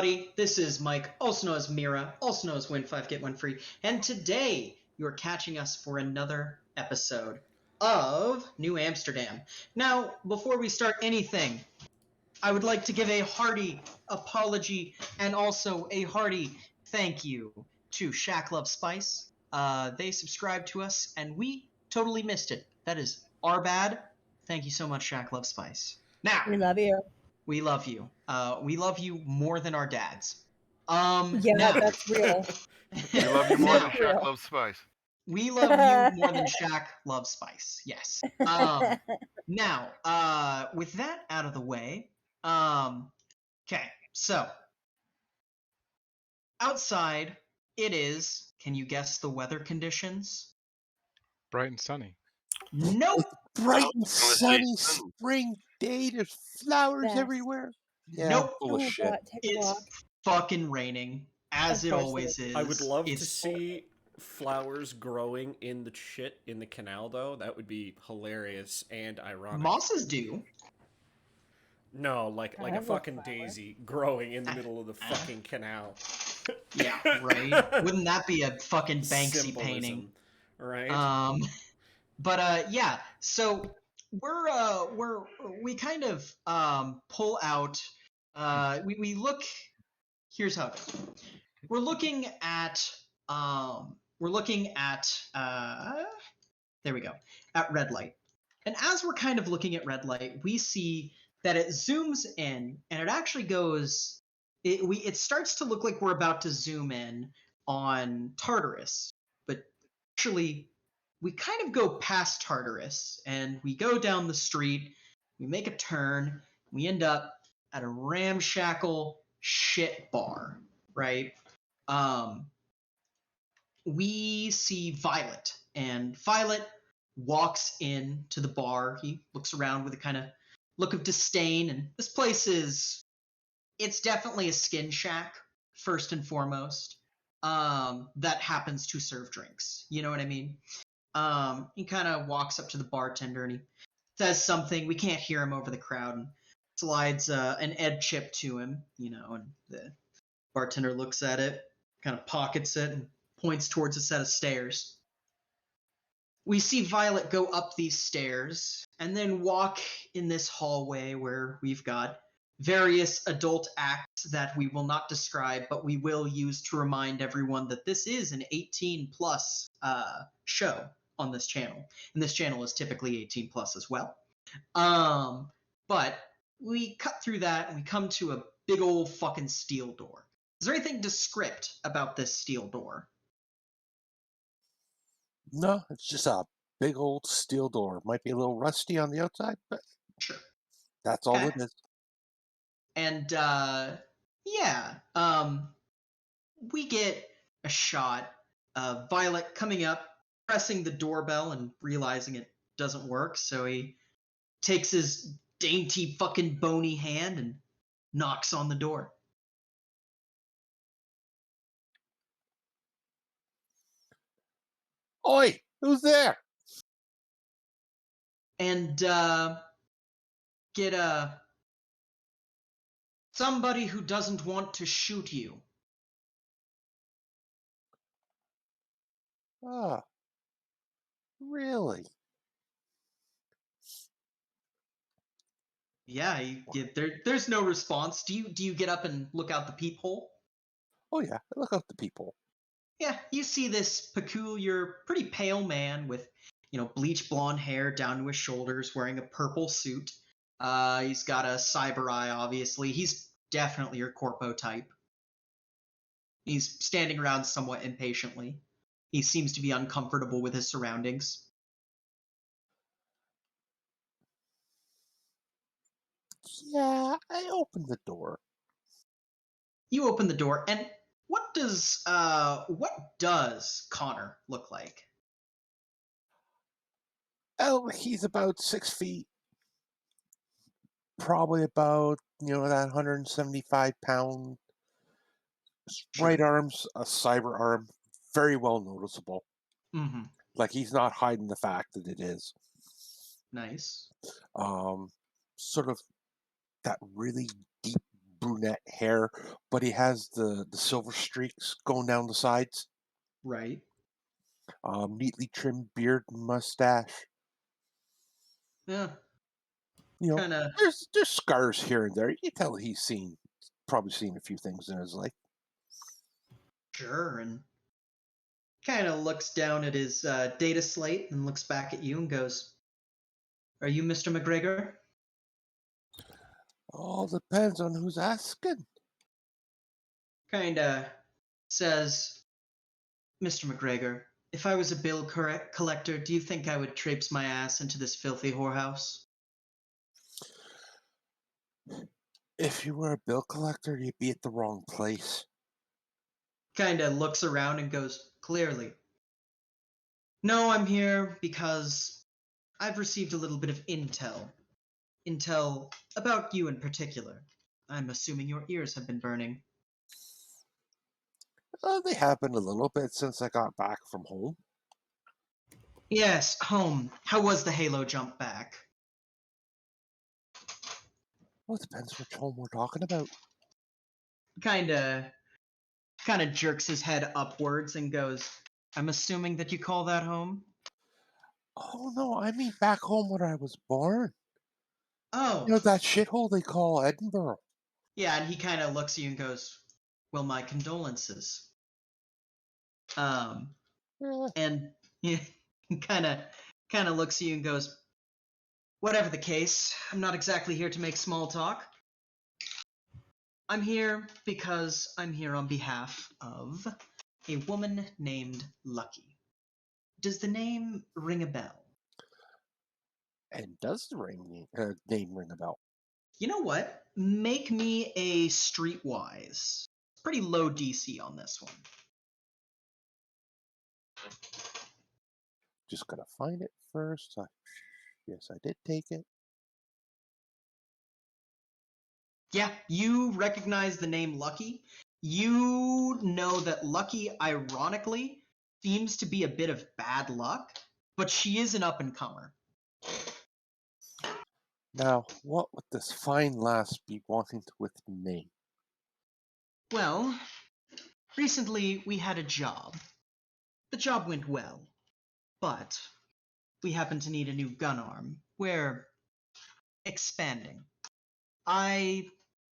everybody. This is Mike, also known as Mira, also known as Win 5 Get 1 Free, and today you're catching us for another episode of New Amsterdam. Now, before we start anything, I would like to give a hearty apology and also a hearty thank you to Shaq Love Spice. They subscribed to us, and we totally missed it. That is our bad. Thank you so much, Shaq Love Spice. Now, We love you. we love you. We love you more than our dads. Yeah, Now, that's real. We love you more than That's Shaq real. loves Spice. we love you more than Shaq loves Spice. Yes. Now, with that out of the way, okay, so outside it is. Can you guess the weather conditions? Bright and sunny. Nope. Bright and gonna say sunny sun. spring day. There's flowers Best. everywhere. Yeah, Nope. full of Oh, shit. God, take a It's walk. fucking raining, as Of it course it always is. is. I would love to It's- see flowers growing in the shit in the canal, though. That would be hilarious and ironic. Mosses do. No, like I a love fucking flowers. daisy growing in the middle of the fucking canal. Yeah, right. Wouldn't that be a fucking Banksy Symbolism, painting? right? But yeah, so we kind of pull out. We look. Here's how it goes. We're looking at there we go, at red light. And as we're kind of looking at red light, we see that it zooms in, and it actually goes. It starts to look like we're about to zoom in on Tartarus, but actually we kind of go past Tartarus, and we go down the street. We make a turn. We end up at a ramshackle shit bar, right? We see Violet, and Violet walks into the bar. He looks around with a kind of look of disdain, and this place it's definitely a skin shack, first and foremost, that happens to serve drinks. You know what I mean? He kind of walks up to the bartender, and he says something. We can't hear him over the crowd, and slides an Ed chip to him, and the bartender looks at it, kind of pockets it, and points towards a set of stairs. We see Violet go up these stairs and then walk in this hallway where we've got various adult acts that we will not describe, but we will use to remind everyone that this is an 18 plus show on this channel. And this channel is typically 18 plus as well. But we cut through that and we come to a big old fucking steel door. Is there anything descript about this steel door? No, it's just a big old steel door. Might be a little rusty on the outside, but Sure. that's all Okay. it is. And we get a shot of Violet coming up, pressing the doorbell and realizing it doesn't work, so he takes his dainty fucking bony hand and knocks on the door. Oi, who's there? And get somebody who doesn't want to shoot you. Ah, really? Yeah, there's no response. Do you get up and look out the peephole? Oh yeah, look out the people. Yeah, you see this peculiar, pretty pale man with, bleach blonde hair down to his shoulders, wearing a purple suit. He's got a cyber eye, obviously. He's definitely your corpo type. He's standing around somewhat impatiently. He seems to be uncomfortable with his surroundings. Yeah, I opened the door. You open the door, and what does Connor look like? Oh, he's about 6 feet. Probably about, that 175 pound right arm's a cyber arm. Very well noticeable. Mm-hmm. Like he's not hiding the fact that it is. Nice. Sort of that really deep brunette hair, but he has the silver streaks going down the sides. Right. Neatly trimmed beard and mustache. Yeah. You know, Kind of. there's scars here and there. You can tell he's probably seen a few things in his life. Sure. And kind of looks down at his data slate and looks back at you and goes, "Are you Mr. McGregor?" All depends on who's asking. Kind of says, "Mr. McGregor, if I was a bill collector, do you think I would traipse my ass into this filthy whorehouse?" If you were a bill collector, you'd be at the wrong place. Kind of looks around and goes, "Clearly. No, I'm here because I've received a little bit of intel. Intel about you in particular. I'm assuming your ears have been burning." They have been a little bit since I got back from home. "Yes, home. How was the Halo jump back?" Well, it depends which home we're talking about. Kind of jerks his head upwards and goes, "I'm assuming that you call that home?" Oh no, I mean back home where I was born. "Oh, You know that shithole they call Edinburgh. yeah." And he kind of looks at you and goes, "Well, my condolences." Um, Eh, and he kind of looks at you and goes, "Whatever the case, I'm not exactly here to make small talk. I'm here because I'm here on behalf of a woman named Lucky. Does the name ring a bell?" and does the name ring a bell? You know what? Make me a streetwise. Pretty low DC on this one. Just gotta find it first. Yes, I did take it. Yeah, you recognize the name Lucky. You know that Lucky, ironically, seems to be a bit of bad luck, but she is an up and comer. Now, what would this fine lass be wanting with me? Well, recently we had a job. The job went well, but we happen to need a new gun arm. We're expanding. I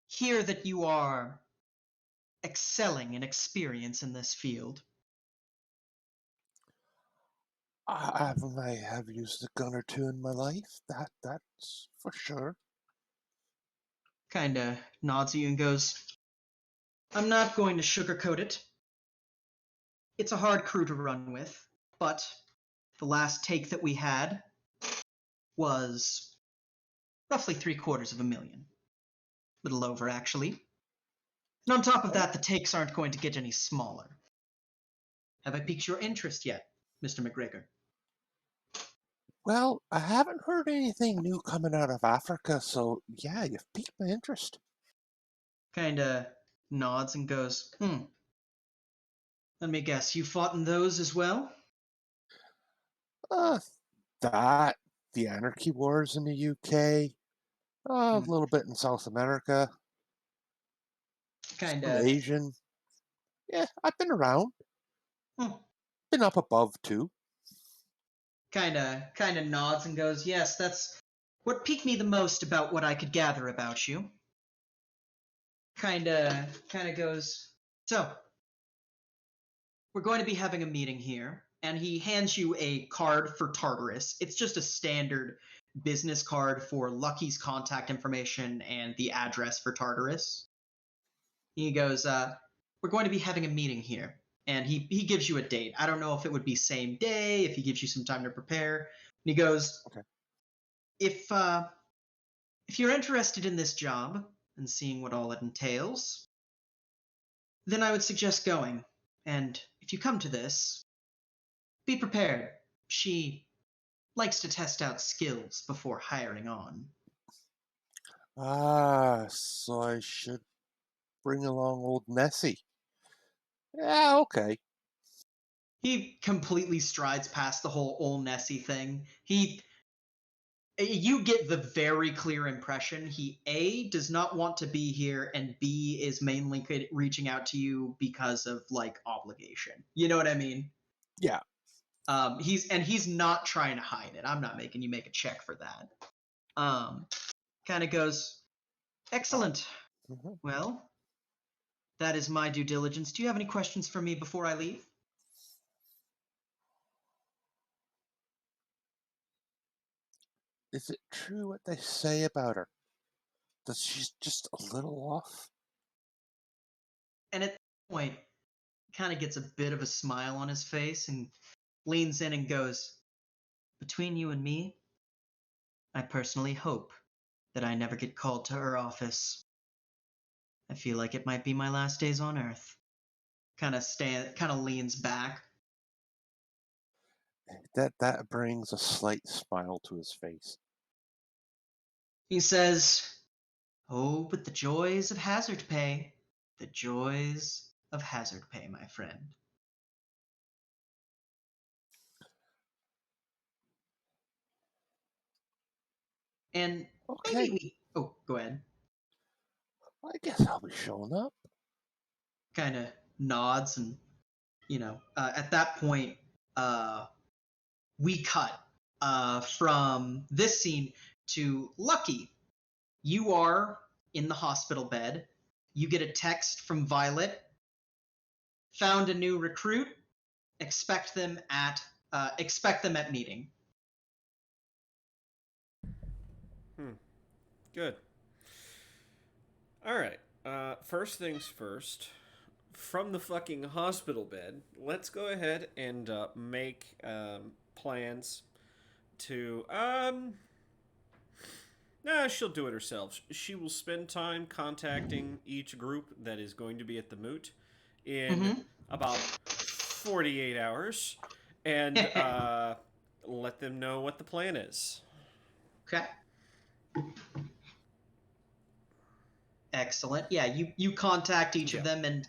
hear that you are excelling in experience in this field. I have used a gun or two in my life. That's for sure. Kinda nods at you and goes, "I'm not going to sugarcoat it. It's a hard crew to run with, but the last take that we had was roughly 750,000. Little over, actually. And on top of that, the takes aren't going to get any smaller. Have I piqued your interest yet, Mr. McGregor?" Well, I haven't heard anything new coming out of Africa, so yeah, you've piqued my interest. Kinda nods and goes, Let me guess, you fought in those as well?" Uh, that, the anarchy wars in the UK, a Hmm. little bit in South America, some Kinda, Asian. Yeah, I've been around. hmm, Been up above too. kinda nods and goes, "Yes, that's what piqued me the most about what I could gather about you." Kinda goes, "So, we're going to be having a meeting here," and he hands you a card for Tartarus. It's just a standard business card for Lucky's contact information and the address for Tartarus. He goes, "We're going to be having a meeting here." And he gives you a date. I don't know if it would be same day, if he gives you some time to prepare. And he goes, Okay. if you're interested in this job and seeing what all it entails, then I would suggest going. And if you come to this, be prepared. She likes to test out skills before hiring on." So I should bring along old Nessie. Yeah, okay. He completely strides past the whole old Nessie thing. You get the very clear impression he A, does not want to be here, and B, is mainly reaching out to you because of like obligation. You know what I mean? Yeah. He's not trying to hide it. I'm not making you make a check for that. Kind of goes, excellent. Mhm. Well, that is my due diligence. Do you have any questions for me before I leave? Is it true what they say about her? That she's just a little off? And at that point, kind of gets a bit of a smile on his face and leans in and goes, between you and me, I personally hope that I never get called to her office. I feel like it might be my last days on Earth. Kind of leans back. That brings a slight smile to his face. He says, oh, but the joys of hazard pay. The joys of hazard pay, my friend. And Okay. maybe we... Oh, go ahead. I guess I'll be showing up. Kind of nods and, at that point, we cut from this scene to Lucky. You are in the hospital bed. You get a text from Violet. Found a new recruit. Expect them at meeting. Good. All right. First things first. From the fucking hospital bed, let's go ahead and make plans to Nah, she'll do it herself. She will spend time contacting each group that is going to be at the moot in about 48 hours and let them know what the plan is. Okay. Excellent. Yeah, you contact each of them, and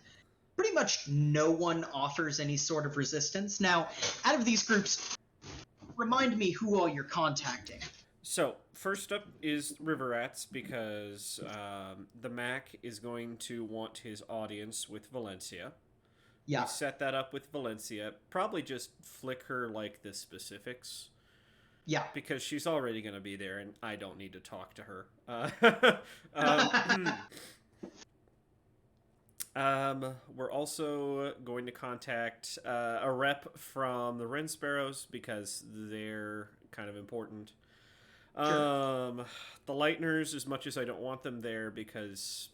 pretty much no one offers any sort of resistance. Now, out of these groups, remind me who all you're contacting. So, first up is River Rats, because the Mac is going to want his audience with Valencia. Yeah. We set that up with Valencia. Probably just flick her, like, the specifics. Yeah. Because she's already going to be there, and I don't need to talk to her. We're also going to contact a rep from the Wren Sparrows, because they're kind of important. Sure. The Lightners, as much as I don't want them there, because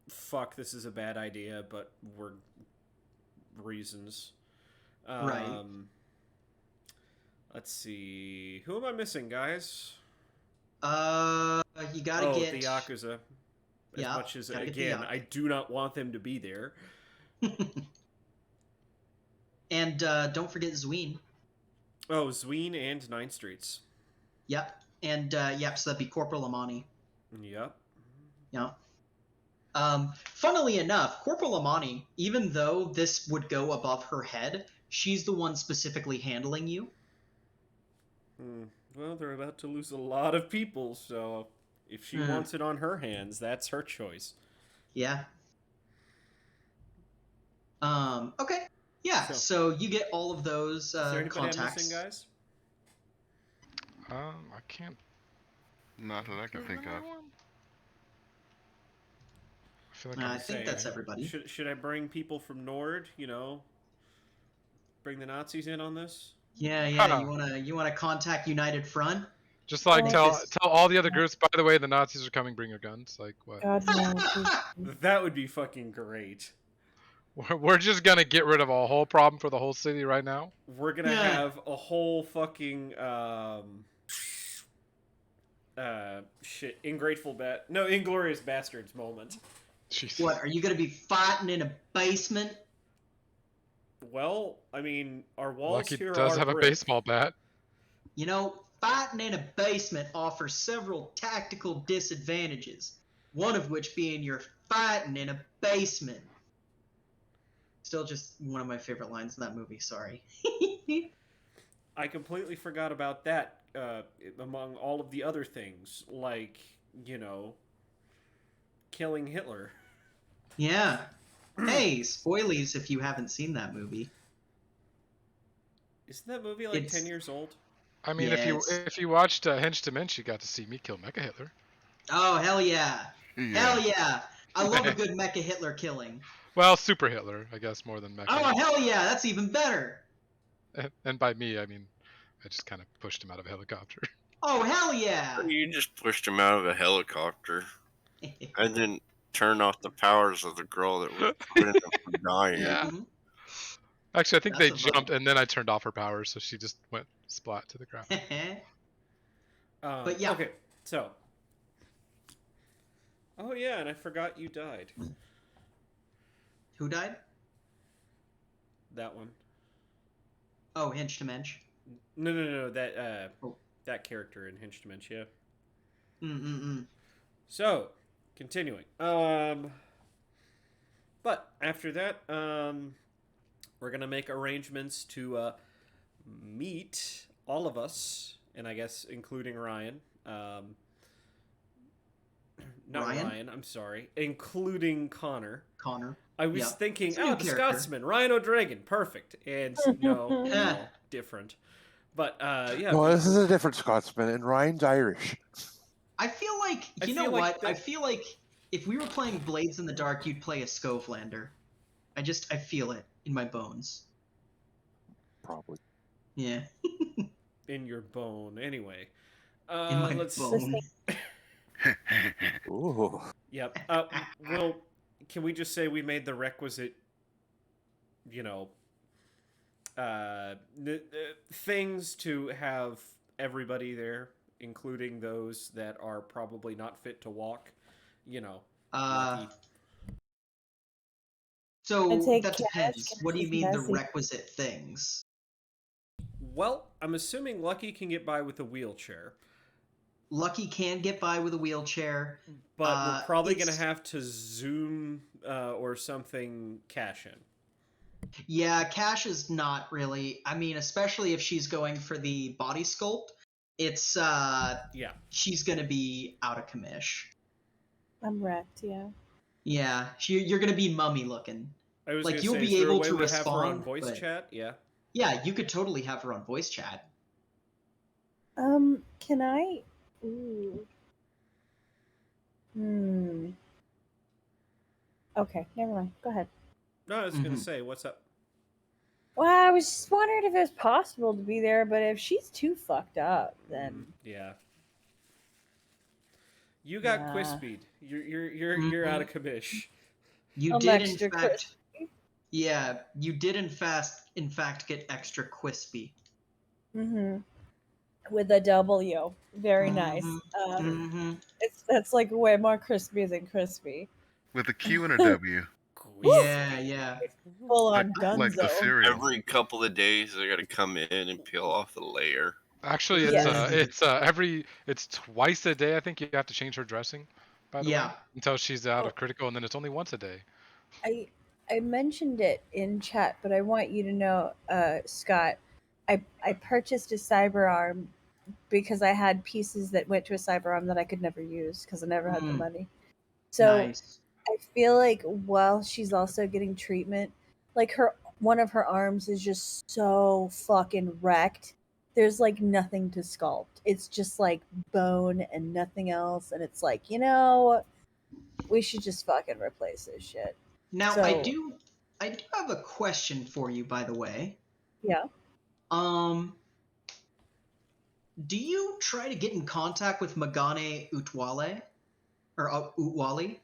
fuck, this is a bad idea, but we're reasons. Right. Let's see. Who am I missing, guys? You gotta get the Yakuza. As much as, again, I do not want them to be there. And don't forget Zween. Oh, Zween and 9 Streets. Yep. And so that'd be Corporal Amani. Yep. Yeah. Funnily enough, Corporal Amani, even though this would go above her head, she's the one specifically handling you. Well, they're about to lose a lot of people, so if she wants it on her hands, that's her choice. Yeah. Okay. Yeah, so you get all of those is there anybody contacts. I'm missing, guys? I can't. Not that I can think of. I feel like I think that's everybody. Should I bring people from Nord? Bring the Nazis in on this? Yeah. You wanna contact United Front? Just like tell all the other groups. By the way, the Nazis are coming. Bring your guns. Like what? God, no. That would be fucking great. We're just gonna get rid of a whole problem for the whole city right now. We're gonna have a whole fucking Inglorious Bastards moment. Jesus. What, are you gonna be fighting in a basement? Well, I mean, our walls Lucky here does are have brick. a baseball bat. Fighting in a basement offers several tactical disadvantages, one of which being you're fighting in a basement. Still just one of my favorite lines in that movie, sorry. I completely forgot about that. Among all of the other things, like killing Hitler. Yeah. Hey, spoilies if you haven't seen that movie. Isn't that movie like It's 10 years old? I mean, yeah. if you watched Hench to Mensch, you got to see me kill Mecha Hitler. Oh hell yeah. Yeah. Hell yeah! I love a good Mecha Hitler killing. Well, Super Hitler, I guess, more than Mecha. Oh hell yeah! That's even better. And by me, I mean, I just kind of pushed him out of a helicopter. Oh hell yeah! You just pushed him out of a helicopter. I didn't turn off the powers of the girl that was preventing him from dying. Yeah. Mhm. Actually, I think That's they a fun jumped, and then I turned off her powers, so she just went splat to the ground. But yeah. Okay, so. Oh yeah, and I forgot you died. Who died? That one. Oh, Hinch to Mensch. No. That Oh. that character in Hinch Dementia. Mm-mm-mm. So, continuing. But after that, we're gonna make arrangements to meet all of us, and I guess including Ryan. Not Ryan, I'm sorry. Including Connor. Connor. I was Yeah. thinking, It's a new the character. Scotsman, Ryan O'Dragon, perfect. And no, different. But yeah. No, this is a different Scotsman, and Ryan's Irish. I feel like I you know feel like what? I that- feel like if we were playing Blades in the Dark, you'd play a Scovelander. I feel it in my bones. Probably. Yeah. In your bone, anyway. In my Let's. bone. Ooh. Yep. Well, can we just say we made the requisite, things to have everybody there, including those that are probably not fit to walk. Lucky. So I'd say that cash, depends. What do you cash mean is the messy. requisite things? Well, I'm assuming Lucky can get by with a wheelchair, Lucky can get by with a wheelchair. but we're probably going to it's- have to Zoom or something cash in. Yeah, Cash is not really. I mean, especially if she's going for the body sculpt, it's Yeah. she's gonna be out of commish. I'm wrecked, yeah. Yeah, you're gonna be mummy looking. I was Like, gonna you'll say, be is there a able way to to have her on respond, voice but- chat? Yeah. Yeah, you could totally have her on voice chat. Can I? Ooh. Okay, never mind. Go ahead. No, I was going Mhm. to say, what's up? Well, I was just wondering if it was possible to be there, but if she's too fucked up, then Yeah. You got Nah. quiz speed. You're out of commish. You I'm did in extra fact. Yeah, you did in fact get extra crispy. with a W, very nice. Mhm. Mm-hmm. That's like way more crispy than crispy. With a Q and a W. Yeah. Full on Like the Gunzo. cereal. Every couple of days, I gotta come in and peel off the layer. Actually, Yes. it's twice a day. I think you have to change her dressing. By the way, Yeah. until she's out of critical, and then it's only once a day. I mentioned it in chat, but I want you to know, Scott, I purchased a cyber arm because I had pieces that went to a cyber arm that I could never use because I never had the money. So Nice. I feel like while she's also getting treatment, like one of her arms is just so fucking wrecked. There's like nothing to sculpt. It's just like bone and nothing else. And it's like, we should just fucking replace this shit. Now So- I do have a question for you, by the way. Yeah. Do you try to get in contact with Magane Utwale, or Utwali,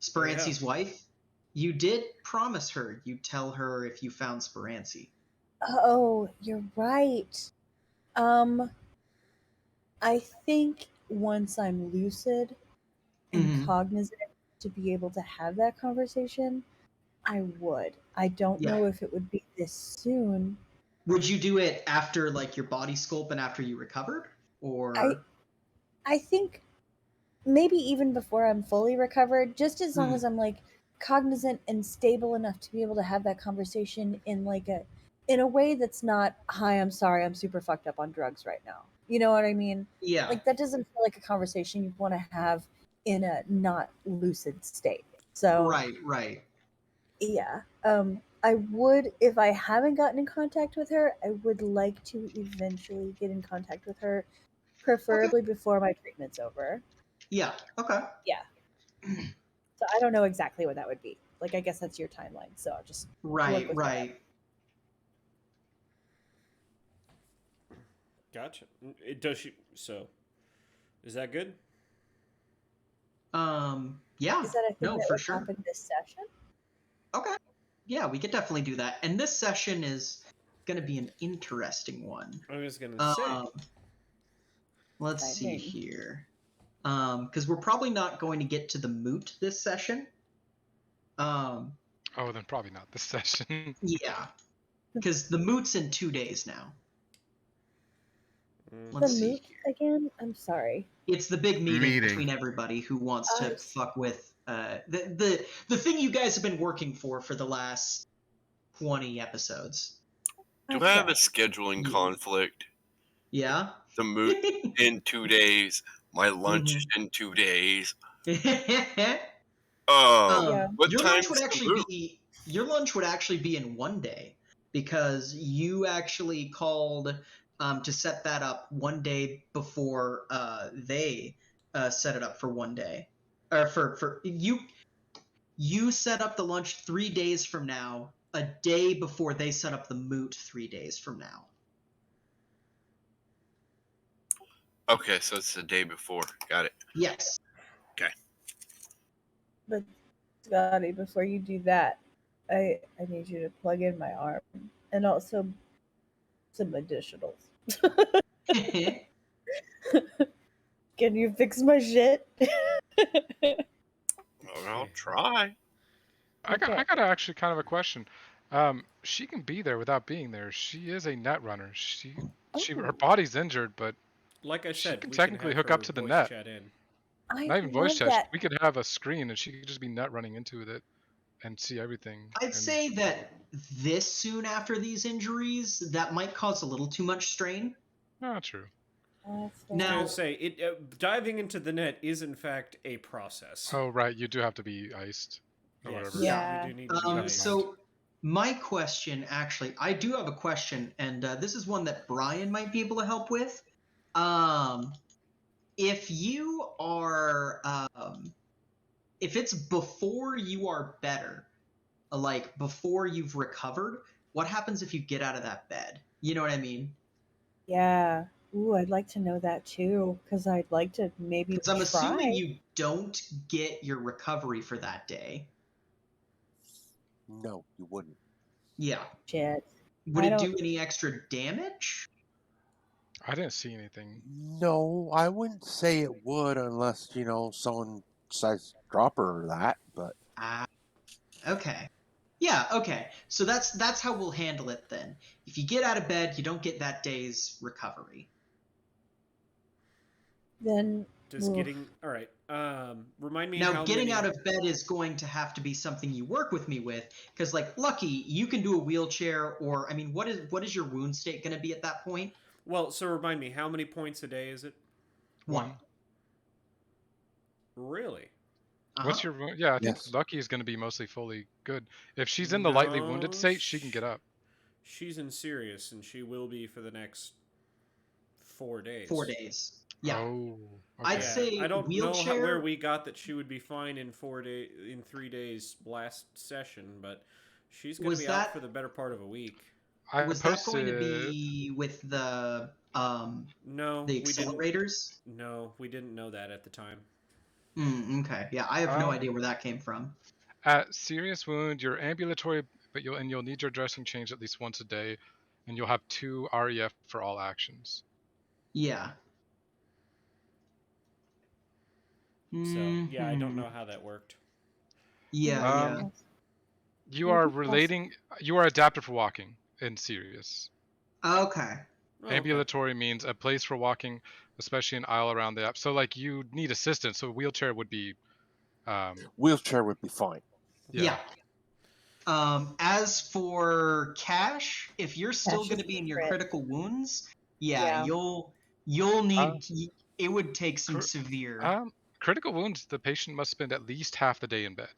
Sperancy's wife? You did promise her you'd tell her if you found Sperancy. Oh, you're right. I think once I'm lucid and Mhm. cognizant to be able to have that conversation, I would. I don't know if it would be this soon. Would you do it after like your body sculpt and after you recovered, or? I think maybe even before I'm fully recovered, just as long as I'm like cognizant and stable enough to be able to have that conversation in like in a way that's not, "Hi, I'm sorry, I'm super fucked up on drugs right now." You know what I mean? Yeah. Like that doesn't feel like a conversation you want to have in a not lucid state. So Right. yeah, I would, if I haven't gotten in contact with her, I would like to eventually get in contact with her, preferably before my treatment's over. Yeah. Okay. Yeah. So I don't know exactly what that would be. Like I guess that's your timeline. So I'll just work Right. with Right. Gotcha. It does she so is that good? Yeah. Is that a thing No, that for would sure. happen this session? Okay. Yeah, we could definitely do that. And this session is going to be an interesting one. I was gonna say. Let's see Exciting. here. Because we're probably not going to get to the moot this session. Oh, then probably not this session. Yeah. Because the moot's in 2 days now. Mm. Let's The see moot here. again? I'm sorry. It's the big meeting Meeting. between everybody who wants to Oh, fuck with the thing you guys have been working for the last 20 episodes. Do I have a okay. scheduling Yeah. conflict? Yeah. The moot in 2 days. My lunch is Mhm. in 2 days. Yeah. What Your time lunch would is the actually moot? be in 1 day because you actually called to set that up 1 day before they set it up for 1 day, or for you set up the lunch 3 days from now, a day before they set up the moot 3 days from now. Okay, so it's the day before. Got it. Yes. But Scotty, before you do that, I need you to plug in my arm and also some additionals. Can you fix my shit? Well, I'll try. I Okay. got actually kind of a question. She can be there without being there. She is a net runner. Her Oh, body's injured, but Like I she said, can we can technically have hook her up to the voice net. chat in. I Not even voice love chat. that. We could have a screen, and she could just be net running into it and see everything. I'd and say that this soon after these injuries, that might cause a little too much strain. not true. I was Now- gonna say diving into the net is in fact a process. Oh right, you do have to be iced or Yes. whatever. Yeah. You do need to be iced. So my question, actually, I do have a question, and this is one that Brian might be able to help with. If you are, if it's before you are better, like before you've recovered, what happens if you get out of that bed? You know what I mean? Yeah. Ooh, I'd like to know that too, because I'd like to maybe Because I'm try. assuming you don't get your recovery for that day. No, you wouldn't. Yeah. Shit. Would I it do don't- any extra damage? I didn't see anything. No, I wouldn't say it would unless, someone decides to drop her or that, but Ah, okay. Yeah, okay. So that's how we'll handle it then. If you get out of bed, you don't get that day's recovery. Then Does oof. getting all right? Remind me Now, how getting many. out of bed is going to have to be something you work with me with, because like Lucky, you can do a wheelchair, or I mean, what is your wound state going to be at that point? Well, so remind me, how many points a day is it? 1. Really? What's your wound? Yeah, I think Yes. Lucky is going to be mostly fully good. If she's in the lightly wounded No, state, she can get up. She's in serious, and she will be for the next 4 days. 4 days. Yeah. Oh. I'd Okay. say I don't know wheelchair. where we got that she would be fine in 3 days last session, but she's going Was to be out that- for the better part of a week. I Was posted. that going to be with the No, the we didn't. accelerators? No, we didn't know that at the time. Okay. Yeah, I have no Um, idea where that came from. At serious wound, you're ambulatory, but you'll need your dressing changed at least once a day, and you'll have 2 REF for all actions. Yeah. So yeah, I don't Mhm. know how that worked. Yeah, yeah. You Maybe are possible. relating. You are adapted for walking in serious. Okay. Oh, okay. Ambulatory means a place for walking, especially an aisle around the app. So like you need assistance. So a wheelchair would be. Wheelchair would be fine. Yeah. As for Cash, if you're still That's going to just be in your crit. critical wounds, yeah, Yeah. you'll need. It would take some cr- severe. Critical wounds, the patient must spend at least half the day in bed.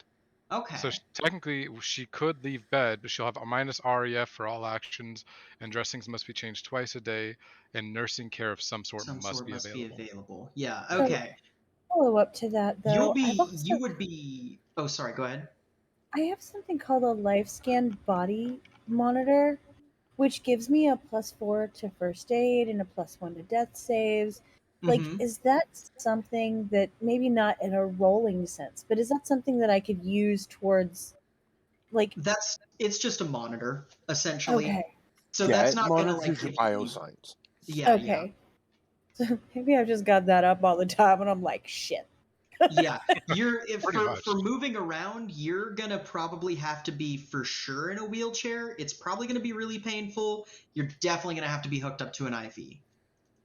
So Okay. technically, she could leave bed, but she'll have a minus REF for all actions, and dressings must be changed twice a day, and nursing care of some sort Some must sort be must be available. available. Yeah. So- Okay. Follow up to that though. You would be. Oh, sorry. Go ahead. I have something called a life scan body monitor, which gives me a +4 to first aid and a +1 to death saves. Like, Mhm. is that something that maybe not in a rolling sense, but is that something that I could use towards, like, It's just a monitor essentially. okay, So Yeah, that's it not gonna like monitors your give you. biosigns. Yeah. okay. So maybe I've just got that up all the time, and I'm like, shit. Yeah. If Pretty much. for moving around, you're gonna probably have to be for sure in a wheelchair. It's probably gonna be really painful. You're definitely gonna have to be hooked up to an IV.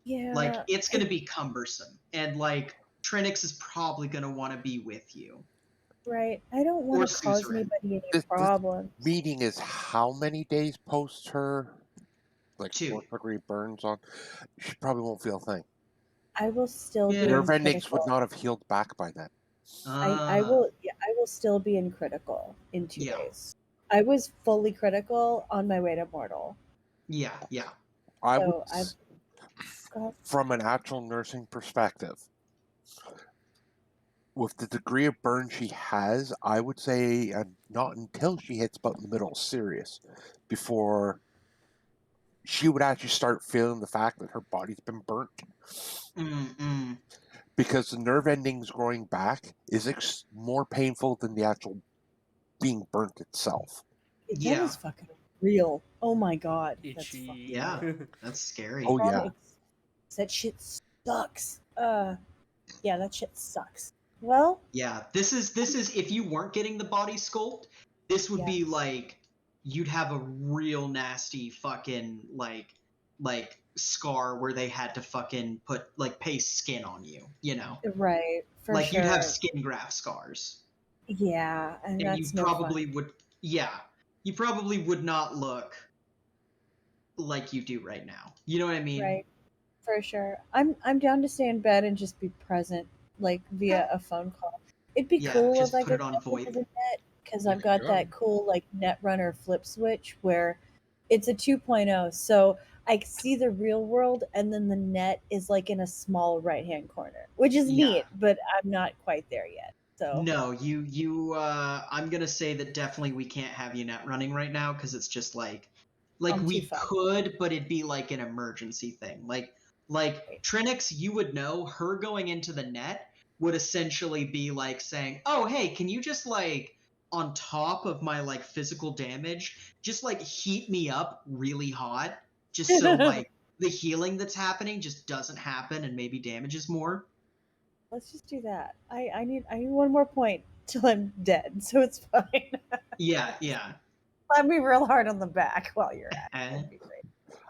Yeah. Like it's gonna be cumbersome, and like Trinix is probably gonna want to be with you. Right. I don't want Or to cause suzerain. anybody any This problems. meeting is how many days post her, like, 2. 4th-degree burns on? She probably won't feel a thing. I will still Yeah. be Nerve in endings would critical. not have healed back by then. I will. Yeah, I will still be in critical in 2 Yeah. days. I was fully critical on my way to mortal. Yeah. I would, So I've got. from an actual nursing perspective, with the degree of burn she has, I would say not until she hits about in the middle of serious before she would actually start feeling the fact that her body's been burnt. Mm-mm. Because the nerve endings growing back is more painful than the actual being burnt itself. That Yeah. is fucking real. Oh my god. That's Itchy. fucking. Yeah. That's scary. Oh, yeah. That shit sucks. Yeah, that shit sucks. Well, Yeah. This is if you weren't getting the body sculpt, this would be Yes. like you'd have a real nasty fucking like scar where they had to fucking put like paste skin on you, you know. right, for Like sure. you'd have skin graft scars. Yeah, and And you that's no probably fun. would you probably would not look like you do right now. You know what I mean? Right, for sure. I'm down to stay in bed and just be present, like via a phone call. It'd be Yeah, cool just if I put it could on jump VoIP. into the net because You I've could got go. that cool like Netrunner flip switch where it's a 2.0, so I see the real world and then the net is like in a small right hand corner, which is Yeah. neat, but I'm not quite there yet. So No, you I'm gonna say that definitely we can't have you net running right now because it's just like I'm we too fun. could, but it'd be like an emergency thing. Like Right. Trinix, you would know her going into the net would essentially be like saying, "Oh, hey, can you just like on top of my like physical damage, just like heat me up really hot, just so like the healing that's happening just doesn't happen and maybe damages more." Let's just do that. I need one more point till I'm dead, so it's fine. Yeah. Slap me real hard on the back while you're at it. Eh? That'd be great.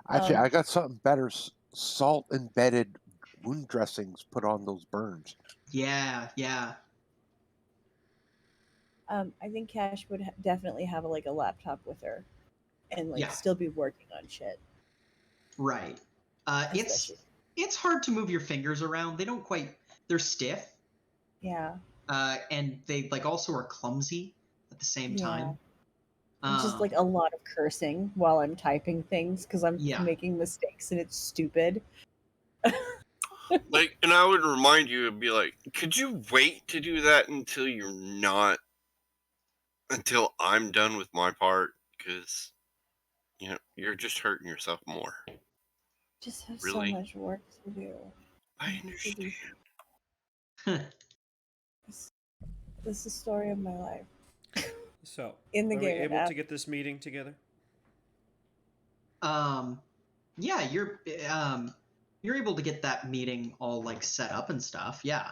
Actually, I got something better. Salt embedded wound dressings put on those burns. Yeah. I think Cash would definitely have like a laptop with her, and like Yeah. still be working on shit. Right. Especially. It's hard to move your fingers around. They don't quite. They're stiff. Yeah. And they like also are clumsy at the same time. And just like a lot of cursing while I'm typing things because I'm Yeah. making mistakes and it's stupid. Like, and I would remind you, it'd be like, could you wait to do that until until I'm done with my part? Because, you're just hurting yourself more. Just have Really? so much work to do. I understand. This is the story of my life. So, In the are we game, able app. to get this meeting together? Yeah, you're able to get that meeting all like set up and stuff. Yeah.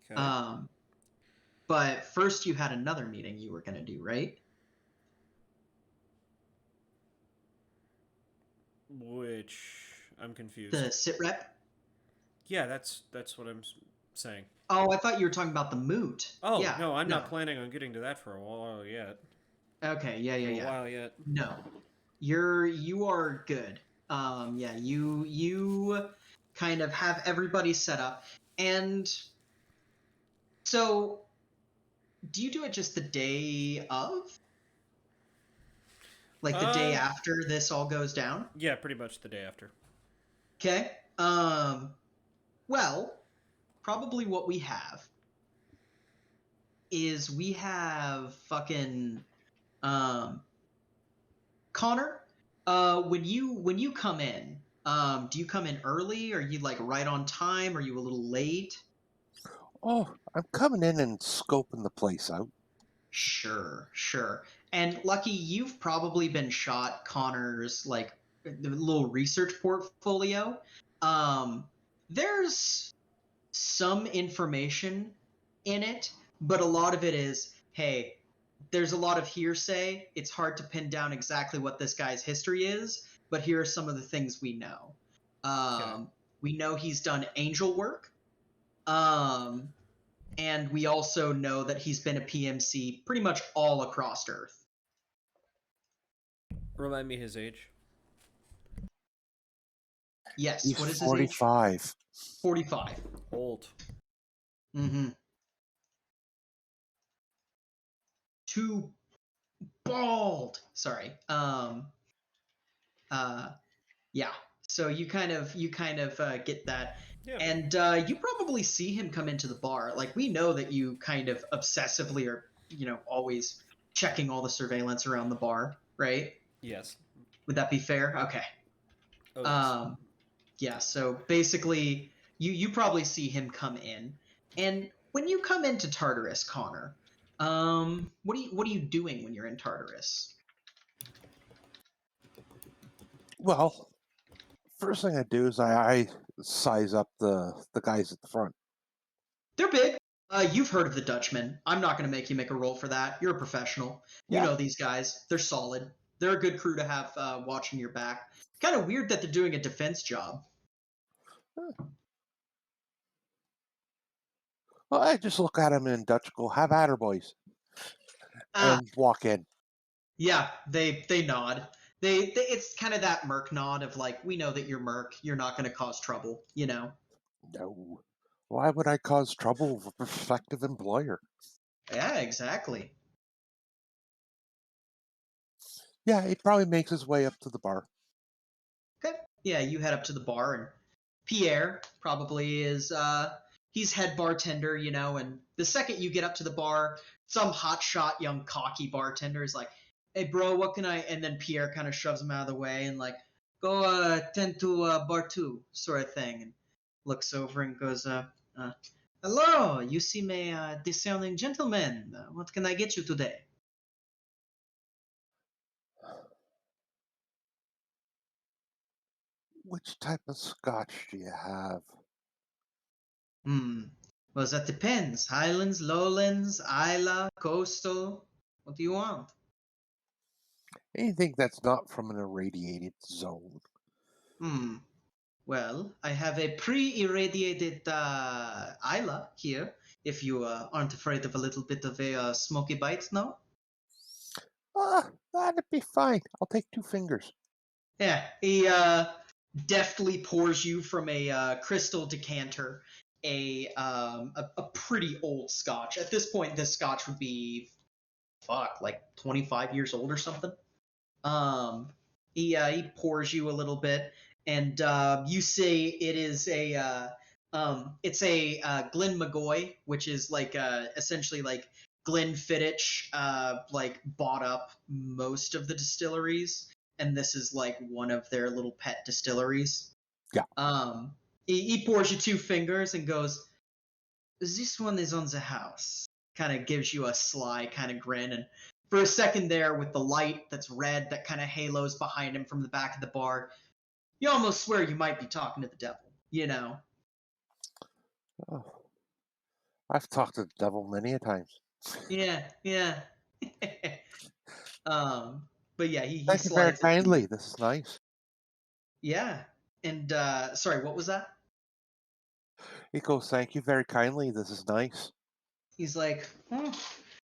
Okay. But first you had another meeting you were gonna do, right? Which I'm confused. The sit rep. Yeah, that's what I'm saying. Oh, I thought you were talking about the moot. Oh yeah, no, I'm not planning on getting to that for a while yet. Okay, yeah. For a while yet. No. You are good. Yeah, you kind of have everybody set up, and so do you do it just the day of, like the day after this all goes down? Yeah, pretty much the day after. Okay. Well, probably what we have is we have fucking Connor. When you come in, do you come in early? Are you like right on time? Are you a little late? Oh, I'm coming in and scoping the place out. Sure, sure. And Lucky, you've probably been shot Connor's like the little research portfolio. There's some information in it, but a lot of it is, hey, there's a lot of hearsay. It's hard to pin down exactly what this guy's history is, but here are some of the things we know. We know he's done angel work. And we also know that he's been a PMC pretty much all across Earth. Remind me his age. Yes. He's What is his age? 45. 45. Old. Mm-hmm. Too bald. Sorry. Yeah. So you kind of get that. Yeah. And you probably see him come into the bar. Like, we know that you kind of obsessively are, always checking all the surveillance around the bar, right? Yes. Would that be fair? Okay. Oh, yes. Yeah, so basically you probably see him come in. And when you come into Tartarus, Connor, what are you doing when you're in Tartarus? Well, first thing I do is I size up the guys at the front. They're big. You've heard of the Dutchmen. I'm not going to make you make a roll for that. You're a professional. You Yeah. know these guys. They're solid. They're a good crew to have watching your back. Kind of weird that they're doing a defense job. Well, I just look at them in Dutch, go, have at her, boys, and walk in. Yeah, they nod. They it's kind of that merc nod of like, we know that you're merc. You're not going to cause trouble, No. Why would I cause trouble with a prospective employer? Yeah, exactly. Yeah, he probably makes his way up to the bar. Okay. Yeah, you head up to the bar, and Pierre probably is he's head bartender, and the second you get up to the bar, some hotshot young cocky bartender is like, "Hey bro, what can I?" And then Pierre kind of shoves him out of the way and like, "Go tend to bar 2," sort of thing, and looks over and goes, "Hello, you seem a discerning gentleman. What can I get you today?" Which type of scotch do you have? Well, that depends. Highlands, lowlands, Isla, coastal. What do you want? Anything that's not from an irradiated zone. Well, I have a pre-irradiated Isla here. If you aren't afraid of a little bit of a smoky bite, no? That'd be fine. I'll take 2 fingers. Yeah, he deftly pours you from a crystal decanter a pretty old scotch. At this point, this scotch would be like 25 years old or something. He pours you a little bit, and you say it is it's a Glen McGoy, which is like essentially like Glenfiddich like bought up most of the distilleries, and this is like one of their little pet distilleries. Yeah. He pours you 2 fingers and goes, "This one is on the house." Kind of gives you a sly kind of grin, and for a second there, with the light that's red that kind of halos behind him from the back of the bar, you almost swear you might be talking to the devil, Oh, I've talked to the devil many a times. Yeah. But yeah, he Thank you very slides it to you. kindly. This is nice. Yeah. And sorry, what was that? He goes, thank you very kindly. This is nice. He's like, "Oh,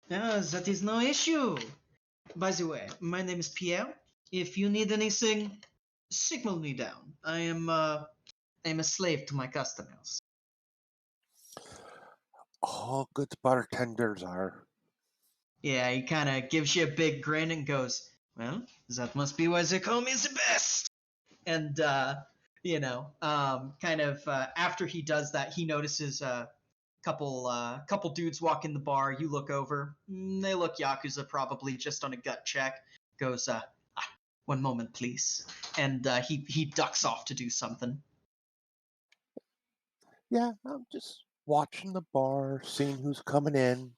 no, that is no issue. By the way, my name is Pierre. If you need anything, signal me down. I am a slave to my customers. All good bartenders are. Yeah, he kind of gives you a big grin and goes, "Well, that must be why they call me the best." And after he does that, he notices a couple dudes walk in the bar. You look over, they look Yakuza, probably just on a gut check. Goes, one moment, please, and he ducks off to do something. Yeah, I'm just watching the bar, seeing who's coming in.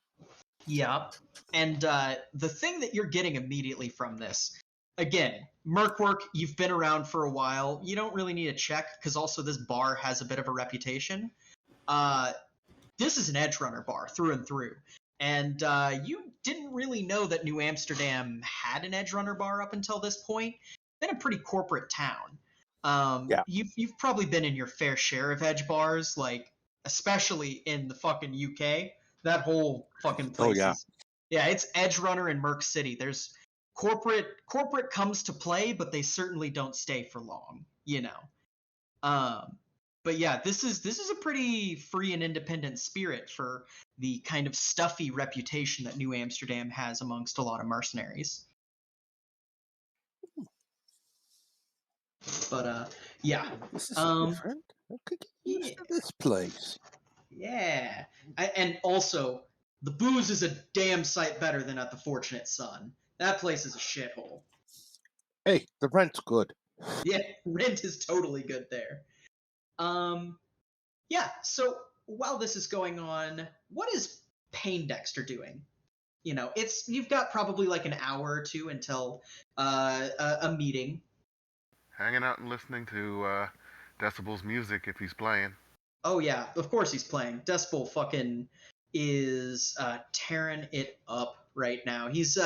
Yep. And the thing that you're getting immediately from this, again, Mercwork, you've been around for a while. You don't really need a check because also this bar has a bit of a reputation. This is an edge runner bar through and through. And you didn't really know that New Amsterdam had an edge runner bar up until this point. Been a pretty corporate town. Yeah. You've probably been in your fair share of edge bars, like especially in the fucking UK. That whole fucking place yeah. is, yeah, it's edge runner in Merc City. There's corporate comes to play, but they certainly don't stay for long, you know. But yeah, this is a pretty free and independent spirit for the kind of stuffy reputation that New Amsterdam has amongst a lot of mercenaries. But yeah, This is um, different. I could get yeah, used to this place. yeah. And also, the booze is a damn sight better than at the Fortunate Son. That place is a shithole. Hey, the rent's good. Yeah, rent is totally good there. Yeah. So while this is going on, what is Payne Dexter doing? You know, you've got probably like an hour or two until a meeting. Hanging out and listening to Decibel's music if he's playing. Oh yeah, of course he's playing. Decibel fucking is tearing it up right now. He's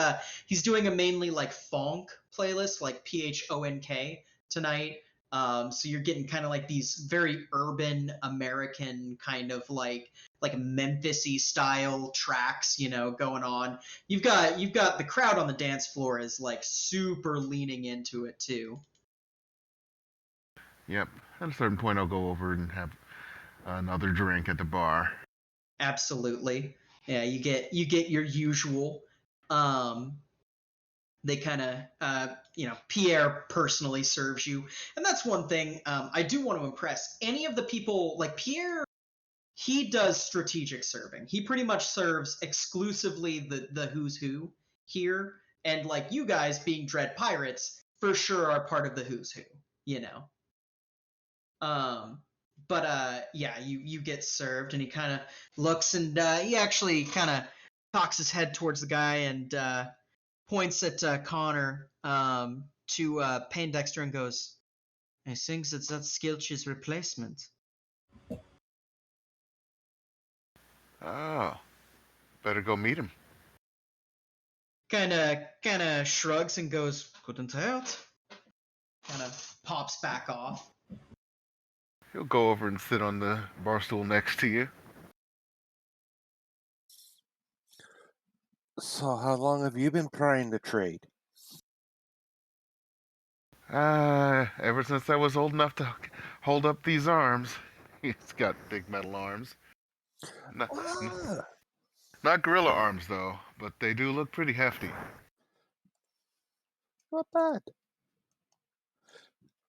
doing a mainly like funk playlist, like PHONK tonight. So you're getting kind of like these very urban American kind of like Memphis-y style tracks, you know, going on. You've got the crowd on the dance floor is like super leaning into it too. Yep. At a certain point, I'll go over and have another drink at the bar. Absolutely. Yeah, you get your usual. They kind of Pierre personally serves you, and that's one thing I do want to impress any of the people. Like Pierre, he does strategic serving. He pretty much serves exclusively the who's who here, and like you guys being Dread Pirates for sure are part of the who's who, you know. But yeah, you get served, and he kind of looks, and he actually kind of cocks his head towards the guy and points at Connor to Payne Dexter and goes, "I think that's Skilch's replacement." Oh, better go meet him. Kind of shrugs and goes, "Couldn't hurt." Kind of pops back off. He'll go over and sit on the bar stool next to you. So, how long have you been trying to trade? Ever since I was old enough to hold up these arms. He's got big metal arms. Not, Ah, not gorilla arms, though, but they do look pretty hefty. not bad.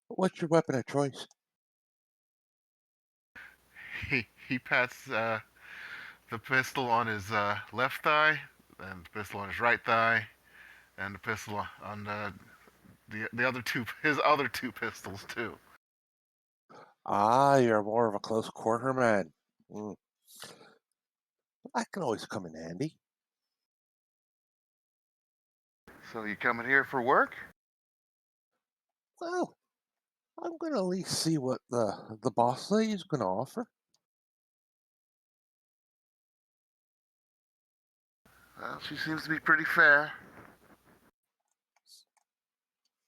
What's your weapon of choice? He pats the pistol on his left thigh, and the pistol on his right thigh, and the pistol on the other two, his other two pistols too. Ah, you're more of a close quarter man. Mm. That can always come in handy. So you coming here for work? Well, I'm going to at least see what the boss lady is going to offer. Well, she seems to be pretty fair.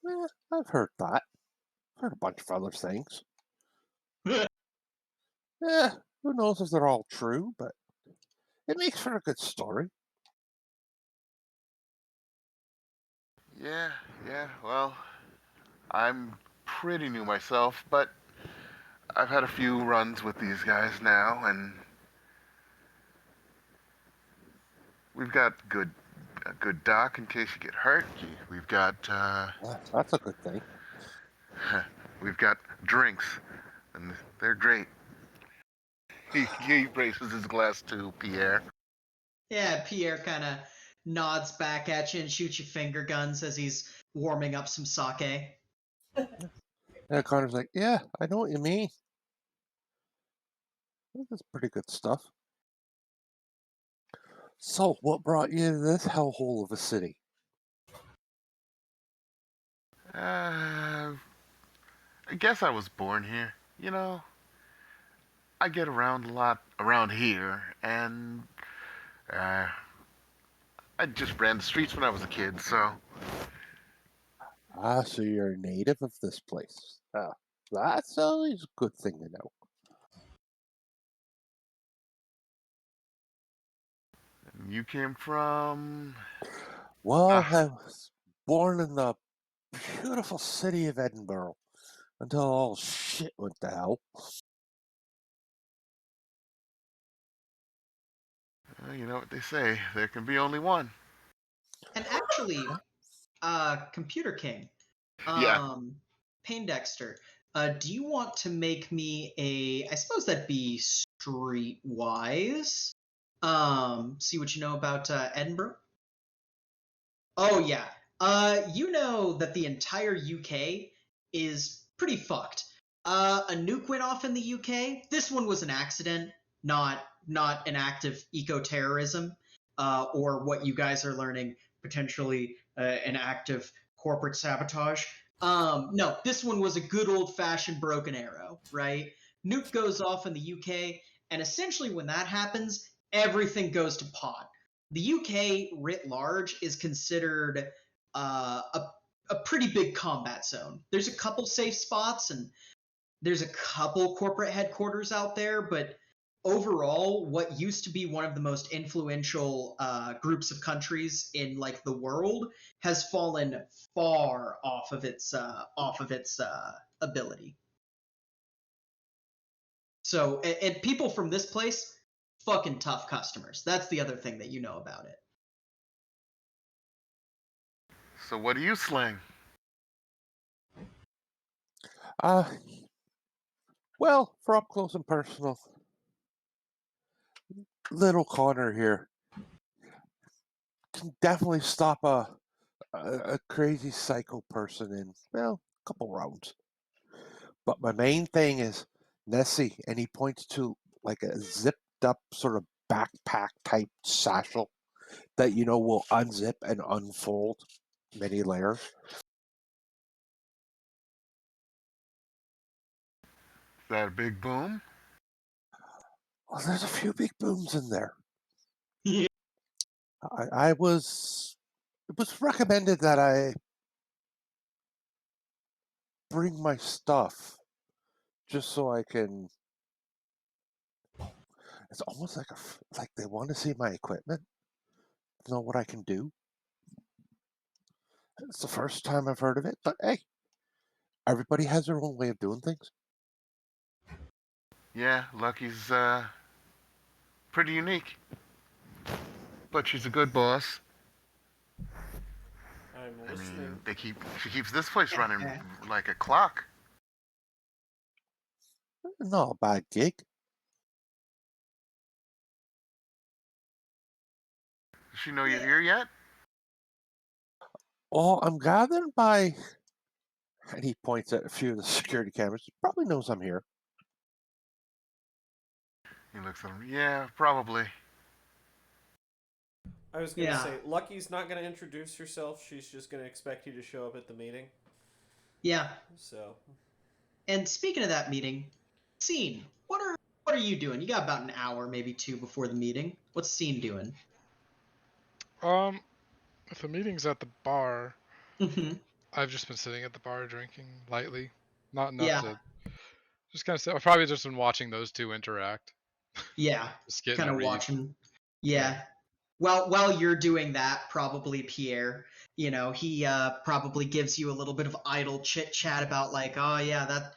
Yeah, I've heard that. Heard a bunch of other things. Yeah, who knows if they're all true, but it makes for a good story. Yeah, yeah. Well, I'm pretty new myself, but I've had a few runs with these guys now, and we've got a good dock in case you get hurt. We've got That's a good thing. we've got drinks, and they're great. He raises his glass to Pierre. Yeah, Pierre kind of nods back at you and shoots you finger guns as he's warming up some sake. And Connor's like, yeah, I know what you mean. That's pretty good stuff. So, what brought you to this hellhole of a city? I guess I was born here. I get around a lot around here, and uh, I just ran the streets when I was a kid, so Ah, so you're a native of this place. Ah, that's always a good thing to know. you came from. Well, Ah, I was born in the beautiful city of Edinburgh until all shit went to hell. you know what they say, there can be only one. And actually, Computer King, Yeah, Pain Dexter, do you want to make me I suppose that'd be streetwise. See what you know about Edinburgh? Oh yeah. You know that the entire UK is pretty fucked. A nuke went off in the UK. This one was an accident, not an act of eco-terrorism, or what you guys are learning, potentially an act of corporate sabotage. No, this one was a good old-fashioned broken arrow, right? Nuke goes off in the UK, and essentially when that happens, everything goes to pot. The UK writ large is considered a pretty big combat zone. There's a couple safe spots and there's a couple corporate headquarters out there, but overall, what used to be one of the most influential groups of countries in like the world has fallen far off of its ability. So, and people from this place, fucking tough customers. That's the other thing that you know about it. so what do you slang? Ah, well, for up close and personal, little Connor here can definitely stop a crazy psycho person in, well, a couple rounds. But my main thing is Nessie, and he points to like a zipped up sort of backpack type satchel that will unzip and unfold many layers. Is that a big boom? Well, there's a few big booms in there. Yeah. It was recommended that I bring my stuff just so I can. It's almost like they want to see my equipment, know what I can do. It's the first time I've heard of it, but hey, everybody has their own way of doing things. Yeah, Lucky's pretty unique, but she's a good boss. I'm I listening. mean, she keeps this place running like a clock. Not a bad gig. Does she know you're here yet? Oh, I'm gathered by, and he points at a few of the security cameras. He probably knows I'm here. He looks at him. Yeah, probably. I was gonna Yeah. say, Lucky's not gonna introduce herself. She's just gonna expect you to show up at the meeting. Yeah. So, And speaking of that meeting, Scene, what are you doing? You got about an hour, maybe two before the meeting. What's Scene doing? If the meeting's at the bar, Mm-hmm. I've just been sitting at the bar drinking lightly. Not enough Yeah. to just kind of sit. I've probably just been watching those two interact. Yeah. Just getting Kind a of read. watching. Yeah. while you're doing that, probably Pierre, he probably gives you a little bit of idle chit chat about like, oh yeah, that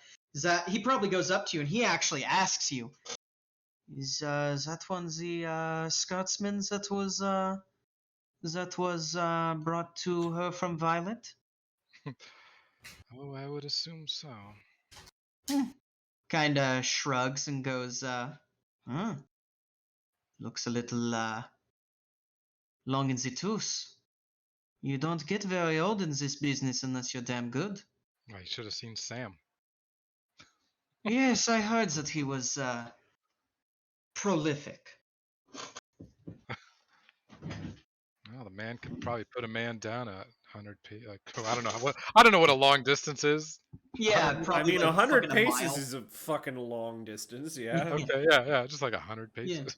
he probably goes up to you and he actually asks you, is that one the Scotsman that was brought to her from Violet? Oh, I would assume so. Kind of shrugs and goes, looks a little long in the tooth. You don't get very old in this business unless you're damn good. Oh, you should have seen Sam. Yes, I heard that he was prolific. Well, the man could probably put a man down at 100 paces. Like, I don't know what a long distance is. Yeah, I probably mean, like 100 fucking a paces mile. is a fucking long distance, yeah. Okay, yeah, just like 100 paces.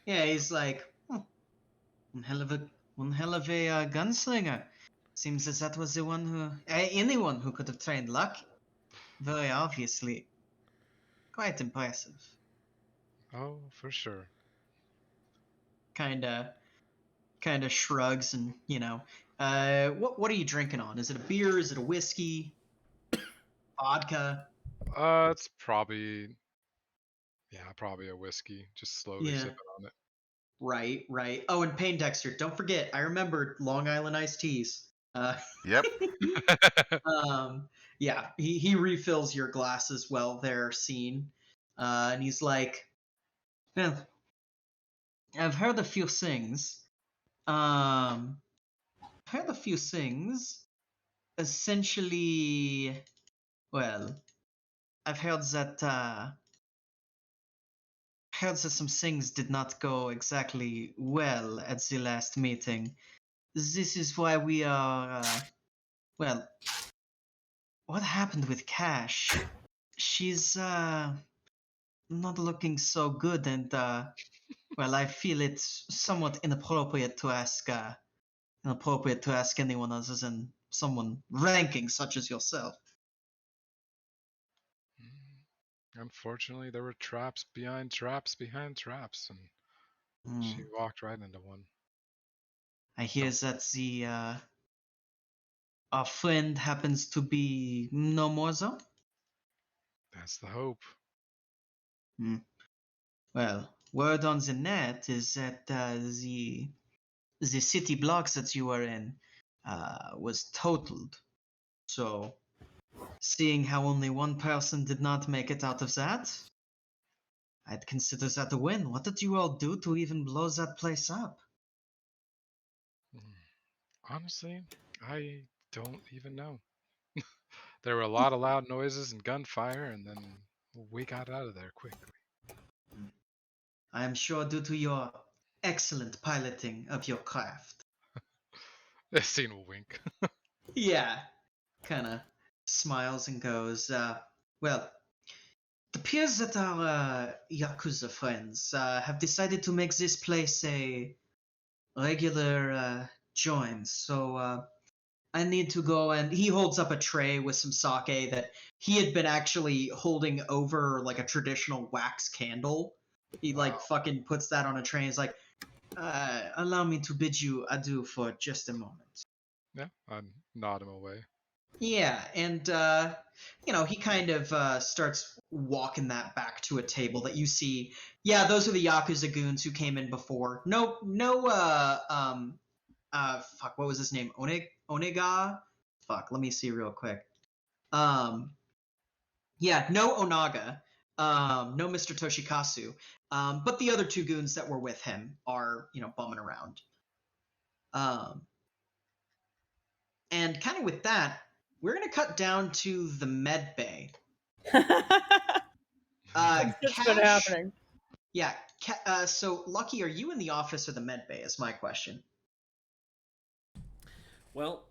Yeah, he's like, one hell of a gunslinger. Seems as that was the one who anyone who could have trained Lucky. Very obviously, quite impressive. Oh, for sure. Kinda shrugs and what are you drinking on? Is it a beer? Is it a whiskey? Vodka? It's probably a whiskey. Just slowly Yeah. sipping on it. Right. Oh, and Payne Dexter. Don't forget, I remembered Long Island iced teas. Yep. Yeah, he refills your glass as well there, Scene. And he's like, well, I've heard a few things. Essentially, well, I've heard that some things did not go exactly well at the last meeting. This is why we are, well, what happened with Cash? She's, not looking so good, and, well, I feel it's somewhat inappropriate to ask anyone other than someone ranking such as yourself. Unfortunately, there were traps behind traps behind traps, and she walked right into one. I hear that our friend happens to be no more though? That's the hope. Well, word on the net is that the city blocks that you were in was totaled. So, seeing how only one person did not make it out of that, I'd consider that a win. What did you all do to even blow that place up? Honestly, I don't even know. There were a lot of loud noises and gunfire, and then we got out of there quickly. I am sure due to your excellent piloting of your craft. This scene will wink. Yeah, kind of smiles and goes, well, it appears that our Yakuza friends have decided to make this place a regular join. So I need to go, and he holds up a tray with some sake that he had been actually holding over like a traditional wax candle. He like fucking puts that on a tray and is like, allow me to bid you adieu for just a moment. Yeah, I nod him away. Yeah, and he kind of starts walking that back to a table that you see. Yeah, those are the Yakuza goons who came in before. No, fuck, what was his name? Onega? Fuck, let me see real quick. Yeah, no Onaga. No Mr. Toshikazu. But the other two goons that were with him are, bumming around. And kind of with that, we're going to cut down to the med bay. What's been happening? Yeah. So, Lucky, are you in the office or the med bay is my question. Well,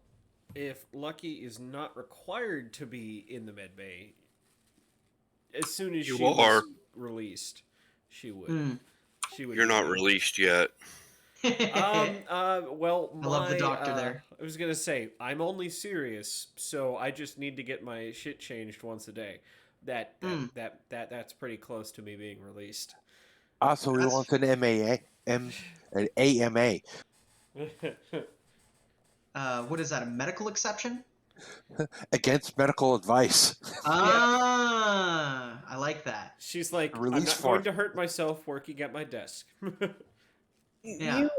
if Lucky is not required to be in the med bay, as soon as You she are. was released, she would. She would. You're be not there. released yet. Well, I love the doctor there. I was gonna say I'm only serious, so I just need to get my shit changed once a day. That's pretty close to me being released. So he That's- wants an an AMA. What is that? A medical exception? Against medical advice. Ah, I like that. She's like, I'm Release not form. going to hurt myself working at my desk. Yeah. You,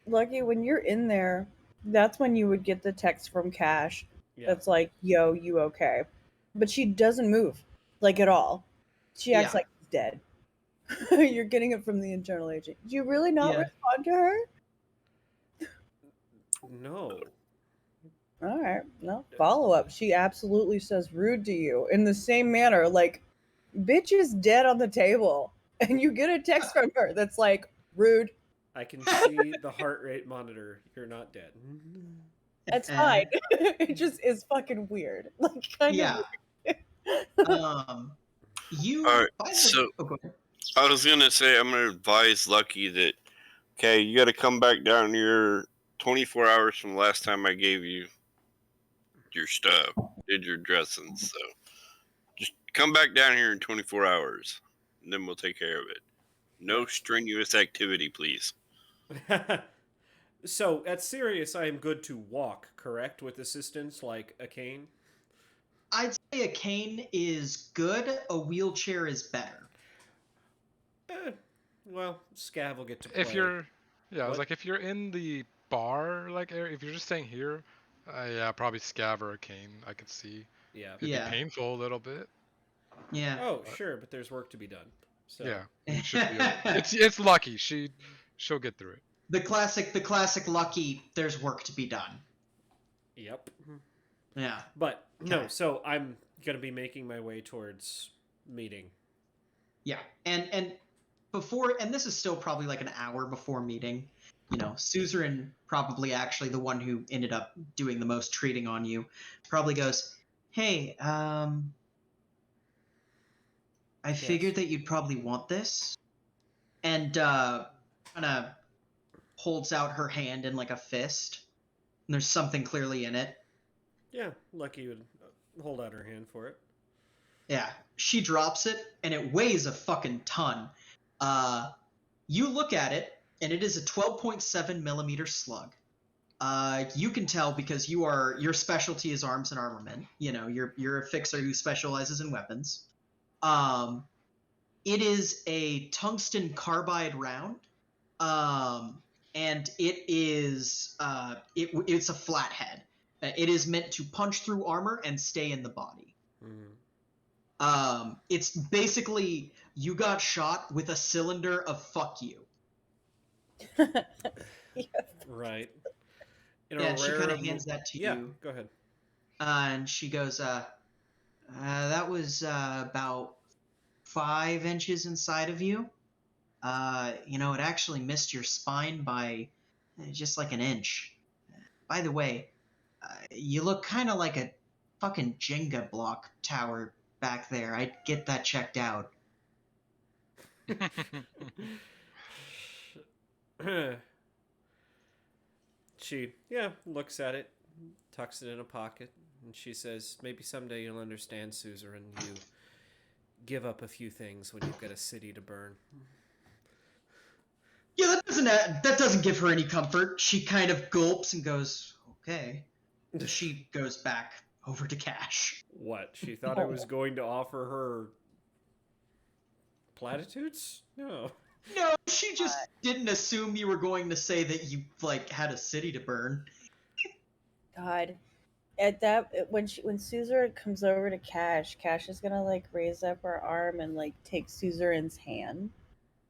Lucky, when you're in there, that's when you would get the text from Cash Yeah. that's like, yo, you okay? But she doesn't move, like, at all. She acts Yeah. like he's dead. You're getting it from the internal agent. Do you really not Yeah. respond to her? No. All right. No. Follow up. She absolutely says rude to you in the same manner. Like, bitch is dead on the table. And you get a text from her that's like, rude. I can see the heart rate monitor. You're not dead. That's fine. It just is fucking weird. Like, kind Yeah. of weird. You. All right, by the- so oh, go ahead. I was gonna say I'm gonna advise Lucky that okay, you got to come back down here 24 hours from the last time I gave you your stuff, did your dressing. So just come back down here in 24 hours, and then we'll take care of it. No strenuous activity, please. So, at Sirius, I am good to walk, correct? With assistance like a cane? I'd say a cane is good. A wheelchair is better. Well, Scav will get to play. If you're, yeah, I was What? like, if you're in the bar like area, if you're just staying here, yeah, probably scav or a cane. I could see. Yeah. It'd Yeah. be painful a little bit. Yeah. Oh, sure, but there's work to be done. So. Yeah, it should be. It's Lucky. She'll get through it. The classic Lucky. There's work to be done. Yep. Yeah. But no, Okay. so I'm gonna be making my way towards meeting. Yeah. And before, and this is still probably like an hour before meeting. You know, Suzerain, probably actually the one who ended up doing the most treating on you, probably goes, "Hey, I figured that you'd probably want this," and kind of holds out her hand in like a fist. And there's something clearly in it. Yeah, Lucky would hold out her hand for it. Yeah, she drops it, and it weighs a fucking ton. You look at it, and it is a 12.7 millimeter slug. You can tell because your specialty is arms and armament. You know, you're a fixer who specializes in weapons. It is a tungsten carbide round, and it is it's a flathead. It is meant to punch through armor and stay in the body. It's basically you got shot with a cylinder of fuck you. Right. Yeah, she kind of hands that to Yeah, you. go ahead. And she goes, that was about 5 inches inside of you. You know, it actually missed your spine by just like an inch. By the way, you look kind of like a fucking Jenga block tower back there. I'd get that checked out. She, looks at it, tucks it in a pocket, and she says, maybe someday you'll understand, Suzerain. You give up a few things when you've got a city to burn. Yeah, that doesn't give her any comfort. She kind of gulps and goes, okay. So she goes back over to Cash. What? She thought I was going to offer her platitudes? No. No, she just didn't assume you were going to say that you like had a city to burn. God. At that, when Suzerain comes over to Cash, Cash is gonna like raise up her arm and like take Suzerain's hand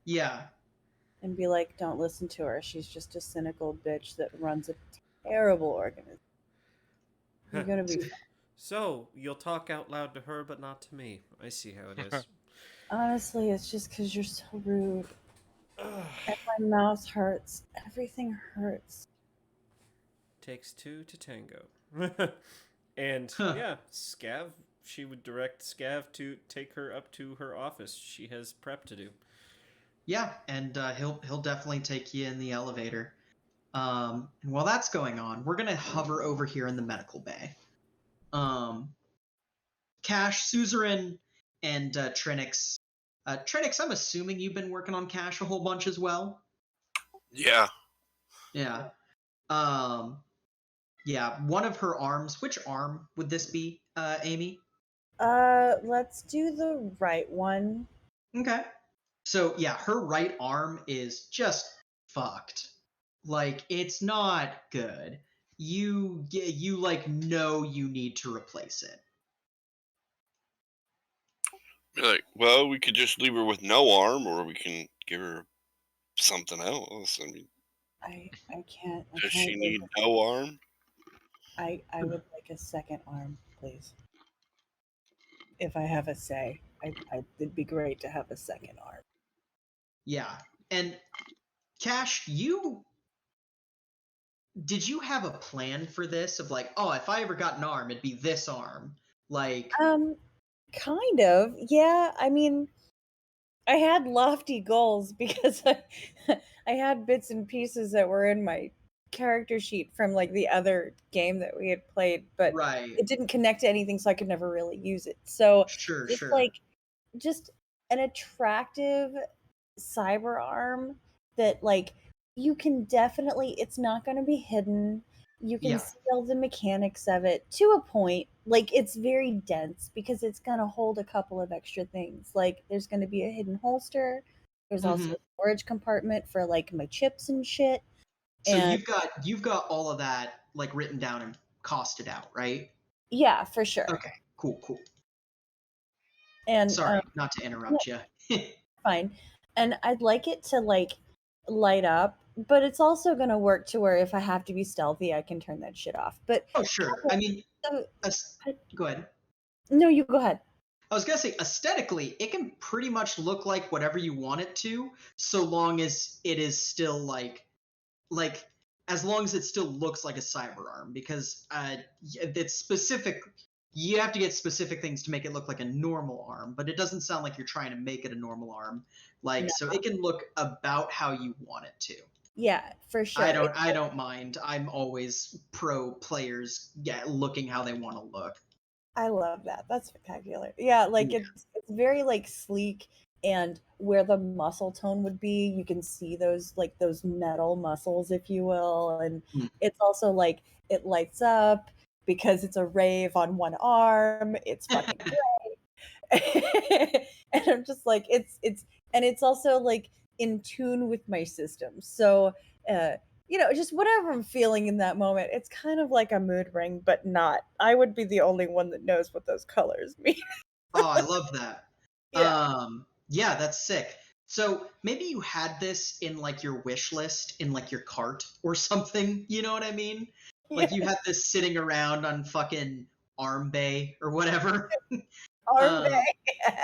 Yeah. and be like, "Don't listen to her. She's just a cynical bitch that runs a terrible organization. You're gonna be fine." So, you'll talk out loud to her, but not to me. I see how it is. Honestly, it's just because you're so rude. And my mouth hurts. Everything hurts. Takes two to tango. And yeah, Scav, she would direct Scav to take her up to her office. She has prep to do. Yeah, and he'll definitely take you in the elevator. And while that's going on, we're gonna hover over here in the medical bay. Cash, Suzerain, and Trinix, Trinix, I'm assuming you've been working on Cash a whole bunch as well. Yeah. Yeah. Yeah. One of her arms. Which arm would this be, Amy? Let's do the right one. Okay. So yeah, her right arm is just fucked. Like it's not good. You like know you need to replace it. Be like, well, we could just leave her with no arm, or we can give her something else. I mean, I can't. I does can't she give need it- no arm? I would like a second arm, please. If I have a say, it'd be great to have a second arm. Yeah. And Cash, did you have a plan for this of like, oh, if I ever got an arm, it'd be this arm? Like Kind of. Yeah. I mean, I had lofty goals because I had bits and pieces that were in my character sheet from like the other game that we had played, but right. it didn't connect to anything, so I could never really use it. So Sure, just sure. like just an attractive cyber arm that like you can definitely, it's not going to be hidden. You can Yeah. see all the mechanics of it to a point. Like it's very dense because it's going to hold a couple of extra things. Like there's going to be a hidden holster. There's also Mhm. a storage compartment for like my chips and shit. So And you've got all of that like written down and costed out, right? yeah, for sure. Okay. Cool, cool. And Sorry, not to interrupt you. fine. And I'd like it to like light up, but it's also going to work to where if I have to be stealthy, I can turn that shit off. But Oh, sure. I mean, so, go ahead. no, you go ahead. I was gonna say aesthetically, it can pretty much look like whatever you want it to, so long as it is still like as long as it still looks like a cyber arm, because it's specific. You have to get specific things to make it look like a normal arm, but it doesn't sound like you're trying to make it a normal arm. Like No. so, it can look about how you want it to. Yeah, for sure. I don't mind. I'm always pro players looking how they want to look. I love that. That's spectacular. Yeah, like Yeah. it's very like sleek, and where the muscle tone would be, you can see those like those metal muscles, if you will, and Mm. it's also like it lights up because it's a rave on one arm. It's fucking great. And I'm just like and it's also like in tune with my system. So just whatever I'm feeling in that moment, it's kind of like a mood ring, but not. I would be the only one that knows what those colors mean. Oh, I love that. Yeah. Yeah, that's sick. So maybe you had this in like your wish list in like your cart or something, you know what I mean? Like you had this sitting around on fucking Arm Bay or whatever. Arm um, Bay.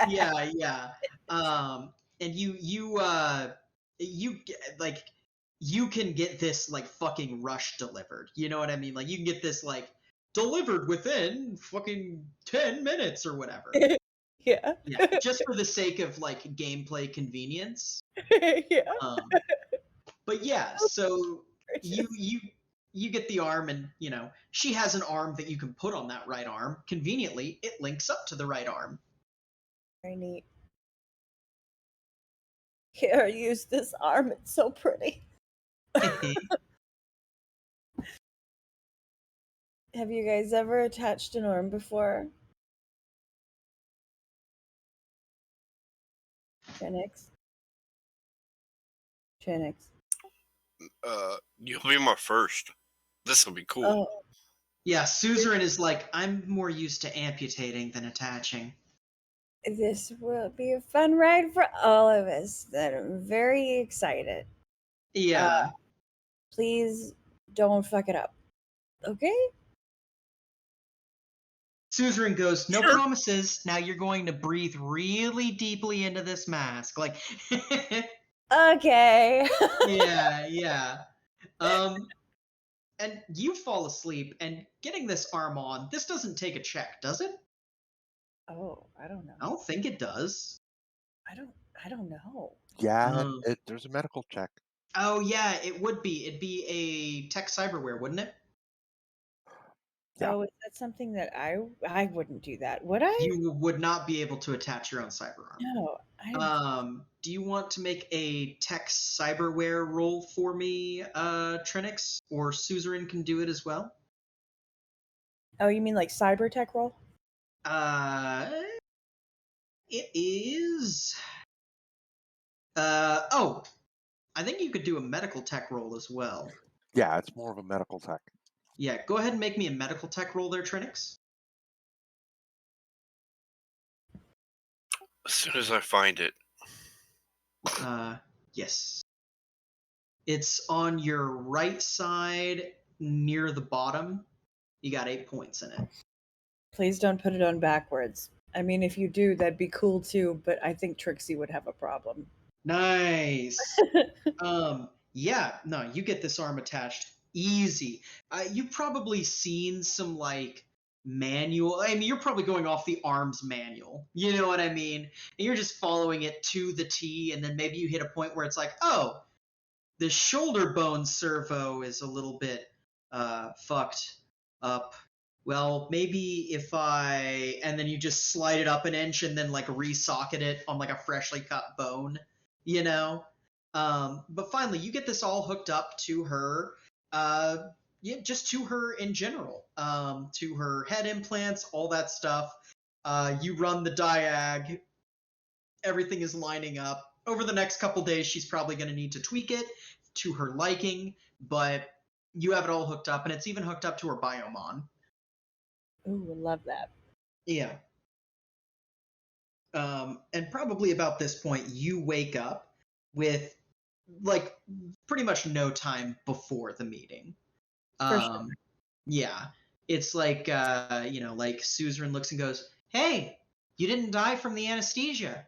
yeah. And like you can get this like fucking rush delivered. You know what I mean? Like you can get this like delivered within fucking 10 minutes or whatever. Yeah. Yeah, just for the sake of like gameplay convenience. Yeah. But yeah, so Gracious. you get the arm, and she has an arm that you can put on that right arm. Conveniently, it links up to the right arm. Very neat. Here, use this arm. It's so pretty. Have you guys ever attached an arm before? Trinix? You'll be my first. This will be cool. Oh, Yeah, Suzerain is like, I'm more used to amputating than attaching. this will be a fun ride for all of us. That I'm very excited. Yeah. Please don't fuck it up. Okay? Suzerain goes, no Sure. promises. Now you're going to breathe really deeply into this mask. Like, Okay. yeah. And you fall asleep, and getting this arm on, this doesn't take a check, does it? Oh, I don't I know. don't think it does. I don't know. Yeah, Oh. there's a medical check. Oh yeah, it would be. It'd be a tech cyberware, wouldn't it? Yeah. Oh, is that something that I wouldn't do that, would I? You would not be able to attach your own cyber arm. No. Do you want to make a tech cyberware roll for me, Trinix, or Suzerain can do it as well? Oh, you mean like cyber tech roll? It is. I think you could do a medical tech roll as well. Yeah, it's more of a medical tech. Yeah, go ahead and make me a medical tech roll there, Trinix. As soon as I find it. Yes. It's on your right side near the bottom. You got 8 points in it. Please don't put it on backwards. I mean, if you do, that'd be cool too, but I think Trixie would have a problem. Nice. Yeah, no, you get this arm attached easy. You've probably seen some like manual. I mean, you're probably going off the arms manual. You know what I mean? And you're just following it to the T, and then maybe you hit a point where it's like, oh, the shoulder bone servo is a little bit fucked up. Well, maybe if I, and then you just slide it up an inch and then like resocket it on like a freshly cut bone, you know? But finally, you get this all hooked up to her, yeah, just to her in general, to her head implants, all that stuff. You run the diag, everything is lining up. Over the next couple days, she's probably going to need to tweak it to her liking, but you have it all hooked up, and it's even hooked up to her biomon. Ooh, I love that. Yeah. And probably about this point, you wake up with like pretty much no time before the meeting. For sure. Yeah. It's like, like Suzerain looks and goes, "Hey, you didn't die from the anesthesia.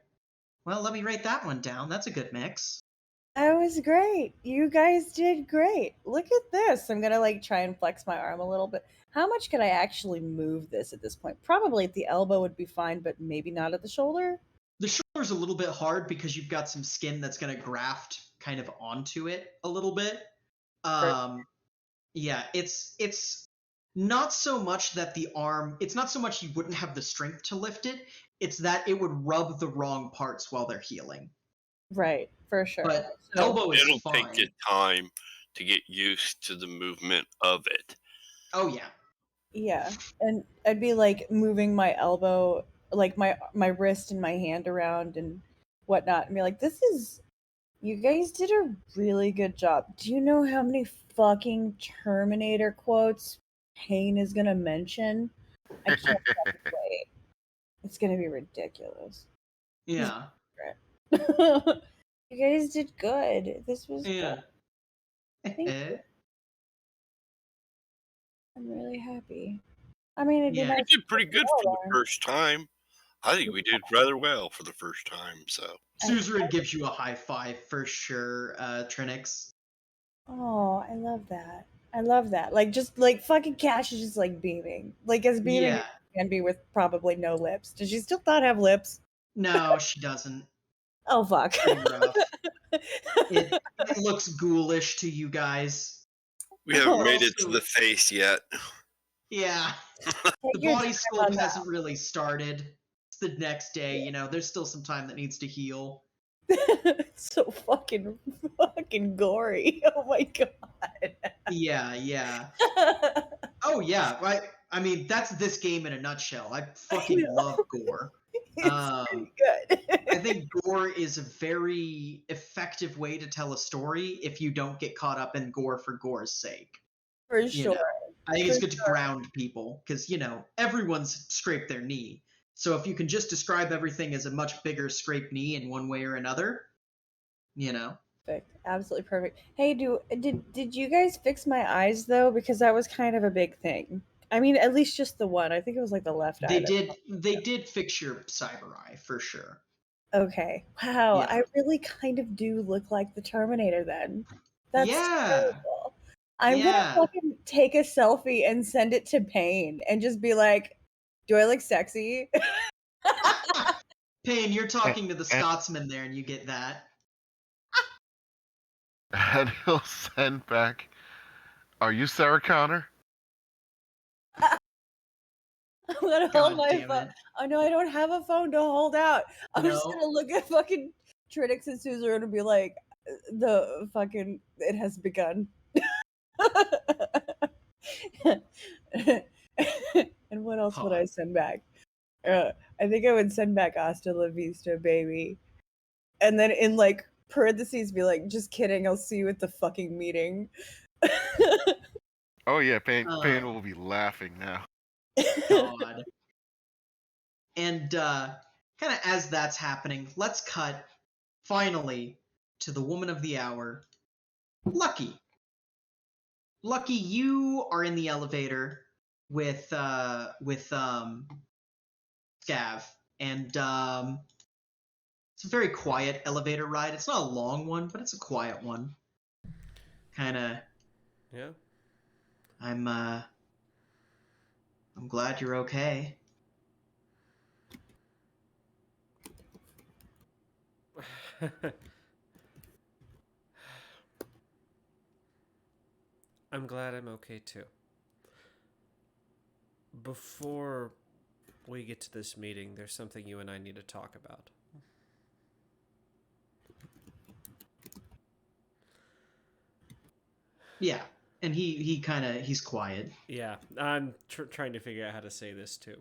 Well, let me write that one down. That's a good mix." That was great. You guys did great. Look at this. I'm gonna like try and flex my arm a little bit. How much could I actually move this at this point? Probably at the elbow would be fine, but maybe not at the shoulder. The shoulder's a little bit hard because you've got some skin that's going to graft kind of onto it a little bit. Yeah, it's not so much that the arm, it's not so much you wouldn't have the strength to lift it, it's that it would rub the wrong parts while they're healing. Right, for sure. But So- elbow is It'll fine. take you time to get used to the movement of it. Oh yeah. Yeah, and I'd be like moving my elbow, like my wrist and my hand around and whatnot, and be like, "This is, you guys did a really good job. Do you know how many fucking Terminator quotes Payne is gonna mention? I can't fucking wait. It's gonna be ridiculous." Yeah. You guys did good. This was Yeah. good. Thank you. I'm really happy. I mean, it'd be Yeah. nice. We did pretty to good know for the that. first time. I think we did rather well for the first time, so. Suzerain gives you a high five for sure, Trinix. Oh, I love that. I love that. Like, just like fucking Cash is just like beaming, like as beaming Yeah. as she can be with probably no lips. Does she still not have lips? No, she doesn't. Oh fuck. Pretty rough. It looks ghoulish to you guys. We haven't Oh. made it to the face yet. Yeah. Take The your body time sculpt on that. hasn't really started. It's the next day, you know, there's still some time that needs to heal. It's so fucking gory. Oh my god. Yeah, yeah. Oh yeah, right. I mean, that's this game in a nutshell. I fucking know. love gore. It's pretty good. I think gore is a very effective way to tell a story if you don't get caught up in gore for gore's sake. For You sure. know, I think it's For good to ground people because, everyone's scraped their knee. So if you can just describe everything as a much bigger scraped knee in one way or another, Perfect. Absolutely perfect. Hey, did you guys fix my eyes though? Because that was kind of a big thing. I mean, at least just the one. I think it was like the left eye. They did fix your cyber eye for sure. Okay. Wow. Yeah. I really kind of do look like the Terminator then. That's Yeah. terrible. I'm Yeah. gonna fucking take a selfie and send it to Payne and just be like, "Do I look sexy?" Payne, you're talking to the Scotsman there, and you get that. And he'll send back, "Are you Sarah Connor?" I'm gonna God hold my damn phone. it. I know I don't have a phone to hold out. I'm just No. gonna look at fucking Trinix and Suzerain and be like, the fucking it has begun. And what else would I send back? I think I would send back Hasta La Vista, baby. And then in like parentheses be like, just kidding, I'll see you at the fucking meeting. Oh yeah, Pain Uh, will be laughing now. God. And kind of as that's happening, let's cut finally to the woman of the hour, Lucky. Lucky, you are in the elevator with Scav, and it's a very quiet elevator ride. It's not a long one, but it's a quiet one. Kind of. Yeah. I'm glad you're okay. I'm glad I'm okay too. Before we get to this meeting, there's something you and I need to talk about. Yeah, and he's quiet. Yeah, I'm trying to figure out how to say this too.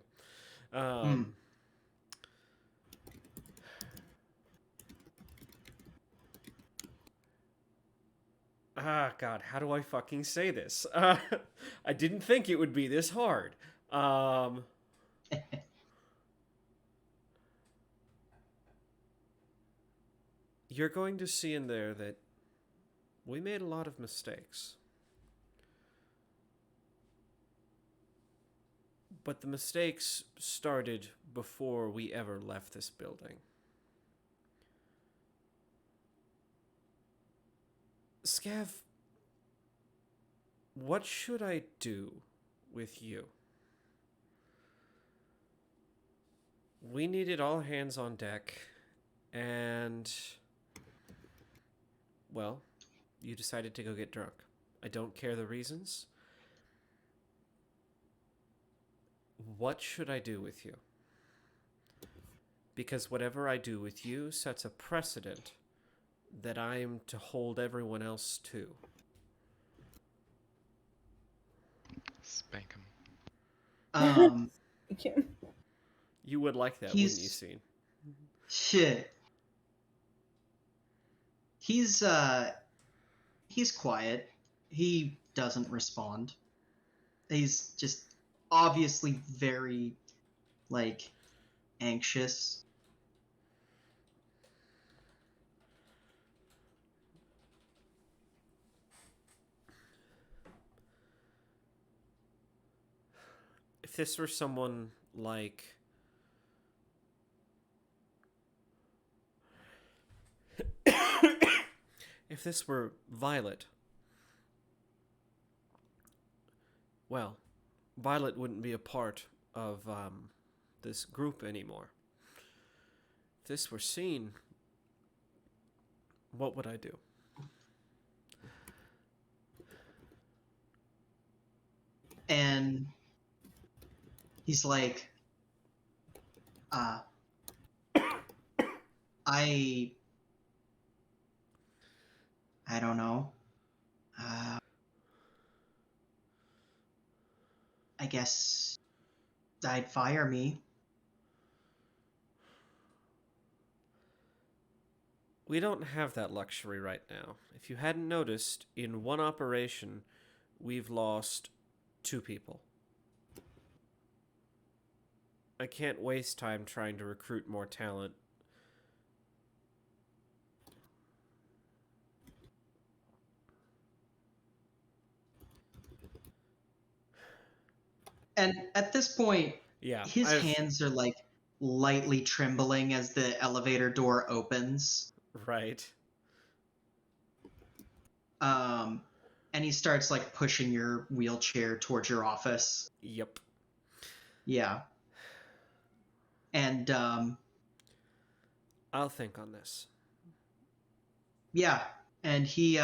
God, how do I fucking say this? I didn't think it would be this hard. You're going to see in there that we made a lot of mistakes. But the mistakes started before we ever left this building. Scav, what should I do with you? We needed all hands on deck, and, well, you decided to go get drunk. I don't care the reasons. What should I do with you? Because whatever I do with you sets a precedent that I am to hold everyone else to. Spank him. You would like that, wouldn't you, Scene? Shit. He's quiet. He doesn't respond. He's just obviously very, like, anxious. If this were someone like... if this were Violet... well, Violet wouldn't be a part of this group anymore. If this were Scene, what would I do? And he's like, I don't know. I guess I'd fire me. We don't have that luxury right now. If you hadn't noticed, in one operation, we've lost 2 people. I can't waste time trying to recruit more talent. And at this point, Yeah, his hands are like lightly trembling as the elevator door opens. Right. And he starts like pushing your wheelchair towards your office. Yep. Yeah. And I'll think on this. yeah, and he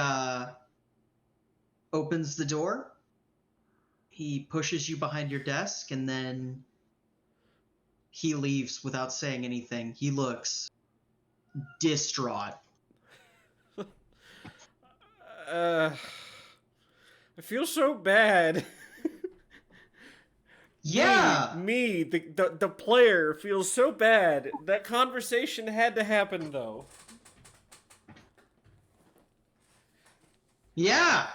opens the door. He pushes you behind your desk, and then he leaves without saying anything. He looks distraught. I feel so bad. Yeah. The player feels so bad. That conversation had to happen, though. Yeah.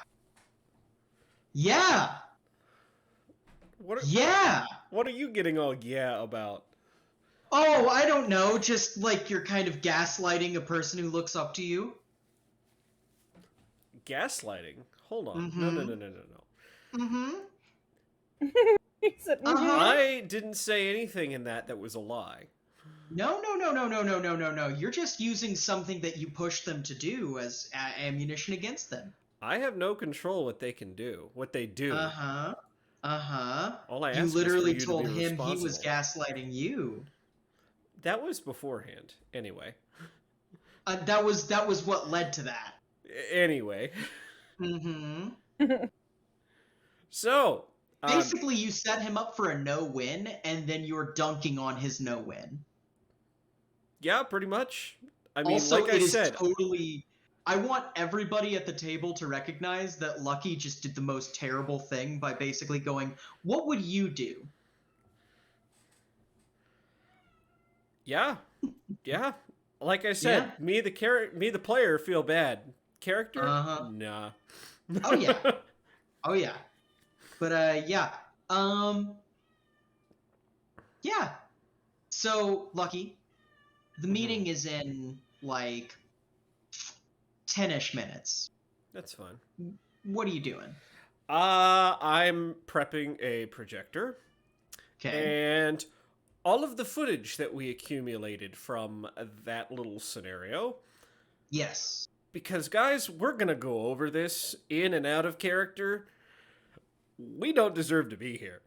Yeah. Yeah. What are you getting all yeah about? Oh, I don't know. Just like you're kind of gaslighting a person who looks up to you. Gaslighting? Hold on. Mm-hmm. No. Mm-hmm. He said, Uh-huh. I didn't say anything in that was a lie. No. You're just using something that you push them to do as ammunition against them. I have no control what they can do. What they do. Uh-huh. All I You ask literally is for you told to be him he was responsible. gaslighting you. That was beforehand. Anyway. That was what led to that. Anyway. Mm-hmm. So, Basically, you set him up for a no-win, and then you're dunking on his no-win. yeah, pretty much. I mean, Also, like I it is said, totally... I want everybody at the table to recognize that Lucky just did the most terrible thing by basically going, what would you do? yeah. Like I said, me the player feel bad. Character? Uh-huh. Nah. Oh, yeah. Oh, yeah. But, yeah. Yeah. So, Lucky, the meeting is in, like, 10-ish minutes. That's fine. What are you doing? I'm prepping a projector. Okay. And all of the footage that we accumulated from that little scenario. Yes. Because, guys, we're going to go over this in and out of character. We don't deserve to be here.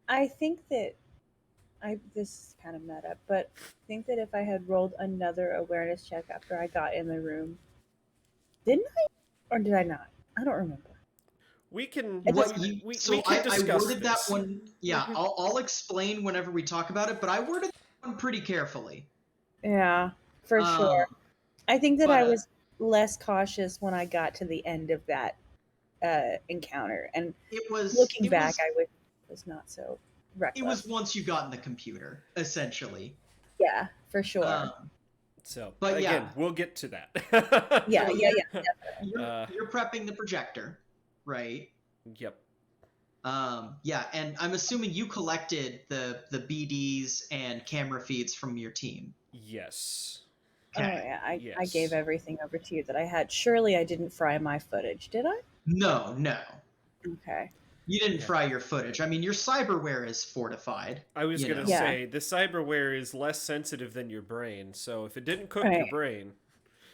I think that this is kind of meta, but I think that if I had rolled another awareness check after I got in the room, didn't I? Or did I not? I don't remember. We can I discuss worded that this. one. Yeah, I'll explain whenever we talk about it, but I worded that one pretty carefully. Yeah, for sure. I think that but, I was less cautious when I got to the end of that encounter, and looking back, I was not so reckless. It was once you got in the computer, essentially. Yeah, for sure. So, but again, yeah, we'll get to that. yeah. You're prepping the projector, right? Yep. Yeah, and I'm assuming you collected the BDs and camera feeds from your team. Yes. Okay. Oh yeah, I gave everything over to you that I had. Surely I didn't fry my footage, did I? No. Okay. You didn't fry your footage. I mean, your cyberware is fortified. I was going to say, the cyberware is less sensitive than your brain, so if it didn't cook your brain...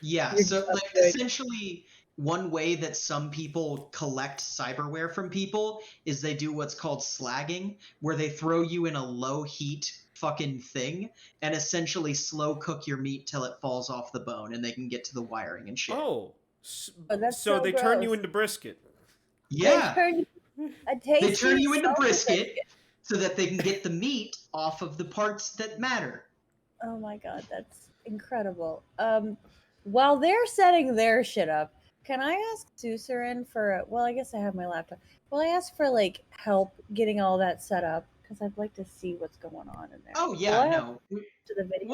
Yeah, so like essentially one way that some people collect cyberware from people is they do what's called slagging, where they throw you in a low heat fucking thing and essentially slow cook your meat till it falls off the bone and they can get to the wiring and shit. Oh, that's so they turn you into brisket. Yeah. They turn you into brisket so that they can get the meat off of the parts that matter. Oh my god, that's incredible. While they're setting their shit up, can I ask Susarin for? Well, I guess I have my laptop. Will I ask for like help getting all that set up? Because I'd like to see what's going on in there. Oh yeah, no. To the video.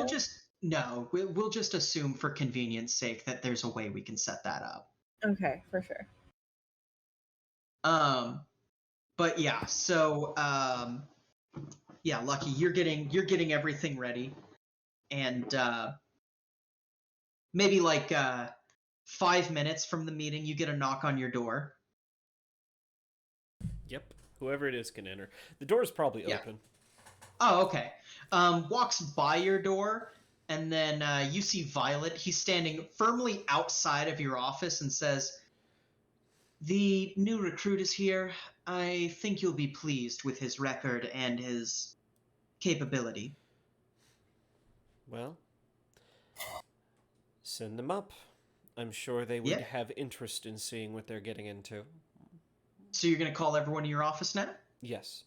We'll just assume for convenience sake that there's a way we can set that up. Okay, for sure. But yeah, so yeah, Lucky, you're getting everything ready, and maybe like 5 minutes from the meeting, you get a knock on your door. Yep, whoever it is can enter. The door's probably open. Oh, okay. Walks by your door, and then you see Violet. He's standing firmly outside of your office and says, "The new recruit is here. I think you'll be pleased with his record and his capability." Well, send them up. I'm sure they would have interest in seeing what they're getting into. So you're going to call everyone in your office now? Yes.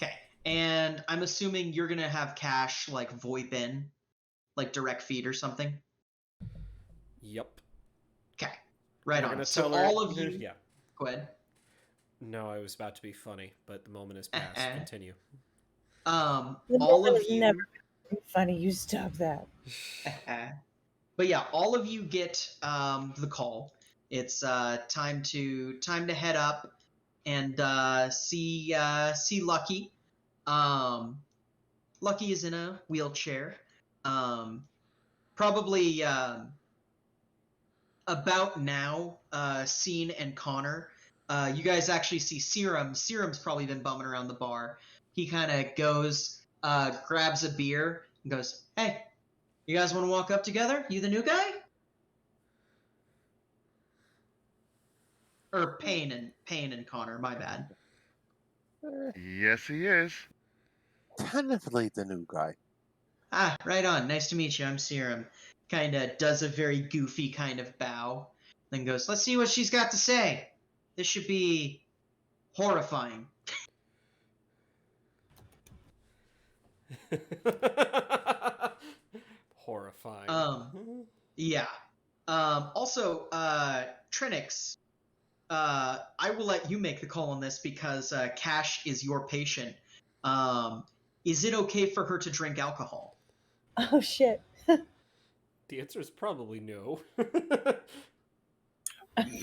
Okay. And I'm assuming you're gonna have Cash like VoIP in, like direct feed or something. Yep. Okay, right We're on. gonna So tell her. all of you, Yeah. go ahead. No, I was about to be funny, but the moment has passed. Continue. The All moment of is you. never funny. You stop that. But yeah, all of you get the call. It's time to head up and see Lucky. Lucky is in a wheelchair. Probably about now, Scene and Connor. You guys actually see Serum. Serum's probably been bumming around the bar. He kind of goes, grabs a beer, and goes, "Hey, you guys want to walk up together? You the new guy?" Or Payne and Connor. My bad. Yes, he is. Tentatively the new guy. Ah, right on. Nice to meet you. I'm Serum. Kind of does a very goofy kind of bow, then goes, "Let's see what she's got to say. This should be horrifying." Horrifying. Yeah. Also, Trinix, I will let you make the call on this because Cash is your patient. Is it okay for her to drink alcohol? Oh shit. The answer is probably no.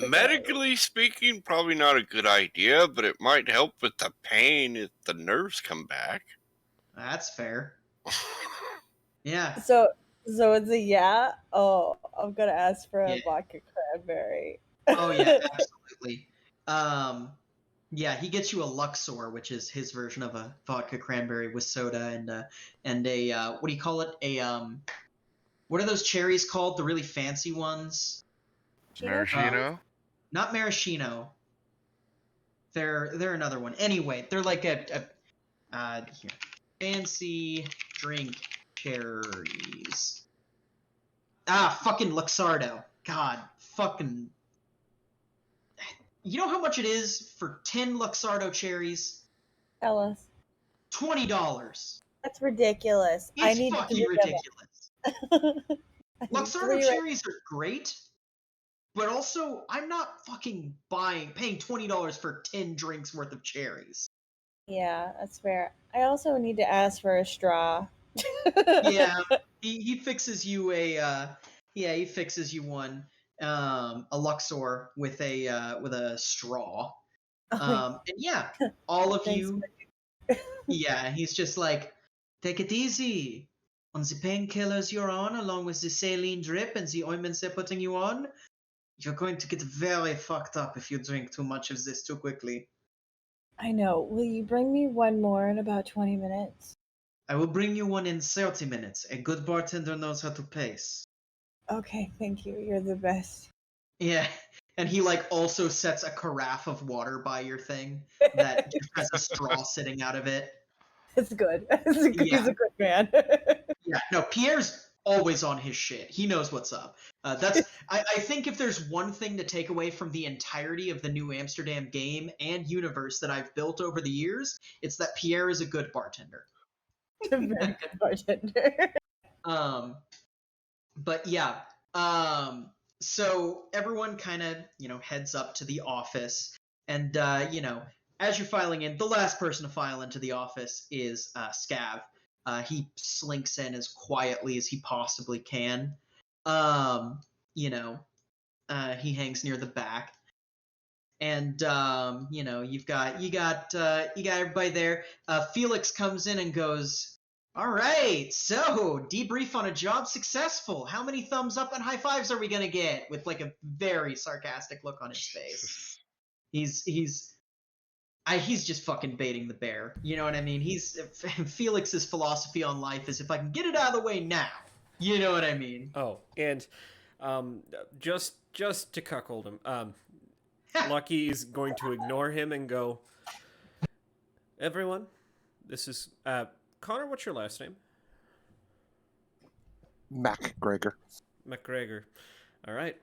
Medically speaking, probably not a good idea, but it might help with the pain if the nerves come back. That's fair. Yeah. So it's a yeah. Oh, I'm gonna ask for a Yeah. vodka cranberry. Oh yeah, absolutely. Yeah, he gets you a Luxor, which is his version of a vodka cranberry with soda and a what do you call it? What are those cherries called? The really fancy ones? Maraschino. Not maraschino. They're another one. Anyway, they're like a here. Fancy drink cherries. Ah, fucking Luxardo. God, fucking. You know how much it is for 10 Luxardo cherries? Tell us. $20. That's ridiculous. I It's need fucking 3 ridiculous. of them. I need Luxardo 3 right. cherries are great, but also I'm not fucking paying $20 for 10 drinks worth of cherries. Yeah, that's fair. I also need to ask for a straw. Yeah, he fixes you he fixes you one, a Luxor with a straw. And yeah, all of Thanks. you. Yeah, he's just like, take it easy. On the painkillers you're on, along with the saline drip and the ointments they're putting you on, you're going to get very fucked up if you drink too much of this too quickly. I know. Will you bring me one more in about 20 minutes? I will bring you one in 30 minutes. A good bartender knows how to pace. Okay, thank you. You're the best. Yeah, and he like also sets a carafe of water by your thing that just has a straw sitting out of it. It's good. Yeah. He's a good man. Yeah, no, Pierre's always on his shit. He knows what's up. I think if there's one thing to take away from the entirety of the New Amsterdam game and universe that I've built over the years, it's that Pierre is a good bartender. A very good bartender. But yeah, so everyone kind of heads up to the office, and as you're filing in, the last person to file into the office is Scav. He slinks in as quietly as he possibly can. He hangs near the back, and you got everybody there. Felix comes in and goes, "All right, so debrief on a job successful. How many thumbs up and high fives are we gonna get?" With like a very sarcastic look on his face. He's just fucking baiting the bear. You know what I mean? Felix's philosophy on life is, if I can get it out of the way now. You know what I mean? Oh, and just to cuckold him, Lucky is going to ignore him and go, "Everyone, this is Connor. What's your last name?" MacGregor. McGregor. All right.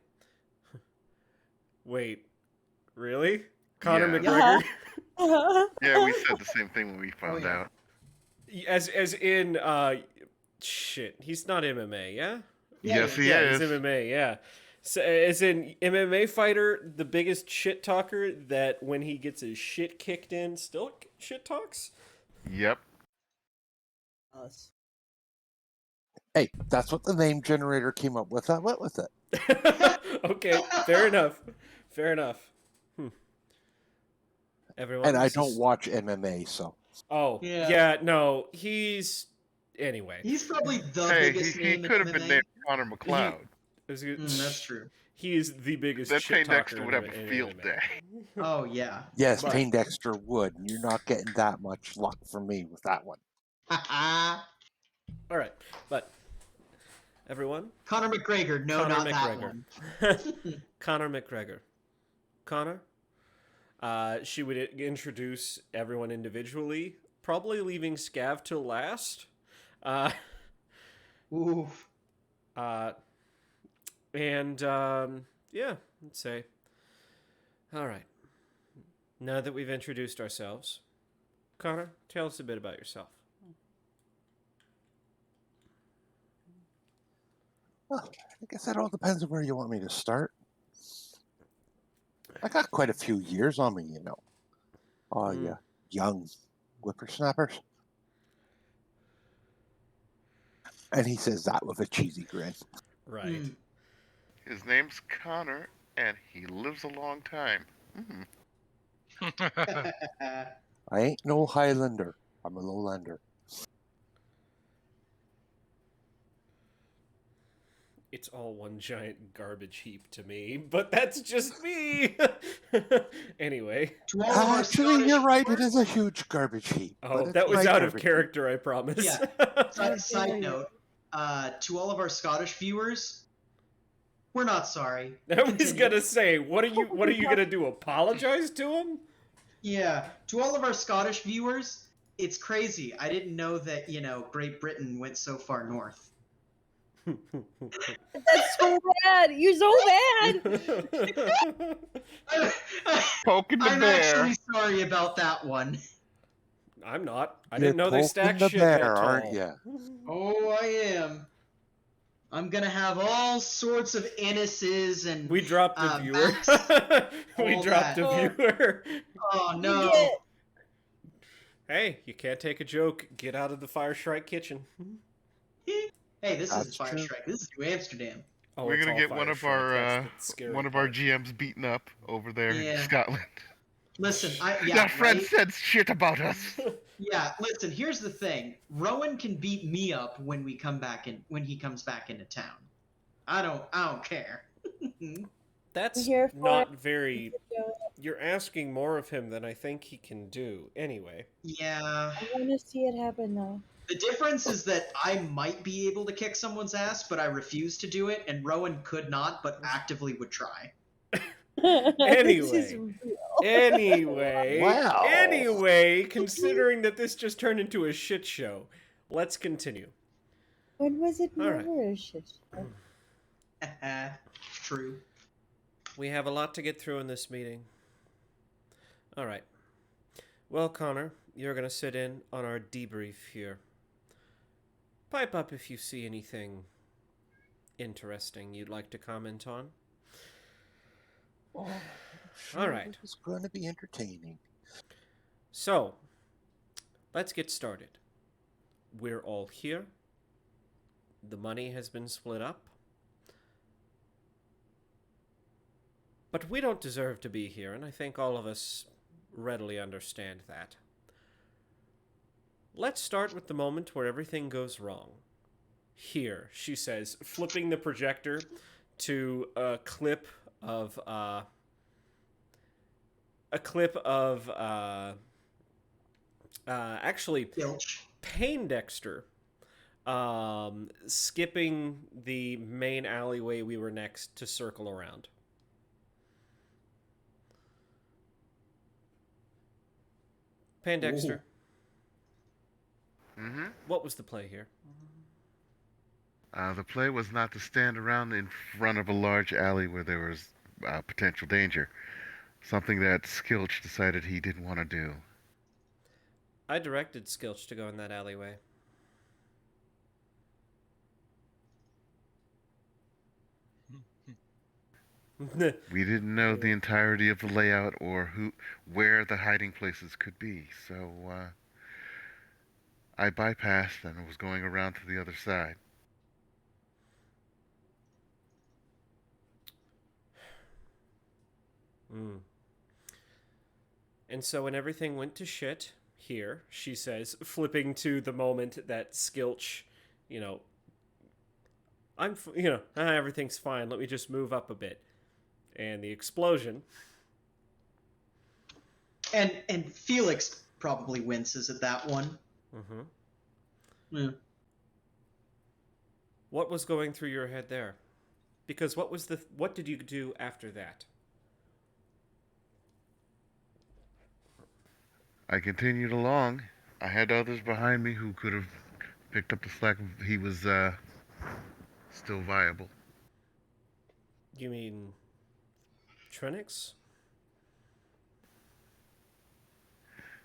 Wait, really? Connor Yeah. McGregor? Yeah, we said the same thing when we found yeah. out. As in shit. He's not MMA, yeah? Yes, he Yeah, is. he's MMA, yeah. So, as in MMA fighter, the biggest shit talker that when he gets his shit kicked in, still shit talks? Yep. Us. Hey, that's what the name generator came up with. I went with it. Okay, fair enough. Fair enough. Everyone, And I this don't is- watch MMA, so. Oh, Yeah. yeah, no, he's... Anyway. He's probably the Hey, biggest he name could in have been MMA. named Connor McLeod. That's true. He is the biggest Then shit talker Dexter would have a in field MMA. day. Oh yeah. Yes, But- Payne Dexter would. And you're not getting that much luck from me with that one. All right, but everyone, Conor McGregor. No, Conor not McGregor. that one. Conor McGregor. Connor. She would introduce everyone individually, probably leaving Scav till last. Oof. And yeah, let's say. All right. Now that we've introduced ourselves, Connor, tell us a bit about yourself. Well, I guess that all depends on where you want me to start. I got quite a few years on me, you know. Oh, Hmm. yeah. Young whippersnappers. And he says that with a cheesy grin. Right. Mm. His name's Connor, and he lives a long time. I ain't no Highlander. I'm a lowlander. It's all one giant garbage heap to me, but that's just me. Anyway. To all of our Actually, Scottish you're right. It viewers- is a huge garbage heap. Oh, but that it's was my out of garbage character, I promise. Yeah. Side dare note, to all of our Scottish viewers, we're not sorry. I was Continue. gonna say, what are you gonna do? Apologize to him? Yeah, to all of our Scottish viewers, it's crazy. I didn't know that, Great Britain went so far north. That's so bad. You're so bad. Poking the I'm bear. actually sorry about that one. I'm not. I You're didn't know they poking stacked the shit bear, that tall. aren't ya? Oh, I am. I'm gonna have all sorts of Innises and We dropped a viewer. Max, We all dropped that. a viewer. oh You no. get Hey, you can't take a joke. Get out of the Fire Strike kitchen. Hey, this That's is Fire true. Strike. This is New Amsterdam. Oh, We're it's gonna all get Fire one of Strike. our That's the scary one of our part. GMs beaten up over there Yeah. in Scotland. Listen, That friend right? said shit about us. Yeah, listen, here's the thing. Rowan can beat me up when he comes back into town. I don't care. That's Here for not it. very. You're asking more of him than I think he can do. Anyway. Yeah. I want to see it happen though. The difference is that I might be able to kick someone's ass, but I refuse to do it, and Rowan could not, but actively would try. This is Anyway. real. Anyway. Wow. Anyway, considering that this just turned into a shit show, let's continue. When was it All right. never a shit show? True. We have a lot to get through in this meeting. All right. Well, Connor, you're going to sit in on our debrief here. Pipe up if you see anything interesting you'd like to comment on. Oh, All sure, right. It was going to be entertaining. So, let's get started. We're all here. The money has been split up. But we don't deserve to be here, and I think all of us readily understand that. Let's start with the moment where everything goes wrong. Here, she says, flipping the projector to a clip of actually Filch. Payne Dexter skipping the main alleyway we were next to circle around. Payne Dexter, Mm-hmm. what was the play here? The play was not to stand around in front of a large alley where there was potential danger. Something that Skilch decided he didn't want to do. I directed Skilch to go in that alleyway. We didn't know the entirety of the layout or where the hiding places could be, so I bypassed and was going around to the other side. Mm. And so when everything went to shit here, she says, flipping to the moment that Skilch, you know, everything's fine. Let me just move up a bit. And the explosion. And Felix probably winces at that one. Mm-hmm. Yeah. What was going through your head there? Because what did you do after that? I continued along. I had others behind me who could have picked up the slack if he was still viable. You mean Trinix?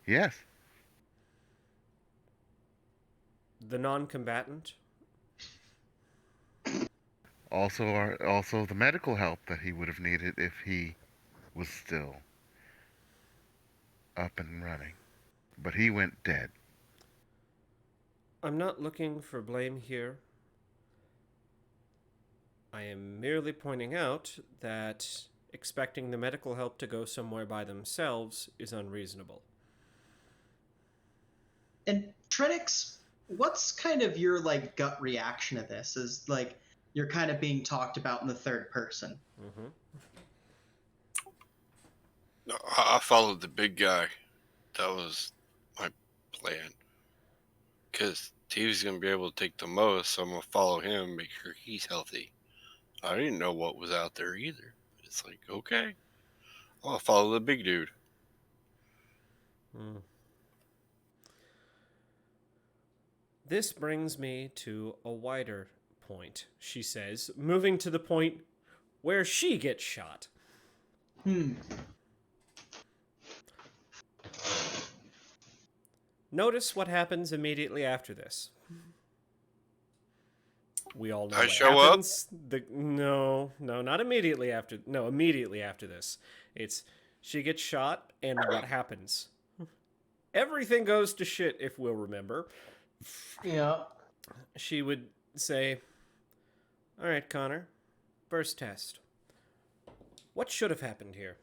Yes. The non-combatant? Also the medical help that he would have needed if he was still up and running. But he went dead. I'm not looking for blame here. I am merely pointing out that expecting the medical help to go somewhere by themselves is unreasonable. And Trinix, what's kind of your like gut reaction to this? Is like you're kind of being talked about in the third person. Mm-hmm. No, I followed the big guy. That was my plan. Because TV's going to be able to take the most, so I'm going to follow him, make sure he's healthy. I didn't know what was out there either. It's like, okay, I'll follow the big dude. Mm. This brings me to a wider point, she says, moving to the point where she gets shot. Notice what happens immediately after this. We all know I what show happens. No, not immediately after. No, immediately after this. It's she gets shot, and what happens? Everything goes to shit, if we'll remember. Yeah. She would say, "All right, Connor, burst test. What should have happened here?"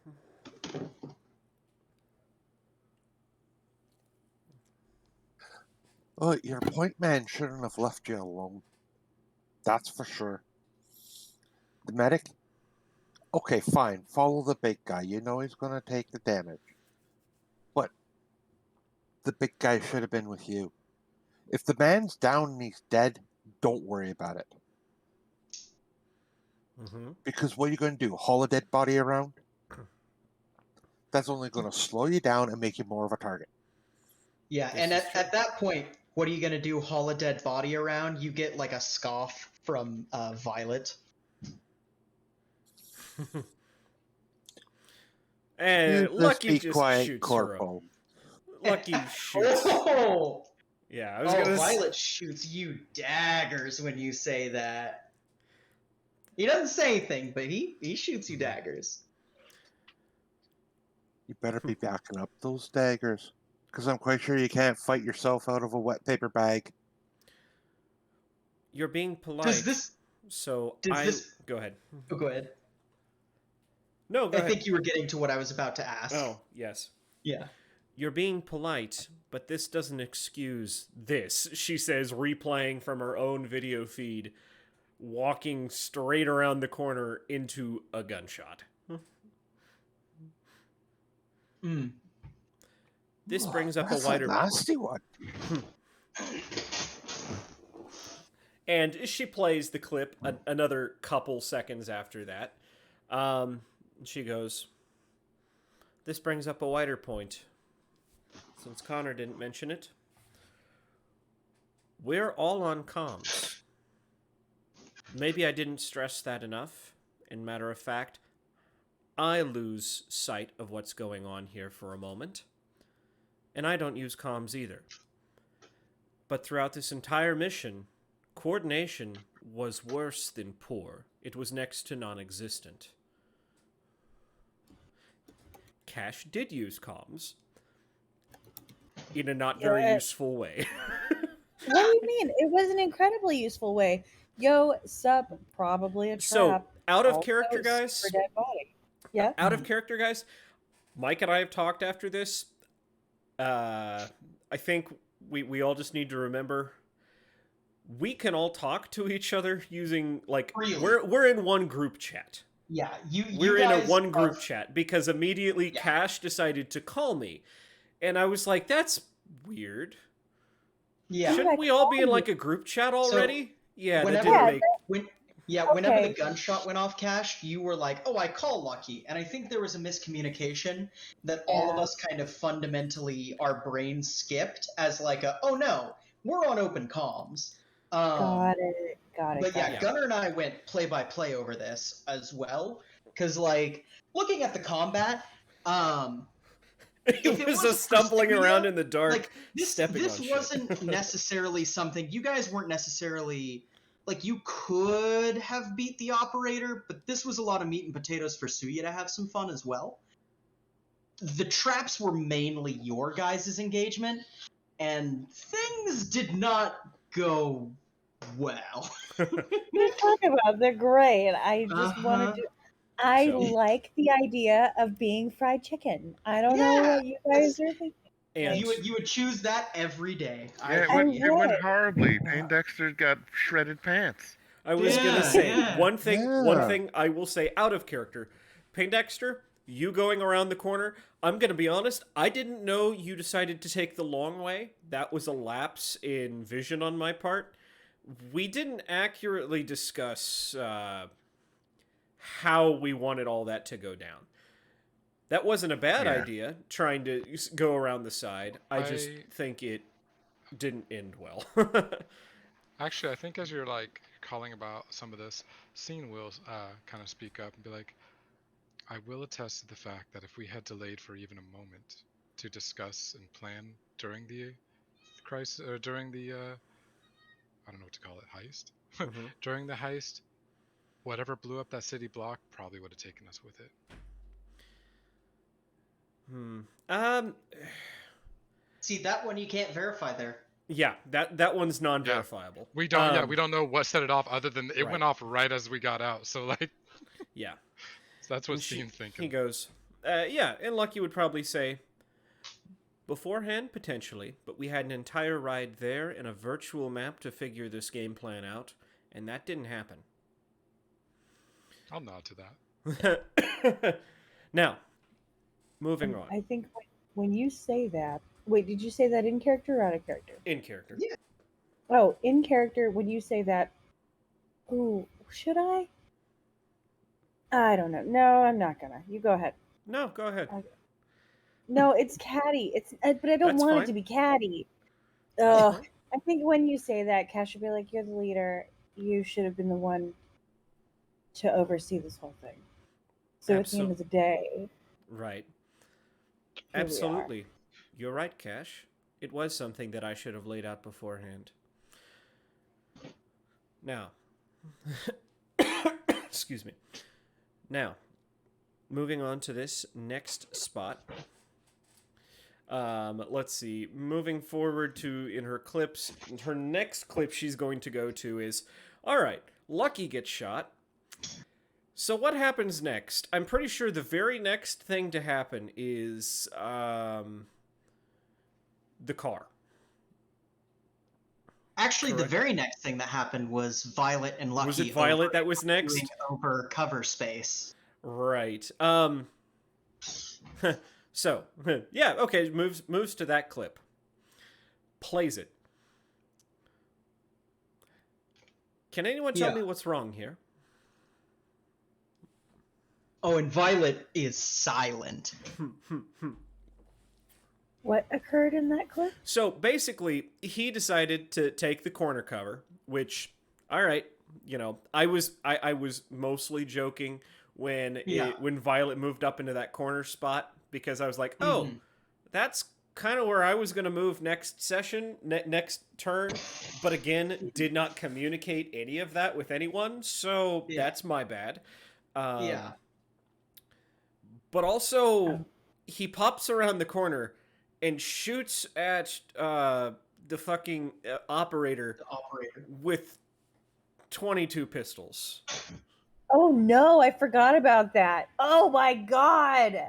Oh, your point man shouldn't have left you alone. That's for sure. The medic? Okay, fine. Follow the big guy. You know he's going to take the damage. But the big guy should have been with you. If the man's down and he's dead, don't worry about it. Mm-hmm. Because what are you going to do? Haul a dead body around? That's only going to slow you down and make you more of a target. Yeah, This and is at that point, what are you gonna do? Haul a dead body around? You get like a scoff from Violet. And Just Lucky be just quiet, shoots her. Corporal. Lucky shoots. Oh, Yeah, I was gonna. Violet shoots you daggers when you say that. He doesn't say anything, but he shoots you daggers. You better be backing up those daggers. Because I'm quite sure you can't fight yourself out of a wet paper bag. You're being polite. Does this? Go ahead. Oh, go ahead. No, go I ahead. think you were getting to what I was about to ask. Oh, yes. Yeah. You're being polite, but this doesn't excuse this, she says, replaying from her own video feed, walking straight around the corner into a gunshot. This brings up a wider... nasty one. And she plays the clip another couple seconds after that. She goes, "This brings up a wider point. Since Connor didn't mention it, we're all on comms. Maybe I didn't stress that enough. In matter of fact, I lose sight of what's going on here for a moment. and I don't use comms either. But throughout this entire mission, coordination was worse than poor. It was next to non-existent. Cash did use comms in a not very Yeah. useful way. What do you mean? It was an incredibly useful way. Yo, sup, probably a trap. So, out of Also, character, guys. super dead body. Yeah. Out of character, guys. Mike and I have talked after this. I think we all just need to remember we can all talk to each other using like Really? we're in one group chat. Yeah, We're in a guys one group are- chat because immediately Yeah. Cash decided to call me, and I was like, "That's weird. Yeah. Shouldn't we all be in like a group chat already?" Yeah, that whenever- didn't Yeah, make. Whenever Okay. the gunshot went off, Cash, you were like, "Oh, I call Lucky," and I think there was a miscommunication that all of Yeah. us kind of fundamentally our brains skipped as like a, "Oh no, we're on open comms." Got it. But yeah, Yeah. Gunnar and I went play by play over this as well, because like looking at the combat, It if it was a wasn't for stumbling Studio, around in the dark, like stepping this on shit. wasn't necessarily something you guys weren't necessarily like. You could have beat the operator, but this was a lot of meat and potatoes for Suya to have some fun as well. The traps were mainly your guys' engagement, and things did not go well. What are you talking about? They're great. I just wanted Uh-huh. to. I So- like the idea of being fried chicken. I don't know Yeah, what you guys are thinking. And You would choose that every day. Yeah, I it went would. horribly. Poindexter got shredded pants. I was Yeah, gonna say yeah. one thing. Yeah. One thing I will say out of character, Poindexter, you going around the corner. I'm gonna be honest. I didn't know you decided to take the long way. That was a lapse in vision on my part. We didn't accurately discuss how we wanted all that to go down. That wasn't a bad Yeah. idea. Trying to go around the side. I just I- think it didn't end well. Actually, I think as you're like calling about some of this, Scene will kind of speak up and be like, I will attest to the fact that if we had delayed for even a moment to discuss and plan during the crisis, or during the, I don't know what to call it, heist? Mhm. During the heist, whatever blew up that city block probably would have taken us with it. See, that one you can't verify there. Yeah, that one's non-verifiable. We don't, yeah, Um, we don't know what set it off other than it right. went off right as we got out. So like, Yeah. so that's what And Scene's he thinking. goes, yeah, and Lucky would probably say, beforehand, potentially, but we had an entire ride there and a virtual map to figure this game plan out, and that didn't happen. I'll nod to that. Now, moving on. I think when you say that, wait, did you say that in character or out of character? In character. Yeah. Oh, in character, when you say that, ooh, should I? I don't know. No, I'm not gonna. You go ahead. No, go ahead. No, it's catty. It's, but I don't That's want fine. it to be catty. That's Ugh. fine. I think when you say that, Cash should be like, "You're the leader. You should have been the one to oversee this whole thing." So at the end of the day, Right. here we are. Absolutely. You're right, Cash. It was something that I should have laid out beforehand. Now, excuse me. Now, moving on to this next spot. Let's see. Moving forward to in her clips, her next clip she's going to go to is, all right, Lucky gets shot. So what happens next? I'm pretty sure the very next thing to happen is the car. Actually, Correct. the very next thing that happened was Violet and Lucky. Was it Violet that was next? doing over cover space. Right. So, yeah, okay, moves to that clip. Plays it. Can anyone tell Yeah. me what's wrong here? Oh, and Violet is silent. What occurred in that clip? So basically, he decided to take the corner cover, which, all right, you know, I was mostly joking when Yeah. when Violet moved up into that corner spot because I was like, oh, Mhm. that's kind of where I was going to move next session, next turn, but again, did not communicate any of that with anyone, so Yeah. that's my bad. Yeah. But also, he pops around the corner and shoots at the fucking operator The operator. with 22 pistols. Oh no, I forgot about that. Oh my god.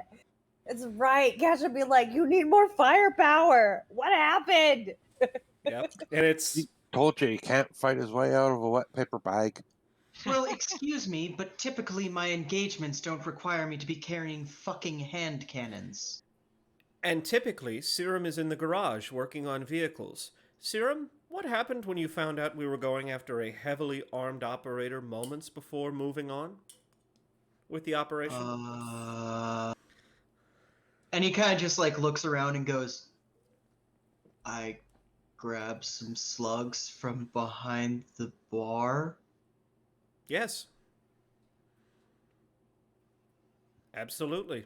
That's right. Cash would be like, you need more firepower. What happened? Yep. And it's Told you can't fight his way out of a wet paper bag. Well, excuse me, but typically my engagements don't require me to be carrying fucking hand cannons. and typically Serum is in the garage working on vehicles. Serum, what happened when you found out we were going after a heavily armed operator moments before moving on with the operation? And he kind of just like looks around and goes, I grabbed some slugs from behind the bar. Yes. Absolutely.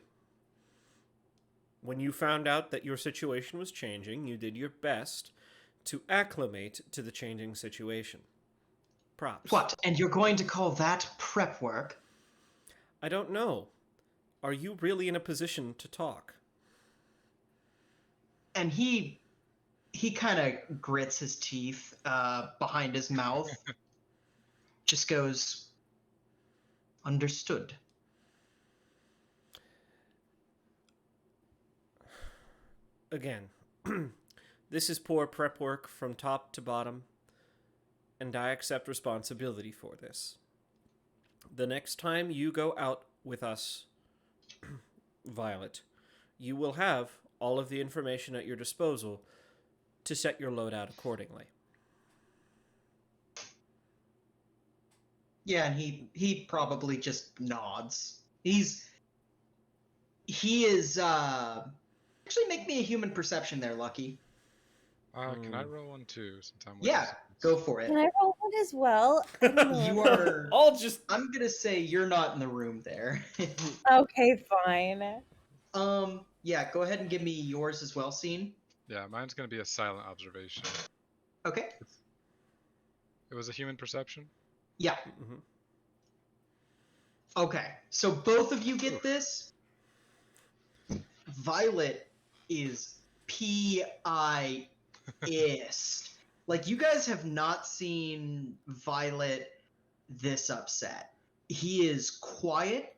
When you found out that your situation was changing, you did your best to acclimate to the changing situation. Props. What? And you're going to call that prep work? I don't know. Are you really in a position to talk? And he kind of grits his teeth behind his mouth. Just goes, understood. Again, this is poor prep work from top to bottom, and I accept responsibility for this. The next time you go out with us, Violet, you will have all of the information at your disposal to set your loadout accordingly. Yeah, and he probably just nods. He is actually make me a human perception there, Lucky. Can I roll one too? Since I'm with Yeah, this? go for it. Can I roll one as well? I don't know. You are. I'll just I'm gonna say you're not in the room there. Okay, fine. Yeah, go ahead and give me yours as well, Scene. Yeah, mine's gonna be a silent observation. Okay. It was a human perception. Yeah. Mhm. Okay. So both of you get this. Violet is pissed. Like, you guys have not seen Violet this upset. He is quiet,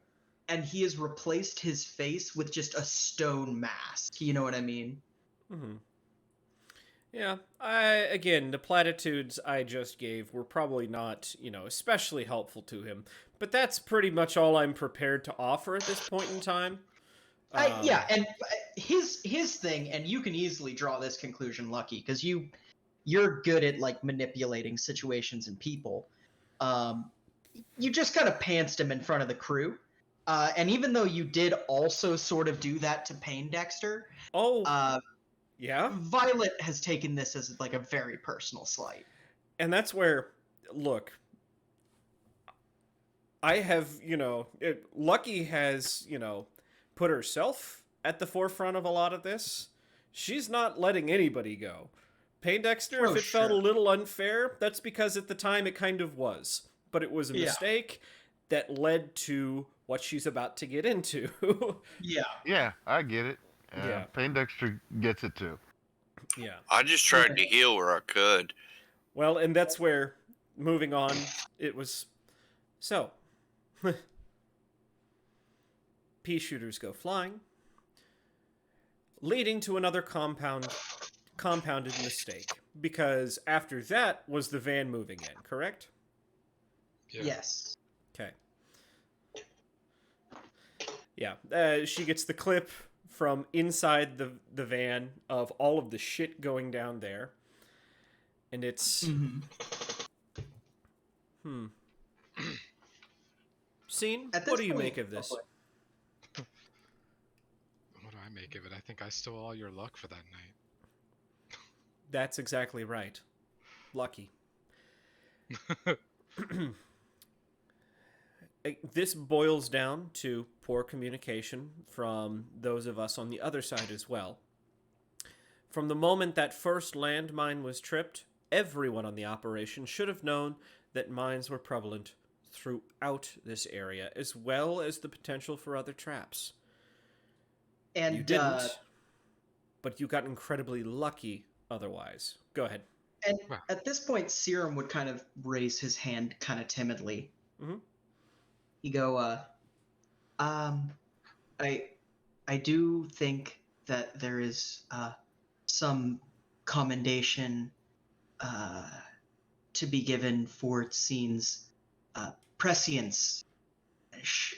and he has replaced his face with just a stone mask. You know what I mean? Mm-hmm. Yeah, again, the platitudes I just gave were probably not, especially helpful to him. But that's pretty much all I'm prepared to offer at this point in time. Yeah, and his thing, and you can easily draw this conclusion, Lucky, because you're good at like manipulating situations and people. You just kind of pantsed him in front of the crew, and even though you did also sort of do that to Payne Dexter, Yeah, Violet has taken this as like a very personal slight. and that's where, look, I have, Lucky has, put herself at the forefront of a lot of this. She's not letting anybody go. Payne Dexter, if it felt a little unfair, that's because at the time it kind of was. But it was a mistake that led to what she's about to get into. Yeah, I get it. Yeah. Payne Dexter gets it too. Yeah. I just tried to heal where I could. Well, and that's where, moving on, it was... So, pea shooters go flying, leading to another compounded mistake. Because after that was the van moving in, correct? Yeah. Yes. Okay. Yeah, she gets the clip from inside the van of all of the shit going down there. And it's... Scene, what do you make of this? What do I make of it? I think I stole all your luck for that night. That's exactly right. Lucky. This boils down to poor communication from those of us on the other side as well. From the moment that first landmine was tripped, everyone on the operation should have known that mines were prevalent throughout this area, as well as the potential for other traps. And You didn't, but you got incredibly lucky otherwise. Go ahead. And Wow. at this point, Serum would kind of raise his hand kind of timidly. Mhm. He'd go, I do think that there is some commendation to be given for Scene's prescience.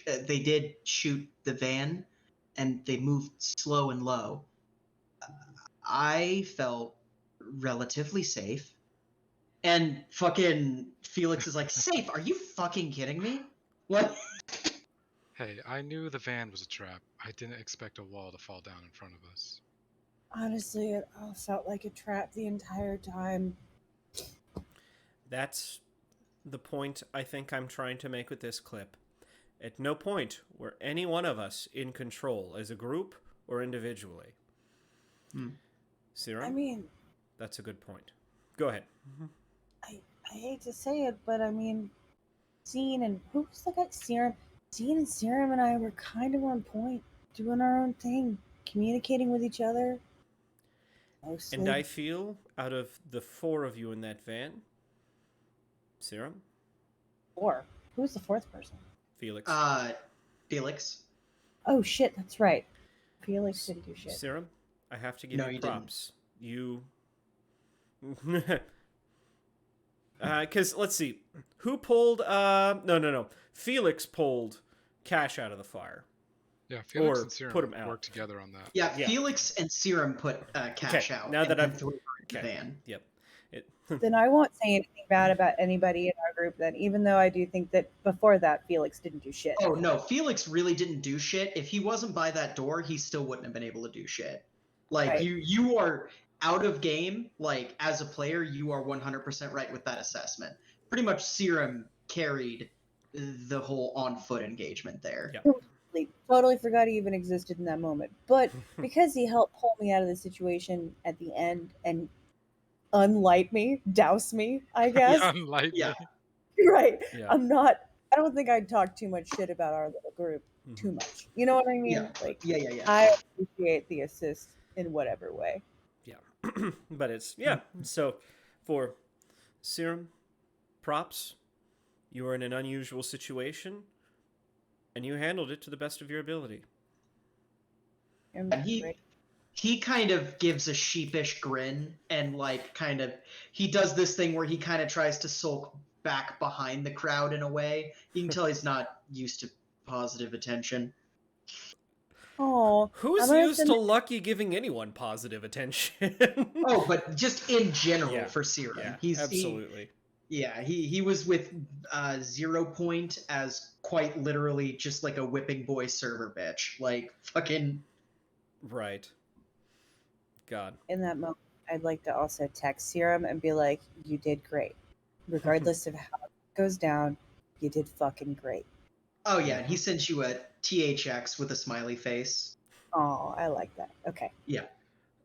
They did shoot the van, and they moved slow and low. I felt relatively safe. And fucking Felix is like, safe? Are you fucking kidding me? What? Hey, I knew the van was a trap. I didn't expect a wall to fall down in front of us. Honestly, it all felt like a trap the entire time. That's the point I think I'm trying to make with this clip. At no point were any one of us in control as a group or individually. Serum? I mean, That's a good point. Go ahead. I hate to say it, but I mean, Scene and who was the guy? Serum. Scene and Serum and I were kind of on point, doing our own thing, communicating with each other. Mostly. And I feel, out of the 4 of you in that van, Serum, Or who's the fourth person? Felix, Felix. Oh shit, that's right. Felix didn't do shit. Serum, I have to give No, you you didn't. props. You... Because, let's see. Who pulled... No. Felix pulled Cash out of the fire. Yeah, Felix Or and Serum put 'em out. worked together on that. Yeah, Yeah. Felix and Serum put Cash Okay, out. now that and I've- threw her in the Okay. van. Yep. Then I won't say anything bad about anybody in our group then, even though I do think that before that Felix didn't do shit. Oh no, Felix really didn't do shit. If he wasn't by that door, he still wouldn't have been able to do shit. Like Right. you are out of game. Like as a player, you are 100% right with that assessment. Pretty much, Serum carried the whole on foot engagement there. Yeah. Totally forgot he even existed in that moment. But because he helped pull me out of the situation at the end and unlight me, douse me, I guess. Unlike Yeah. me. Right. Yeah. I don't think I'd talk too much shit about our little group too much. You know what I mean? Yeah. Like, Yeah. I appreciate the assist in whatever way. But it's... Yeah. So, for Serum, props. You were in an unusual situation, and you handled it to the best of your ability. And And he kind of gives a sheepish grin and like kind of he does this thing where he kind of tries to sulk back behind the crowd in a way. You can tell he's not used to positive attention. Oh, Who's used to Lucky giving anyone positive attention? Oh, but just in general Yeah. for Serum. Yeah, He's absolutely. he was with 0 Point as quite literally just like a whipping boy server bitch. Like fucking Right. God. in that moment, I'd like to also text Serum and be like, "You did great, regardless of how it goes down. You did fucking great." oh yeah, and he sends you a THX with a smiley face. Oh, I like that. Okay. Yeah.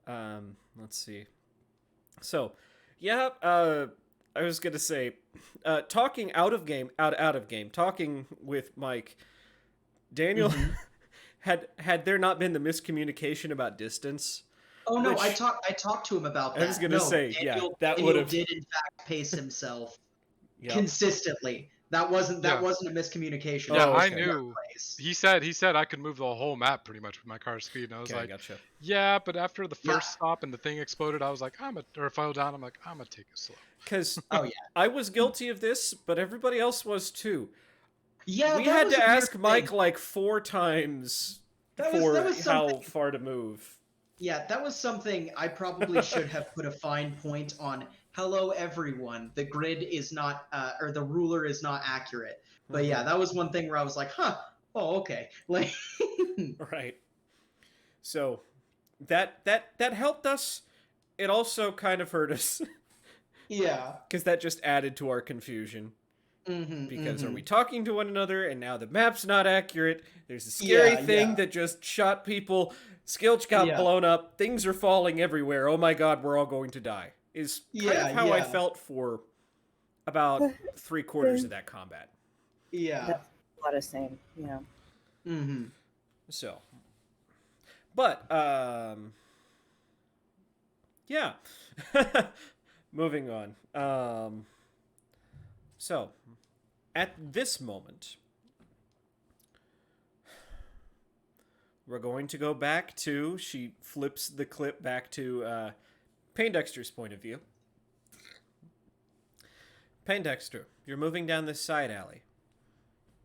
Let's see. So, yeah, I was gonna say, talking out of game, talking with Mike, Daniel, had there not been the miscommunication about distance? Oh no, Which- I talked to him about that. I was gonna say, yeah, Daniel, that Daniel would've- did in fact pace himself Yeah. consistently. That wasn't a miscommunication. Oh, Yeah, okay. I knew. He said I could move the whole map pretty much with my car's speed, and I was Okay, like, gotcha. yeah, but after the Yeah. first stop and the thing exploded, I was like, or fell down, I'm like, I'm gonna take it slow. Because Oh yeah. I was guilty of this, but everybody else was too. Yeah, We that had was to a weird ask Mike thing. like 4 times That was for how something- far to move. Yeah, that was something I probably should have put a fine point on. Hello, everyone. The grid is not, or the ruler is not accurate. But yeah, that was one thing where I was like, huh. Oh, okay. Like, Right. So that helped us. It also kind of hurt us yeah. because that just added to our confusion. Because are we talking to one another and now the map's not accurate? There's a scary thing that just shot people. Skilch got blown up. Things are falling everywhere. Oh my god, we're all going to die. Is kind of how I felt for about 3/4 of that combat. Yeah. That's a lot of same. Yeah. Mm-hmm. So, but yeah. Moving on. So, at this moment, we're going to go back to. She flips the clip back to Paindexter's point of view. Paindexter, you're moving down this side alley.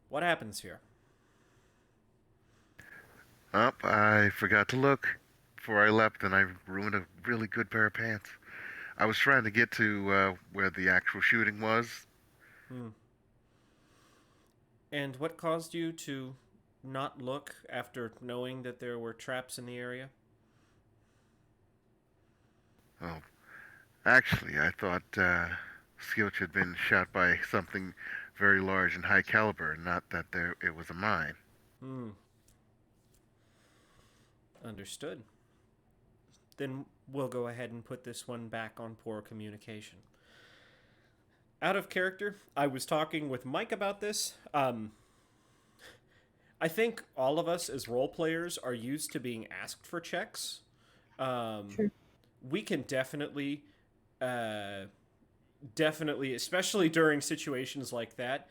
What happens here? I forgot to look before I left, and I ruined a really good pair of pants. I was trying to get to where the actual shooting was. And what caused you to not look after knowing that there were traps in the area? Oh, actually, I thought Skilch had been shot by something very large and high caliber, not that it was a mine. Understood. Then we'll go ahead and put this one back on poor communication. Out of character, I was talking with Mike about this. I think all of us as role players are used to being asked for checks. Sure. We can definitely, especially during situations like that,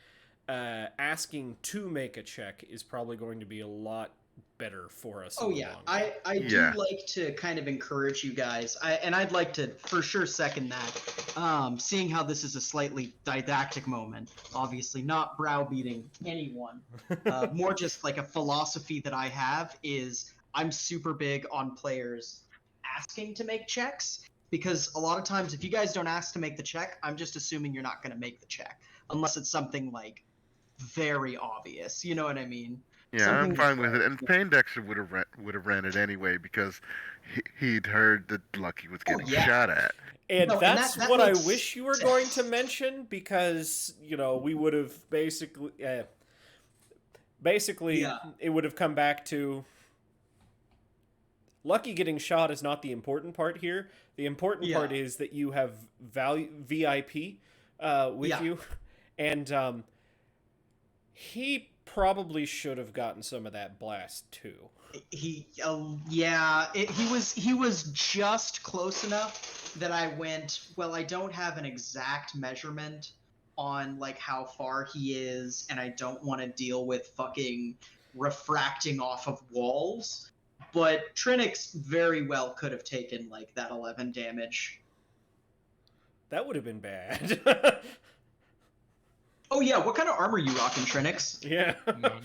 asking to make a check is probably going to be a lot better for us. Oh in the yeah, long run. I do like to kind of encourage you guys, and I'd like to for sure second that. Seeing how this is a slightly didactic moment, obviously not browbeating anyone, more just like a philosophy that I have is I'm super big on players asking to make checks, because a lot of times if you guys don't ask to make the check, I'm just assuming you're not going to make the check unless it's something like very obvious. You know what I mean? Yeah, I'm fine with it. And Paindexter would have ran it anyway because he'd heard that Lucky was getting shot at. And No, that's that what I makes wish you were sense. going to mention, because, we would have basically it would have come back to Lucky getting shot is not the important part here. The important part is that you have VIP with you, and he probably should have gotten some of that blast too. He was just close enough that I went, well, I don't have an exact measurement on like how far he is, and I don't want to deal with fucking refracting off of walls. But Trinix very well could have taken like that 11 damage. That would have been bad. Oh yeah, what kind of armor you rocking, Trinix? Yeah. None.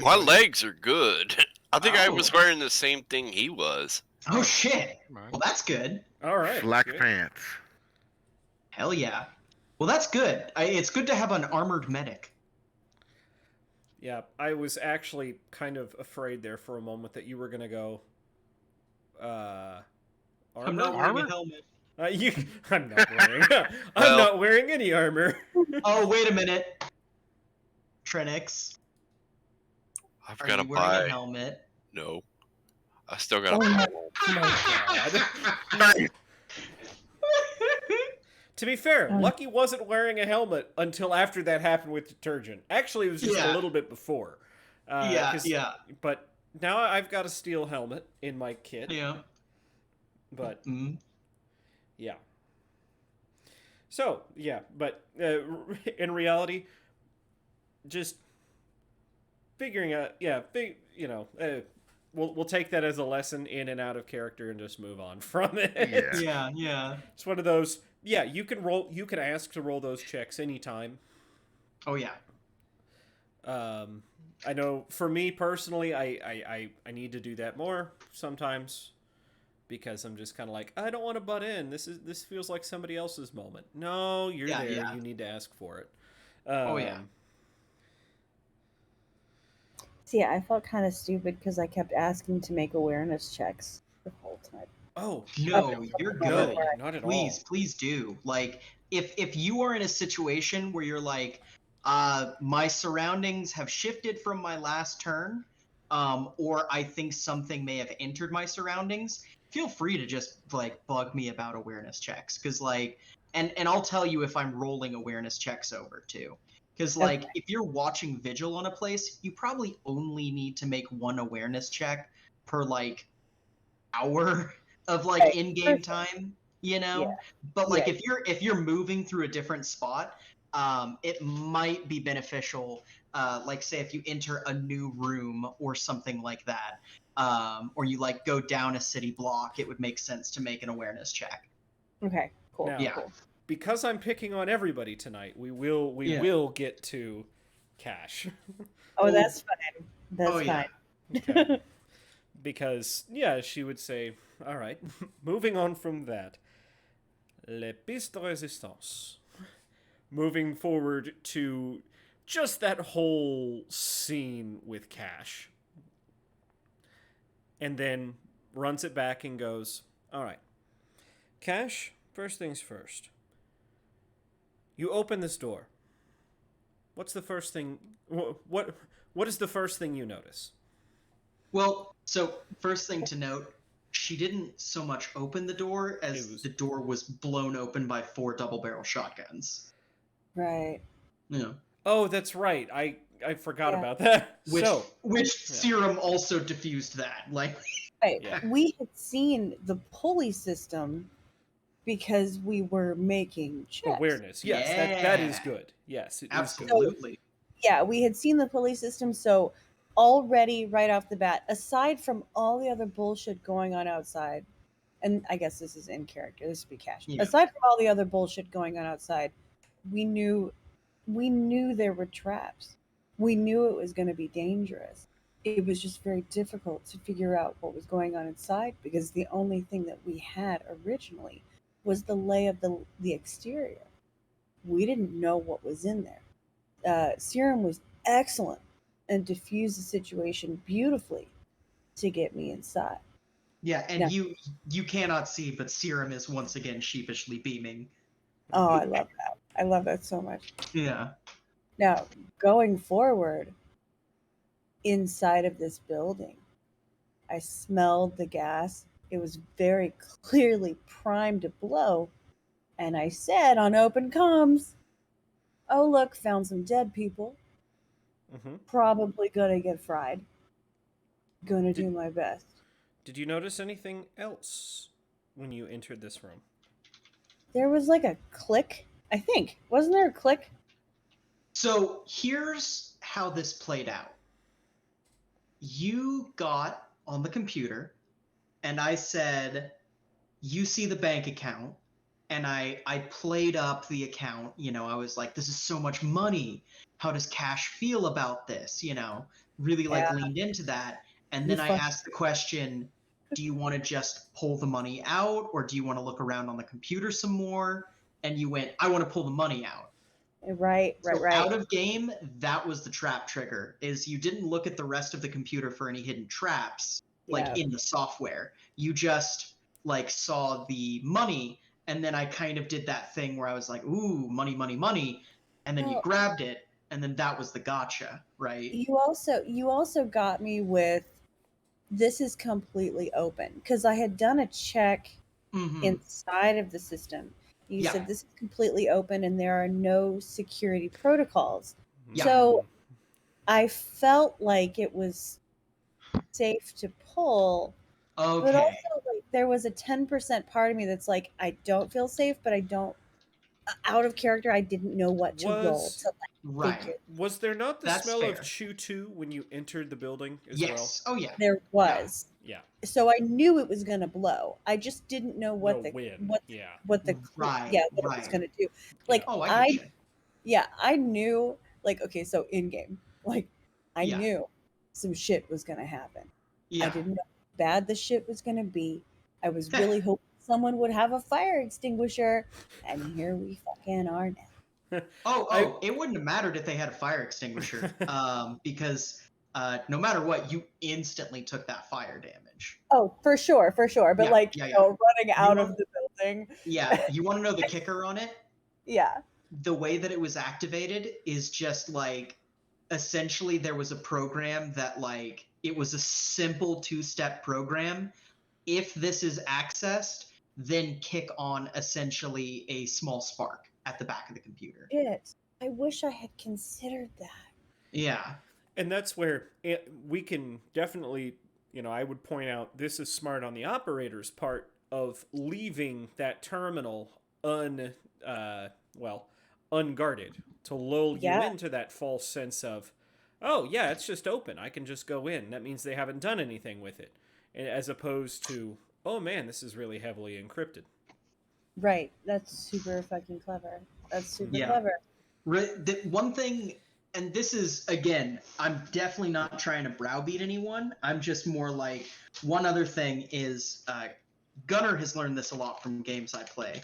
My legs are good. I think I was wearing the same thing he was. Oh shit. Come on. Well, that's good. All right. Black good. pants. Hell yeah. Well, that's good. It's good to have an armored medic. Yeah, I was actually kind of afraid there for a moment that you were gonna go. Armor? I'm not wearing a helmet. I'm not wearing. I'm not wearing any armor. Oh, wait a minute. Trinix. I've Are got to you wearing buy. a helmet? No, I still got to buy. God. To be fair, Lucky wasn't wearing a helmet until after that happened with detergent. Actually, it was just a little bit before. Yeah. But now I've got a steel helmet in my kit. Yeah. But yeah. So yeah, but in reality, just figuring out. Yeah, we'll take that as a lesson in and out of character and just move on from it. Yeah. It's one of those. Yeah, you can ask to roll those checks anytime. Oh yeah. I know for me personally, I need to do that more sometimes, because I'm just kind of like, I don't want to butt in. This feels like somebody else's moment. No, you're there. Yeah. You need to ask for it. Oh yeah. See, I felt kind of stupid because I kept asking to make awareness checks the whole time. Oh, No, you're no, good. not at Please, all. please do. Like, if you are in a situation where you're like, my surroundings have shifted from my last turn, or I think something may have entered my surroundings, feel free to just like bug me about awareness checks, because like, and I'll tell you if I'm rolling awareness checks over too. Because like, Okay. if you're watching vigil on a place, you probably only need to make one awareness check per like hour of like Right. in-game Perfect. time, you know. Yeah. But like Yeah. if you're moving through a different spot, it might be beneficial, like say if you enter a new room or something like that, or you like go down a city block, it would make sense to make an awareness check. Okay. Cool. Now, Yeah. Cool. because I'm picking on everybody tonight, we will Yeah. get to Cash. Oh, that's fine. That's Oh yeah. fine. Okay. Because yeah, she would say, "All right, moving on from that, les pistes de résistance." Moving forward to just that whole scene with Cash, and then runs it back and goes, "All right, Cash. First things first. You open this door. What's the first thing? What is the first thing you notice?" Well, so first thing to note, she didn't so much open the door It as was the door was blown open by 4 double-barrel shotguns. Right. Yeah. Oh, that's right. I forgot Yeah. about that. Which So, which yeah. Serum also diffused that. Like Right. Yeah. We had seen the pulley system because we were making checks. Awareness. Yes, that is Yeah. good. Yes, it is good. Absolutely. Yeah, we had seen the pulley system, so already right off the bat, aside from all the other bullshit going on outside, and I guess this is in character, this would be Cash. Yeah. Aside from all the other bullshit going on outside, we knew there were traps. We knew it was going to be dangerous. It was just very difficult to figure out what was going on inside because the only thing that we had originally was the lay of the exterior. We didn't know what was in there. Serum was excellent and diffused the situation beautifully to get me inside. Yeah, and Now, you cannot see, but Serum is once again sheepishly beaming. oh, I love that. I love that so much. Yeah. Now, going forward inside of this building, I smelled the gas. It was very clearly primed to blow. And I said on open comms, oh, look, found some dead people. Mm-hmm. Probably gonna get fried. Gonna do Did- my best. Did you notice anything else when you entered this room? There was like a click, I think. Wasn't there a click? So here's how this played out. You got on the computer, and I said, you see the bank account, and I played up the account. You know, I was like, this is so much money. How does Cash feel about this? You know, really like Yeah. leaned into that. And You then I fuck- asked the question, do you want to just pull the money out, or do you want to look around on the computer some more? And you went, I want to pull the money out. Right. So out of game, that was the trap trigger, is you didn't look at the rest of the computer for any hidden traps, like Yeah. in the software. You just like saw the money, and then I kind of did that thing where I was like, ooh, money, money, money, and then you Well- grabbed it, and then that was the gotcha, right? You also got me with this is completely open because I had done a check Mm-hmm. inside of the system. You Yeah. said this is completely open and there are no security protocols. Yeah. So I felt like it was safe to pull, but Okay. also like there was a 10% part of me that's like I don't feel safe, but I don't out of character. I didn't know what to roll to like Right. figure. Was there not the That's smell of fair. Chew 2 when you entered the building as Yes. Oh yeah. There was. Yeah. So I knew it was gonna blow. I just didn't know what No the win. what Yeah. what the Right, yeah what it was right. gonna do. Like Oh, I I get you. yeah I knew like okay so in game like I Yeah. knew some shit was gonna happen. I Yeah. didn't know how bad the shit was gonna be. I was really hoping someone would have a fire extinguisher, and here we fucking are now. Oh, it wouldn't have mattered if they had a fire extinguisher, because no matter what, you instantly took that fire damage. Oh, for sure. But Yeah, like, yeah, you yeah. know, running out want- of the building. Yeah, you want to know the kicker on it? Yeah. The way that it was activated is just like, essentially there was a program that like, it was a simple 2-step program. If this is accessed, then kick on essentially a small spark at the back of the computer. Shit. I wish I had considered that. Yeah. And that's where we can definitely, I would point out this is smart on the operator's part of leaving that terminal unguarded to lull you into that false sense of, oh yeah, it's just open. I can just go in. That means they haven't done anything with it, as opposed to, oh man, this is really heavily encrypted. Right. That's super fucking clever. That's super clever. The one thing, and this is, again, I'm definitely not trying to browbeat anyone. I'm just more like, one other thing is, Gunnar has learned this a lot from games I play.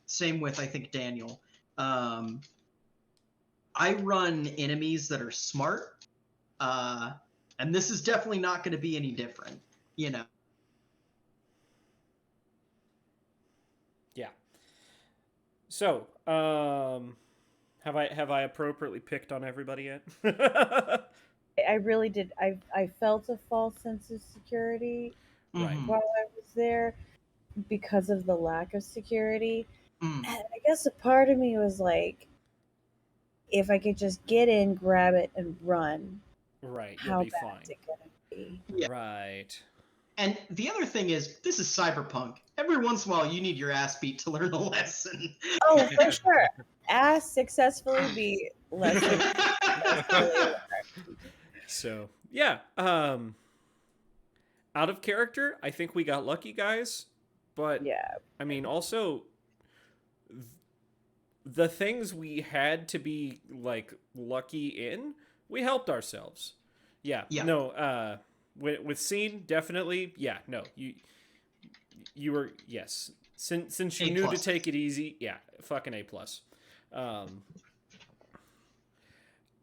Same with, I think, Daniel. I run enemies that are smart, and this is definitely not going to be any different, Yeah. So, have I appropriately picked on everybody yet? I really did. I felt a false sense of security Right. while I was there because of the lack of security. And I guess a part of me was like, if I could just get in, grab it, and run, right, how you'll be bad fine. is it gonna be? Yeah. Right. And the other thing is, this is cyberpunk. Every once in a while, you need your ass beat to learn a lesson. Oh, for sure. Ass successfully be lesson. So yeah, out of character, I think we got lucky, guys. But Yeah. I mean, also the things we had to be like lucky in, we helped ourselves. Yeah. No. With Scene, definitely. Yeah. No. You were, yes. Since you knew to take it easy, yeah. Fucking A+.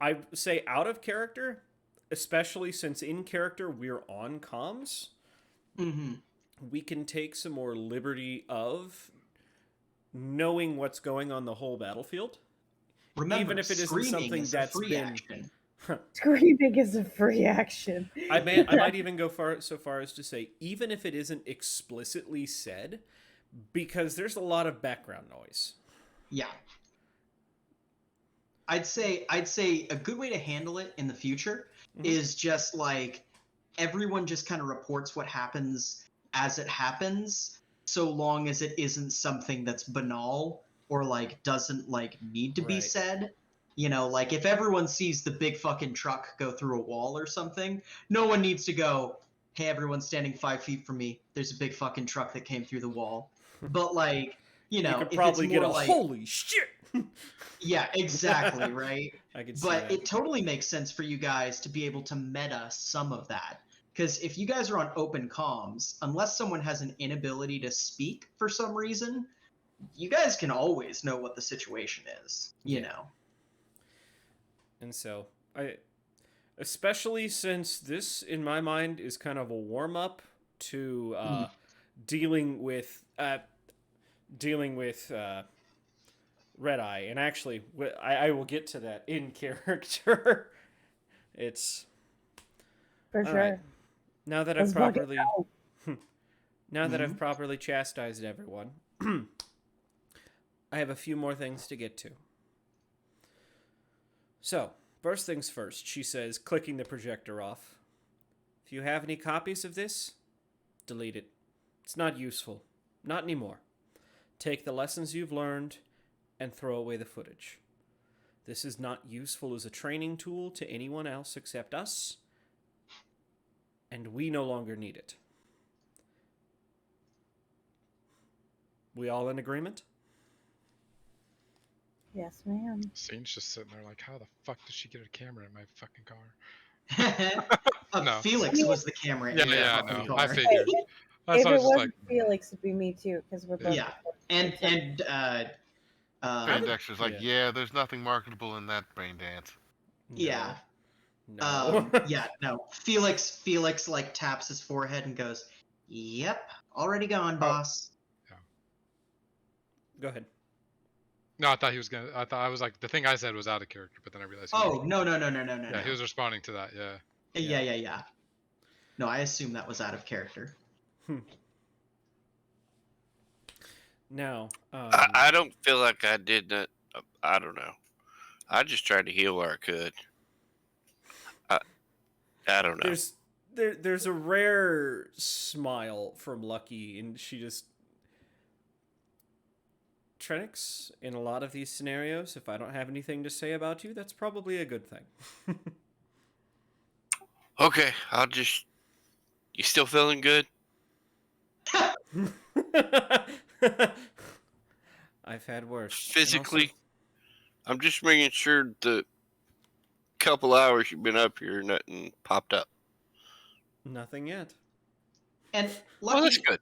I say out of character, especially since in character we're on comms, we can take some more liberty of knowing what's going on the whole battlefield. Remember, even if it isn't something that's been action. Screaming is a free action. I might even go so far as to say, even if it isn't explicitly said, because there's a lot of background noise. Yeah. I'd say a good way to handle it in the future is just like, everyone just kind of reports what happens as it happens, so long as it isn't something that's banal or like doesn't like need to be said. Like if everyone sees the big fucking truck go through a wall or something, no one needs to go, hey, everyone's standing 5 feet from me, there's a big fucking truck that came through the wall. But like, you could probably get a like, holy shit. Yeah, exactly, right? I could see but that. It totally makes sense for you guys to be able to meta some of that. Because if you guys are on open comms, unless someone has an inability to speak for some reason, you guys can always know what the situation is, you know? And so, especially since this, in my mind, is kind of a warm-up to dealing with Red Eye, and actually, I will get to that in character. It's for sure. Right. Now that I've properly chastised everyone, I have a few more things to get to. So, first things first, she says, clicking the projector off. If you have any copies of this, delete it. It's not useful. Not anymore. Take the lessons you've learned and throw away the footage. This is not useful as a training tool to anyone else except us, and we no longer need it. We all in agreement? Yes, ma'am. Scene's just sitting there like, how the fuck did she get a camera in my fucking car? No. Felix was the camera in your fucking car. I figured. If it wasn't Felix, it'd be me too, because we're both. Yeah, and Dexter's like, yeah, there's nothing marketable in that brain dance. Yeah. No. Yeah, no. Felix like taps his forehead and goes, "Yep, already gone, boss." Go ahead. No, I thought he was gonna. I thought I was like the thing I said was out of character, but then I realized. Oh, no. Yeah, he was responding to that. Yeah. Yeah. No, I assume that was out of character. Now, I don't feel like I did that. I don't know. I just tried to heal where I could. I don't know. there's a rare smile from Lucky, and she just Trenix, in a lot of these scenarios, if I don't have anything to say about you, that's probably a good thing. Okay, I'll just. You still feeling good? I've had worse. And Physically? I'm just making sure the couple hours you've been up here, nothing popped up. also, nothing yet. And Well, that's Lucky, good.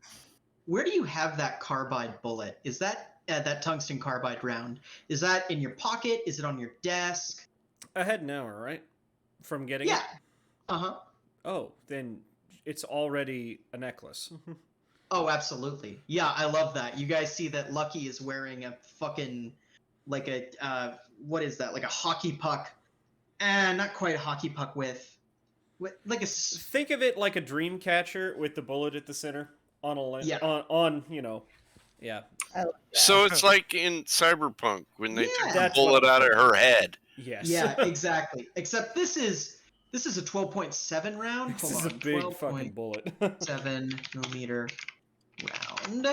where do you have that carbide bullet? Is that that tungsten carbide round? Is that in your pocket? Is it on your desk? I had an hour, right? From getting Yeah. it? Uh-huh. Oh, then it's already a necklace. Oh, absolutely. Yeah, I love that. You guys see that Lucky is wearing a fucking like a what is that? Like a hockey puck. Not quite a hockey puck with like a Think of it like a dream catcher with the bullet at the center on a Yeah. on you know, yeah. I like that. So it's like in Cyberpunk when they took Yeah. the That's what bullet I'm out of thinking. her head. Yes. Yeah, exactly. Except this is a 12.7 round. This Hold is on. a big fucking bullet. 12.7 millimeter round.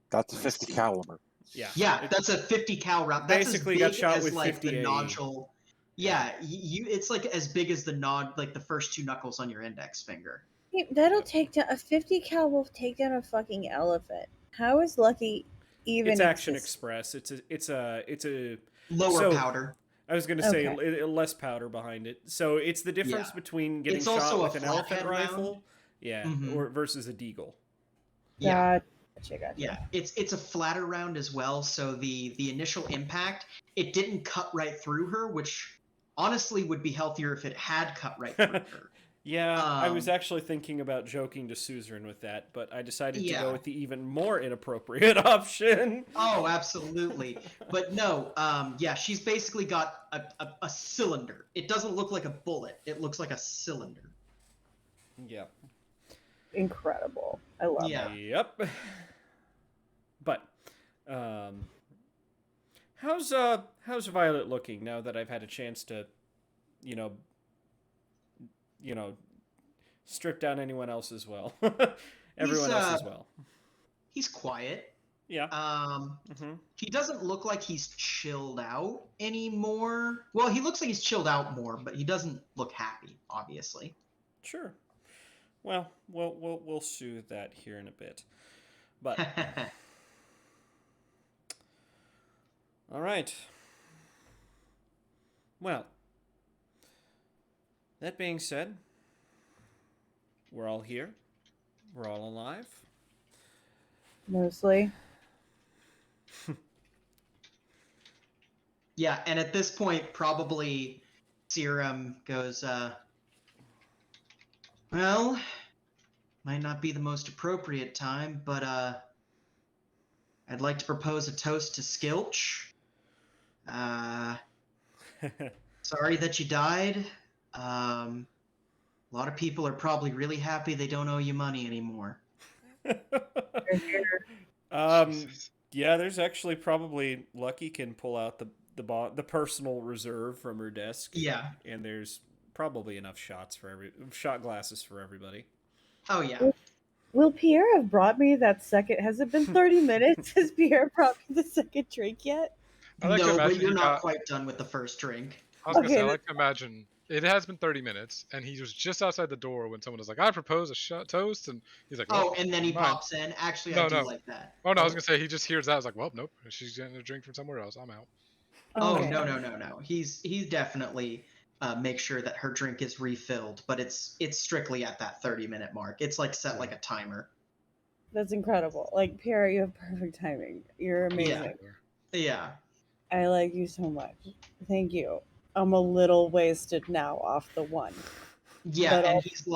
That's a 50 caliber. Yeah. Yeah, It- that's a 50 cal round. That's Basically as got big shot as with like 50 the AE. nodule. Yeah, you it's like as big as the nod, like the first two knuckles on your index finger. Hey, that'll take down a 50 cal will take down a fucking elephant. How is Lucky even It's Action exist? Express. It's a Lower So- powder. I was gonna say Okay. less powder behind it. So it's the difference Yeah. between getting It's also shot a with an elephant flathead round. rifle, yeah, Mhm. or versus a deagle. Yeah. Gotcha. Yeah, it's a flatter round as well, so the initial impact, it didn't cut right through her, which honestly would be healthier if it had cut right through her. Yeah, I was Um, actually thinking about joking to Suzerain with that, but I decided to Yeah. go with the even more inappropriate option. Oh, absolutely. But no, yeah, she's basically got a cylinder. It doesn't look like a bullet. It looks like a cylinder. Yeah. Incredible. I love Yeah. it. Yep. But, how's Violet looking now that I've had a chance to, you know, strip down anyone else as well, everyone else as well. He's quiet. Yeah. Mm-hmm. He doesn't look like he's chilled out anymore. Well, he looks like he's chilled out more, but he doesn't look happy, obviously. Sure. Well, we'll soothe that here in a bit. But all right. Well, that being said, we're all here. We're all alive. Mostly. Yeah, and at this point, probably Serum goes, well, might not be the most appropriate time, but I'd like to propose a toast to Skilch. Sorry that you died. A lot of people are probably really happy they don't owe you money anymore. Yeah, there's actually probably Lucky can pull out the personal reserve from her desk. Yeah. And there's probably enough shot glasses for everybody. Oh yeah. Will Pierre have brought me that second? Has it been 30 minutes? Has Pierre brought me the second drink yet? I like to No, but imagine you're he not got- quite done with the first drink. I was gonna say, I Okay, like to imagine it has been 30 minutes, and he was just outside the door when someone was like, "I propose a toast," and he's like, Oh, well, and then he never mind." pops in. Actually, No, I do no. like that. Oh no, I was gonna say he just hears that. I was like, "Well, nope, she's getting a drink from somewhere else. I'm out." Oh Okay. no. He's definitely make sure that her drink is refilled, but it's strictly at that 30-minute mark. It's like set like a timer. That's incredible. Like, Pierre, you have perfect timing. You're amazing. Yeah. I like you so much. Thank you. I'm a little wasted now off the one. Yeah, But and he's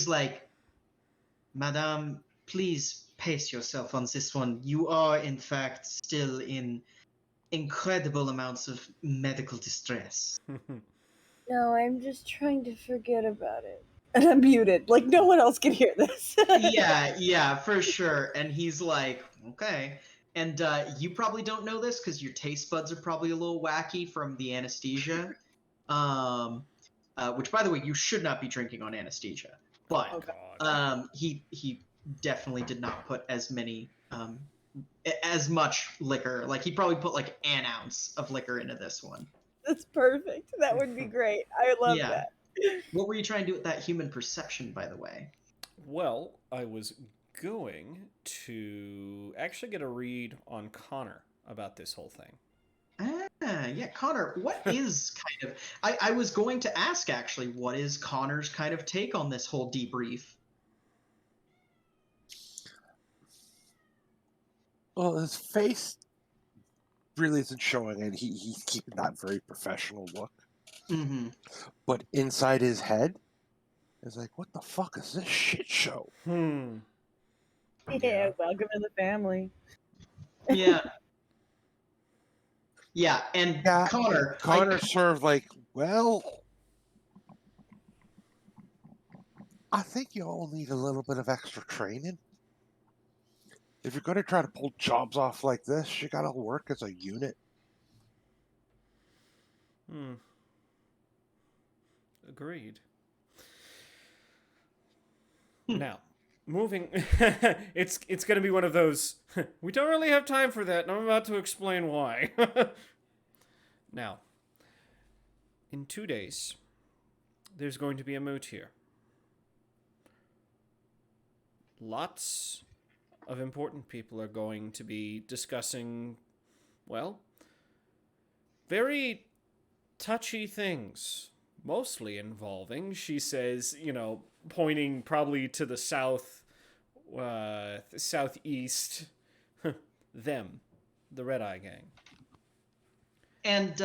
like, Madame, please pace yourself on this one. You are, in fact, still in incredible amounts of medical distress. No, I'm just trying to forget about it. And I'm muted. Like, no one else can hear this. Yeah, for sure. And he's like, okay. And you probably don't know this because your taste buds are probably a little wacky from the anesthesia. Which, by the way, you should not be drinking on anesthesia. But Oh, God. he definitely did not put as much liquor. Like, he probably put like an ounce of liquor into this one. That's perfect. That would be great. I love Yeah. that. What were you trying to do with that human perception, by the way? Well, I was going to actually get a read on Connor about this whole thing. Yeah, Connor, what is kind of... I was going to ask, actually, what is Connor's kind of take on this whole debrief? Well, his face really isn't showing it. He's keeping that very professional look. Mm-hmm. But inside his head is like, what the fuck is this shit show? Yeah, welcome to the family. Yeah. Yeah, and Yeah, Connor's sort of like, well, I think you all need a little bit of extra training. If you're going to try to pull jobs off like this, you got to work as a unit. Agreed. Now, moving, it's going to be one of those. We don't really have time for that, and I'm about to explain why. Now, in 2 days, there's going to be a moot here. Lots of important people are going to be discussing, well, very touchy things, mostly involving, she says, pointing probably to the southeast, them, the Red Eye Gang. And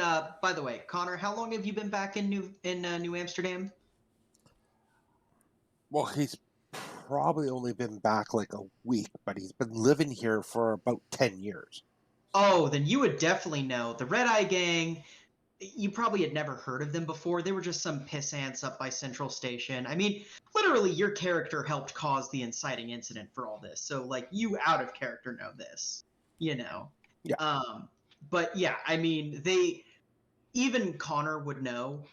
by the way, Connor, how long have you been back in New Amsterdam? Well, he's probably only been back like a week, but he's been living here for about 10 years. Oh, then you would definitely know. The Red Eye Gang, you probably had never heard of them before. They were just some pissants up by Central Station. I mean, literally, your character helped cause the inciting incident for all this. So, like, you out of character know this, Yeah. But yeah, I mean, even Connor would know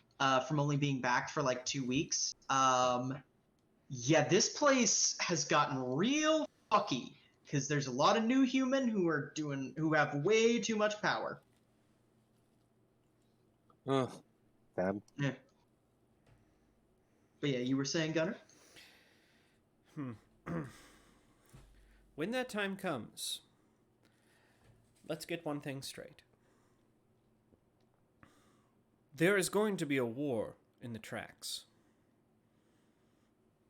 from only being back for like 2 weeks. Yeah, this place has gotten real fucky because there's a lot of new human who have way too much power. Damn. Yeah. But yeah, you were saying, Gunnar? When that time comes, let's get one thing straight. There is going to be a war in the tracks.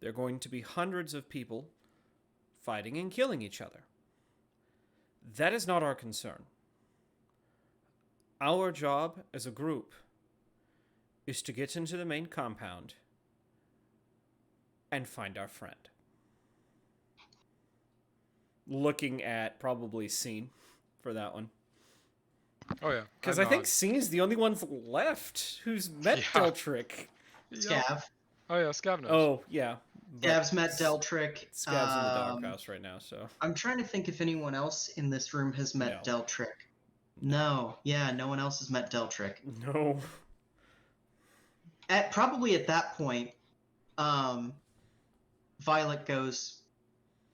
There are going to be hundreds of people fighting and killing each other. That is not our concern. Our job as a group is to get into the main compound and find our friend. Looking at probably Scene for that one. Oh yeah, Because I think Scene's the only one left who's met Deltrick. Scav. Oh yeah, Scav knows. Oh yeah. Scav's met Deltrick. Scav's in the doghouse right now, so. I'm trying to think if anyone else in this room has met Deltrick. No, yeah, no one else has met Deltrick. No. Probably at that point, Violet goes,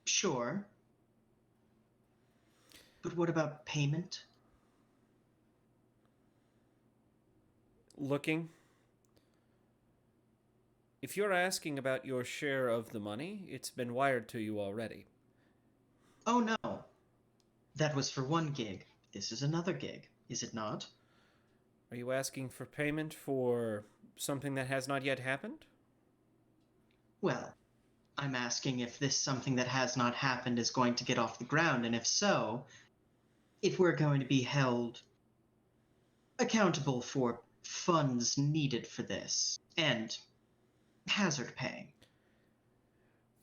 sure. But what about payment? Looking. If you're asking about your share of the money, it's been wired to you already. Oh no. That was for one gig. This is another gig, is it not? Are you asking for payment for something that has not yet happened? Well, I'm asking if this something that has not happened is going to get off the ground, and if so, if we're going to be held accountable for funds needed for this, and hazard pay.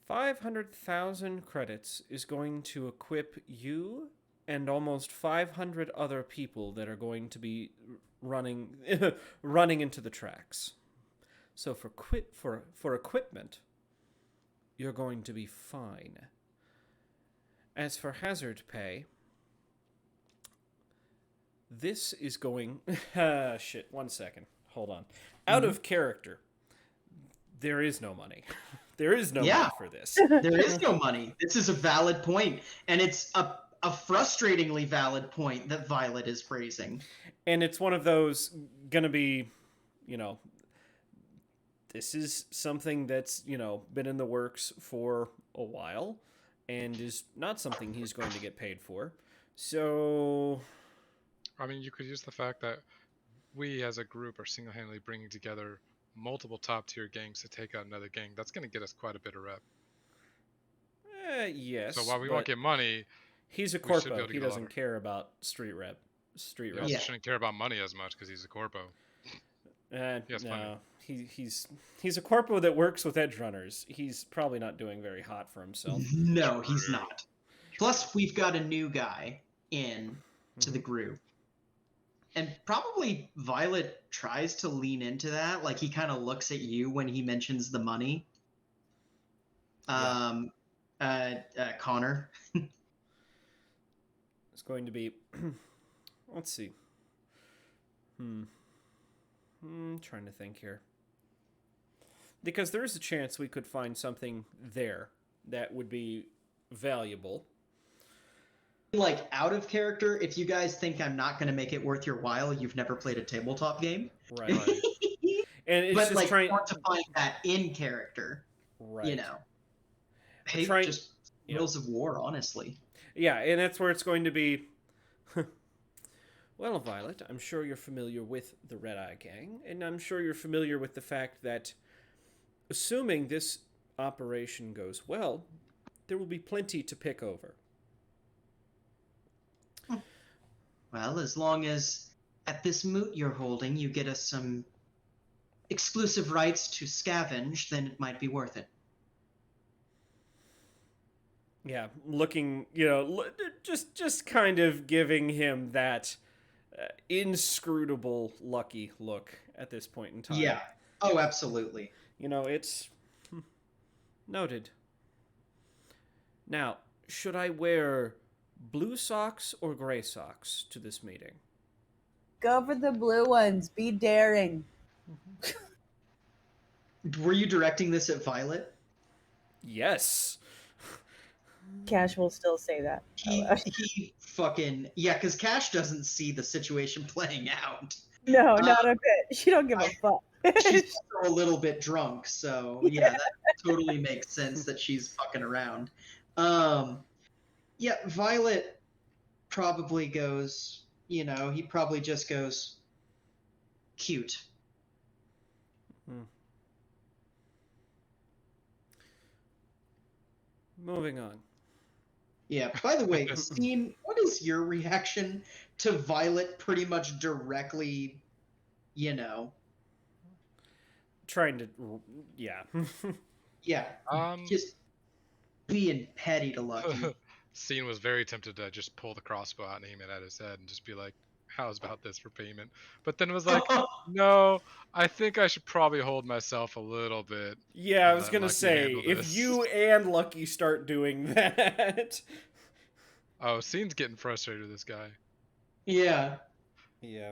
500,000 credits is going to equip you and almost 500 other people that are going to be running running into the tracks. So for equipment, you're going to be fine. As for hazard pay, this is going... shit, 1 second. Hold on. Out of character, there is no money. There is no money for this. There is no money. This is a valid point, and it's a frustratingly valid point that Violet is raising. And it's one of those gonna be, this is something that's, been in the works for a while and is not something he's going to get paid for. So... I mean, you could use the fact that we as a group are single-handedly bringing together multiple top-tier gangs to take out another gang. That's going to get us quite a bit of rep. Yes. So while we won't get money, he's a corpo. He doesn't care about street rep. He also shouldn't care about money as much because he's a corpo. No, he's a corpo that works with edge runners. He's probably not doing very hot for himself. No, he's not. Plus, we've got a new guy in to the group. And probably Violet tries to lean into that. Like, he kind of looks at you when he mentions the money. Connor. It's going to be... Let's see. Trying to think here. Because there is a chance we could find something there that would be valuable. Like, out of character, if you guys think I'm not going to make it worth your while, you've never played a tabletop game. Right. And it's but just like, trying want to find that in character. Right. Hey, just Wheels of War, honestly. Yeah, and that's where it's going to be. Well, Violet, I'm sure you're familiar with the Red Eye Gang, and I'm sure you're familiar with the fact that, assuming this operation goes well, there will be plenty to pick over. Well, as long as at this moot you're holding, you get us some exclusive rights to scavenge, then it might be worth it. Yeah, looking, just kind of giving him that inscrutable lucky look at this point in time. Yeah. Oh, absolutely. It's noted. Now, should I wear blue socks or gray socks to this meeting? Go for the blue ones. Be daring. Were you directing this at Violet? Yes. Cash will still say that. He fucking... Yeah, because Cash doesn't see the situation playing out. No, not a bit. She don't give a fuck. She's a little bit drunk, so yeah, that totally makes sense that she's fucking around. Yeah, Violet probably goes, he probably just goes, cute. Moving on. Yeah, by the way, Steen, what is your reaction to Violet pretty much directly, Trying to, yeah. Yeah, just being petty to Lucky. Steen was very tempted to just pull the crossbow out and aim it at his head and just be like, how's about this for payment? But then was like, no, I think I should probably hold myself a little bit. Yeah, I was going to say, if you and Lucky start doing that. Oh, Steen's getting frustrated with this guy. Yeah. Yeah.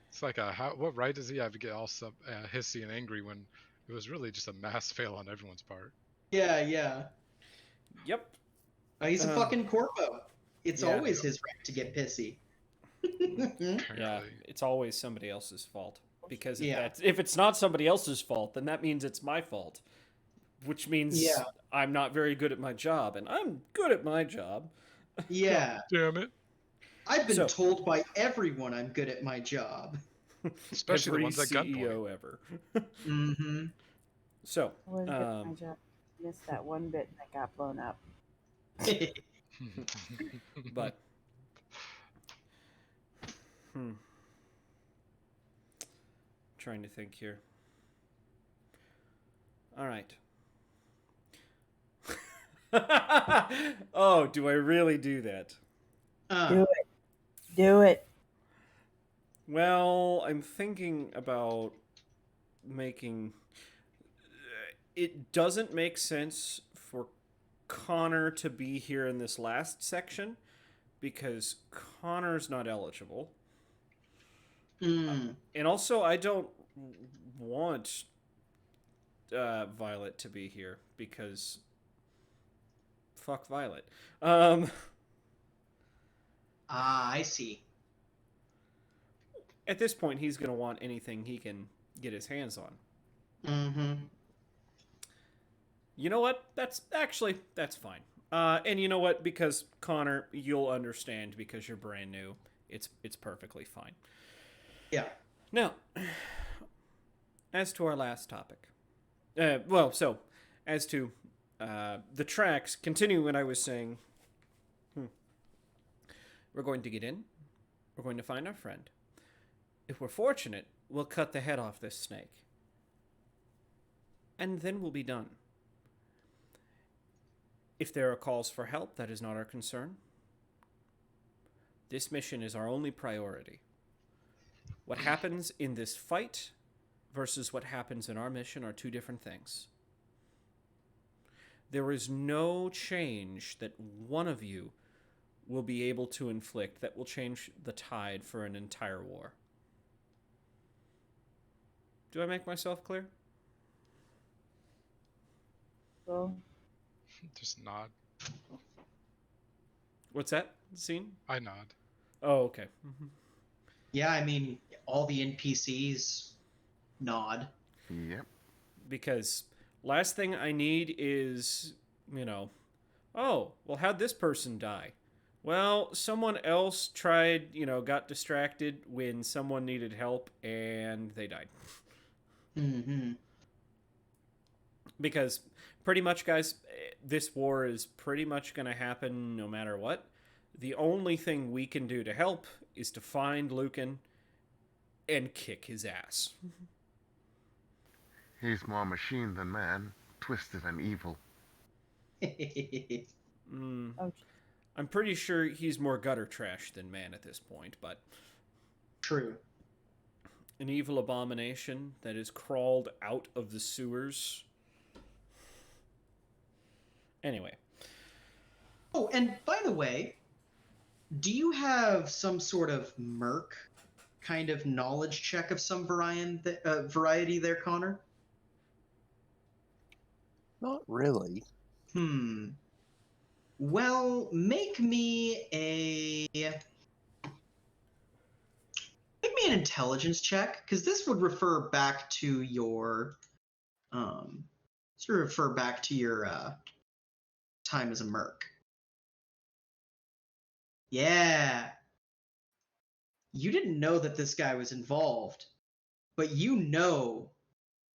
It's like, what right does he have to get all hissy and angry when it was really just a mass fail on everyone's part? Yeah. Yep. He's a fucking corpo. It's always his right to get pissy. Yeah, it's always somebody else's fault. Because if it's not somebody else's fault, then that means it's my fault. Which means I'm not very good at my job, and I'm good at my job. Yeah. Damn it. I've been told by everyone I'm good at my job. Especially every the ones that got CEO ever. Mm-hmm. I So, was good at my job. Missed that one bit that got blown up. but trying to think here. All right. Oh, do I really do that? Do it. Do it. Well, I'm thinking about making. It doesn't make sense for Connor to be here in this last section because Connor's not eligible. Mm. And also, I don't want Violet to be here because fuck Violet. I see. At this point, he's going to want anything he can get his hands on. Mm-hmm. You know what? That's fine. And you know what? Because Connor, you'll understand because you're brand new. It's perfectly fine. Yeah. Now, as to our last topic. So as to the tracks, continuing what I was saying, we're going to get in. We're going to find our friend. If we're fortunate, we'll cut the head off this snake. And then we'll be done. If there are calls for help, that is not our concern. This mission is our only priority. What happens in this fight versus what happens in our mission are two different things. There is no change that one of you will be able to inflict that will change the tide for an entire war. Do I make myself clear? Well, Just nod. What's that scene? I nod. Oh, okay. Yeah, I mean, all the NPCs nod. Yep. Because last thing I need is, oh, well, how'd this person die? Well, someone else tried, got distracted when someone needed help and they died. Mm-hmm. Because pretty much, guys, this war is pretty much going to happen no matter what. The only thing we can do to help is to find Lucan and kick his ass. He's more machine than man, twisted and evil. I'm pretty sure he's more gutter trash than man at this point, but... True. An evil abomination that has crawled out of the sewers. Anyway. Oh, and by the way, do you have some sort of merc kind of knowledge check of some variety there, Connor? Not really. Well, make me an intelligence check, because this would refer back to your time as a merc. Yeah. You didn't know that this guy was involved, but you know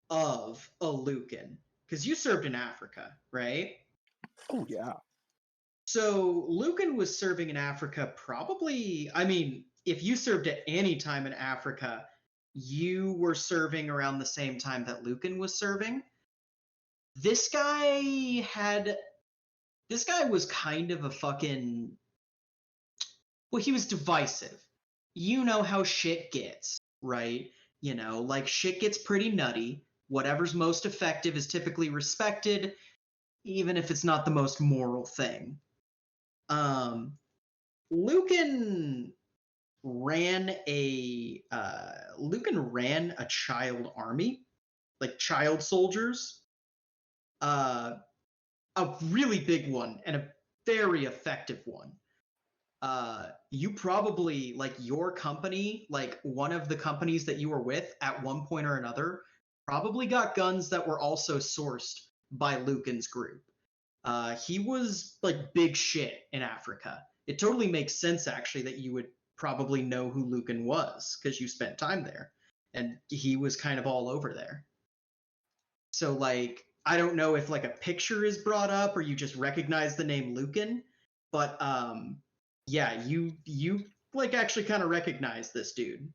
of a Lucan, because you served in Africa, right? Oh, yeah. So Lucan was serving in Africa probably, I mean, if you served at any time in Africa, you were serving around the same time that Lucan was serving. This guy was kind of a fucking, well, he was divisive. You know how shit gets, right? Like shit gets pretty nutty. Whatever's most effective is typically respected, even if it's not the most moral thing. Lucan ran a child army, like child soldiers. A really big one and a very effective one. You probably, like your company, like one of the companies that you were with at one point or another, probably got guns that were also sourced by Lucan's group. He was like big shit in Africa. It totally makes sense, actually, that you would probably know who Lucan was because you spent time there, and he was kind of all over there. So, like, I don't know if like a picture is brought up or you just recognize the name Lucan, but yeah, you like actually kind of recognize this dude.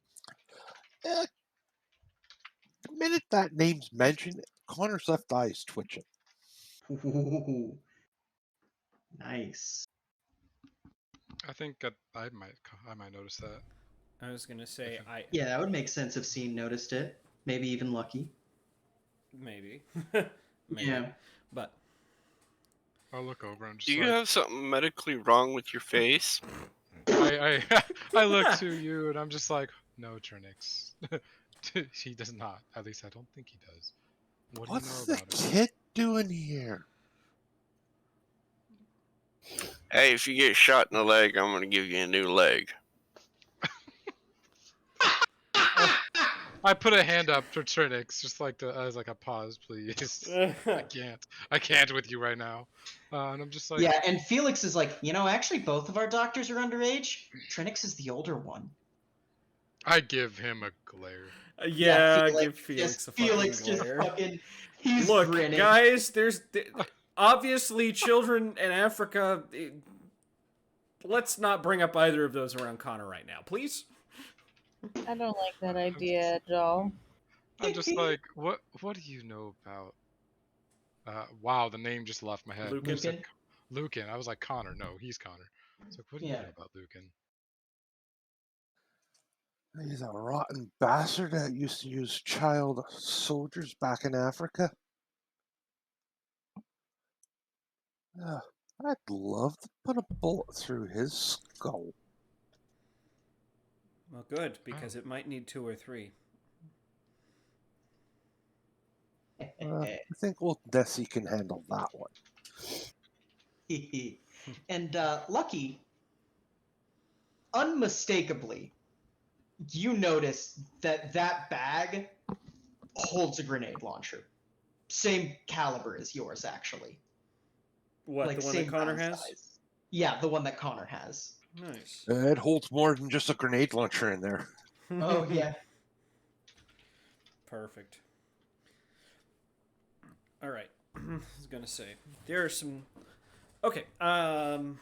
minute that name's mentioned, Connor's left eye is twitching. Ooh, nice. I think I might notice that. I was gonna say I Yeah, that would make sense if Scene noticed it. Maybe even Lucky. maybe, Yeah. but I'll look over and just Do you like have something medically wrong with your face? I I look to you and I'm just like, no, Trinix. He does not. At least I don't think he does. What do you know What's the about him? kid doing here? Hey, if you get shot in the leg, I'm gonna give you a new leg. I put a hand up for Trinix, just like as like a pause, please. I can't with you right now. And I'm just like, Yeah, and Felix is like, actually, both of our doctors are underage. Trinix is the older one. I give him a glare. yeah, Felix, give Felix a Felix fucking just glare. fucking, he's Look, grinning. guys, there's obviously children in Africa. Let's not bring up either of those around Connor right now, please. I don't like that idea at all. I'm just like, what do you know about? Wow, the name just left my head. Lucan? You said Lucan. I was like, Connor. No, he's Connor. It's like, what do you Yeah. know about Lucan? He's a rotten bastard that used to use child soldiers back in Africa. I'd love to put a bullet through his skull. Well, good, because it might need 2 or 3. I think old Nessie can handle that one. And Lucky, unmistakably, you notice that bag holds a grenade launcher. Same caliber as yours, actually. What, Like the one same that Connor round has? size. Yeah, the one that Connor has. Nice. It holds more than just a grenade launcher in there. Oh yeah. Perfect. All right. I was gonna say there are some. Okay. Now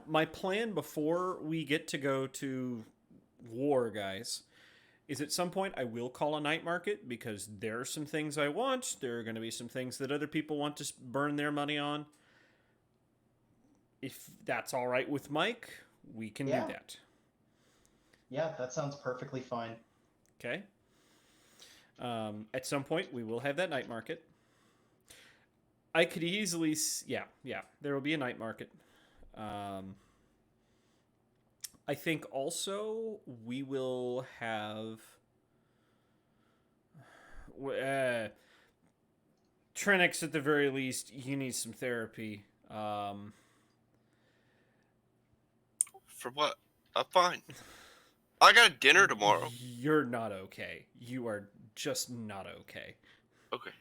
my plan before we get to go to war, guys, is at some point I will call a night market because there are some things I want. There are going to be some things that other people want to burn their money on. If that's all right with Mike, we can Yeah. do that. Yeah, that sounds perfectly fine. Okay. At some point, we will have that night market. I could easily, yeah, there will be a night market. I think also we will have Trinix at the very least. You need some therapy. For what? I'm fine. I got dinner tomorrow. You're not okay. You are just not okay. Okay.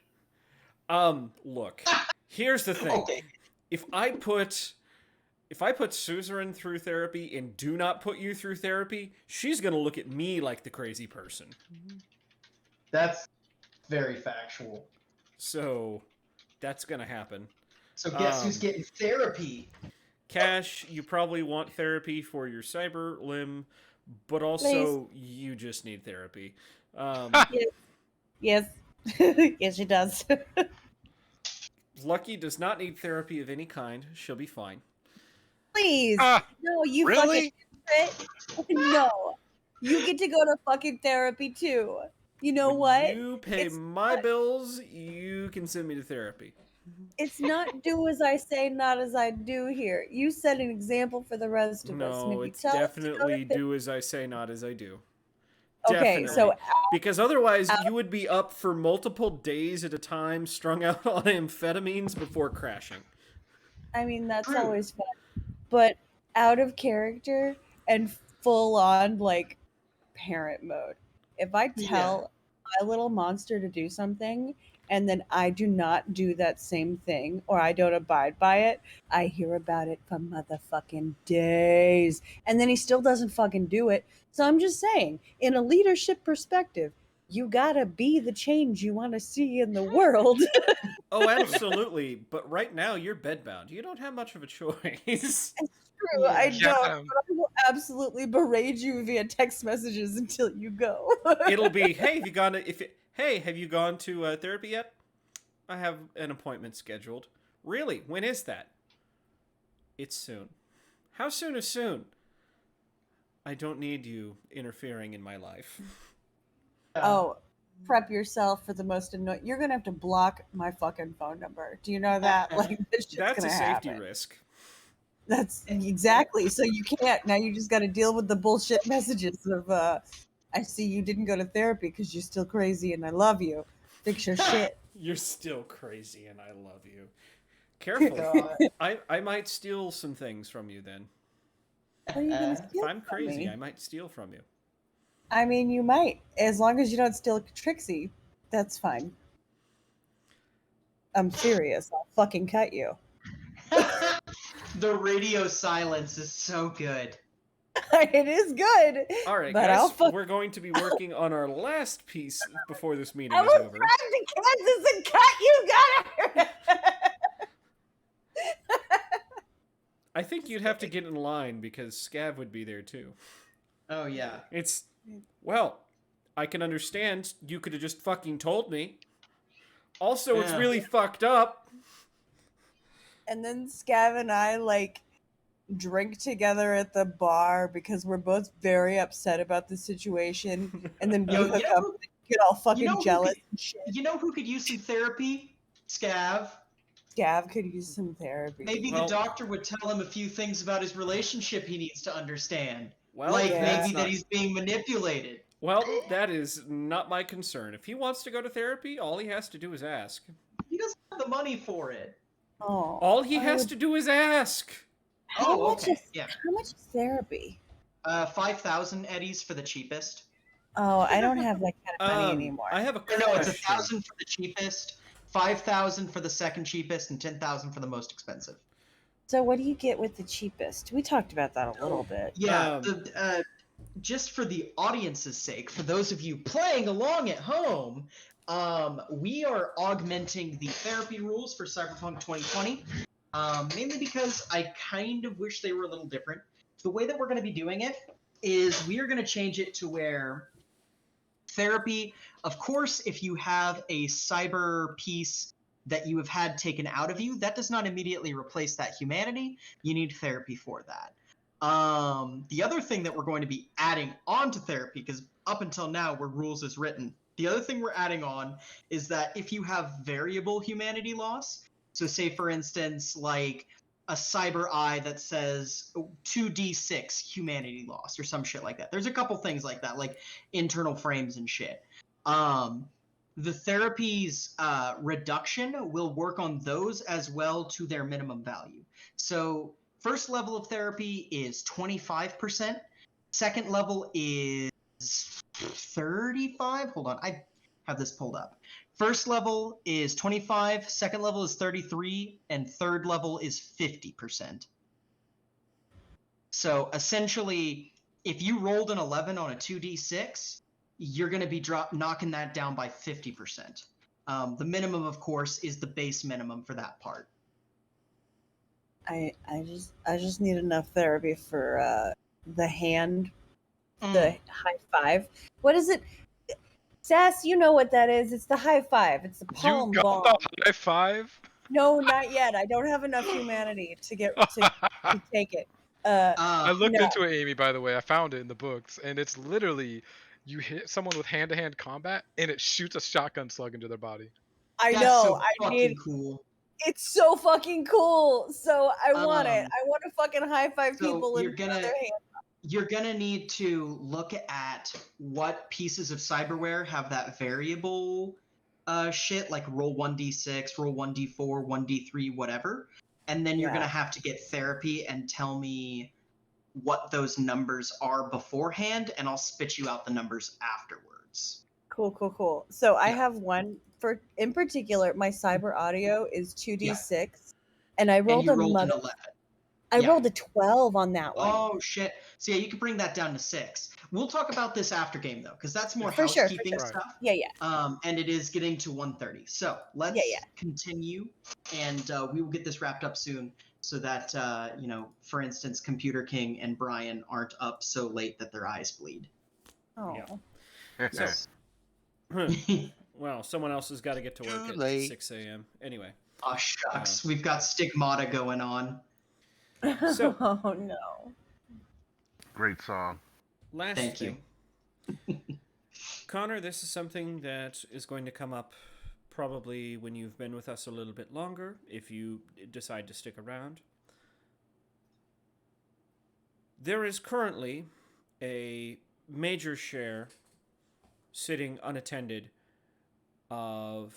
Look. Here's the thing. Okay. If I put Suzerain through therapy and do not put you through therapy, she's gonna look at me like the crazy person. That's very factual. So that's gonna happen. So guess who's getting therapy? Cash, you probably want therapy for your cyber limb, but also you just need therapy. Yes. Yes, she does. Lucky does not need therapy of any kind. She'll be fine. Please. No, you Really? fucking no. You get to go to fucking therapy too. You know When what? you pay It's my bills, you can send me to therapy. It's not do as I say, not as I do here. You set an example for the rest of us. And No, if you it's tell us to go definitely to do as I say, not as I do. Okay, Definitely. so because otherwise you would be up for multiple days at a time, strung out on amphetamines before crashing. I mean that's True. always fun. But out of character and full on like parent mode. If I tell my little monster to do something and then I do not do that same thing or I don't abide by it, I hear about it for motherfucking days. And then he still doesn't fucking do it. So I'm just saying, in a leadership perspective, you gotta be the change you want to see in the world. Oh, absolutely. But right now you're bedbound. You don't have much of a choice. It's true. I Yeah. don't. Yeah. But I will absolutely berate you via text messages until you go. It'll be, hey, have you gone to therapy yet? I have an appointment scheduled. Really? When is that? It's soon. How soon is soon? I don't need you interfering in my life. Oh, prep yourself for the most annoying. You're gonna have to block my fucking phone number. Do you know that? Like this shit's That's gonna a safety happen. risk. That's exactly. So you can't now. You just got to deal with the bullshit messages of I see you didn't go to therapy because you're still crazy and I love you. Fix your shit. You're still crazy and I love you. Careful. God. I might steal some things from you then. What are you gonna If steal I'm from crazy, me? I might steal from you. I mean, you might, as long as you don't steal Trixie. That's fine. I'm serious. I'll fucking cut you. The radio silence is so good. It is good. All right, but guys, I'll fuck. we're going to be working on our last piece before this meeting I is was over. trying to Kansas and cut you. Got it. I think you'd have to get in line because Scav would be there too. Oh yeah. Well, I can understand you could have just fucking told me. Also, it's Yeah. really fucked up. And then Scav and I like drink together at the bar because we're both very upset about the situation. And then we Yo, hook up and get all fucking know who jealous could- and shit. You know who could use some therapy? Scav. Scav could use some therapy. Maybe Well- the doctor would tell him a few things about his relationship he needs to understand. Well, Like yeah. maybe that he's being manipulated. Well, that is not my concern. If he wants to go to therapy, all he has to do is ask. He doesn't have the money for it. Oh, All he I has would- to do is ask. How Oh, much okay. is how much is therapy? 5,000 eddies for the cheapest. Oh, I don't have that kind of money anymore. I have a Or question. no, it's 1,000 for the cheapest, 5,000 for the second cheapest, and 10,000 for the most expensive. So what do you get with the cheapest? We talked about that a little bit. Yeah, just for the audience's sake, for those of you playing along at home, we are augmenting the therapy rules for Cyberpunk 2020, mainly because I kind of wish they were a little different. The way that we're going to be doing it is we are going to change it to where therapy, of course, if you have a cyber piece that you have had taken out of you, that does not immediately replace that humanity. You need therapy for that. The other thing that we're going to be adding on to therapy, because up until now where rules is written, the other thing we're adding on is that if you have variable humanity loss, so say for instance like a cyber eye that says 2d6 humanity loss or some shit like that. There's a couple things like that, like internal frames and shit. The therapy's reduction will work on those as well to their minimum value. So first level of therapy is 25%. Second level is 35. Hold on, I have this pulled up. First level is 25, second level is 33, and third level is 50%. So essentially, if you rolled an 11 on a 2d6, you're going to be knocking that down by 50%. The minimum, of course, is the base minimum for that part. I just need enough therapy for the hand, the high five. What is it? Sass, you know what that is. It's the high five. It's the palm You bomb. got the high five? No, not yet. I don't have enough humanity to get to take it. I looked no. into it, Amy, by the way. I found it in the books, and it's literally you hit someone with hand-to-hand combat, and it shoots a shotgun slug into their body. I That's know. so I fucking need. cool. It's so fucking cool. So I want it. Um, I want to fucking high five so people you're and gonna- throw their hand. You're going to need to look at what pieces of cyberware have that variable shit, like roll 1d6, roll 1d4, 1d3, whatever. And then you're Yeah. going to have to get therapy and tell me what those numbers are beforehand, and I'll spit you out the numbers afterwards. Cool. So I Yeah. have one for, in particular, my cyber audio is 2d6, and I And rolled you a rolled an mother. 11. I yeah. rolled a 12 on that one. Oh, shit. So yeah, you can bring that down to 6. We'll talk about this after game, though, because that's more For sure, for housekeeping sure. stuff. Yeah. And it is getting to 1:30. So let's Yeah. continue, and we will get this wrapped up soon. so that for instance, Computer King and Brian aren't up so late that their eyes bleed. Oh. Yeah. So, well, someone else has got to get to work Too at late. 6 a.m. Anyway. Oh shucks, we've got stigmata going on. So- oh no. Great song. Last Thank thing. Connor, this is something that is going to come up probably when you've been with us a little bit longer, if you decide to stick around. There is currently a major share sitting unattended of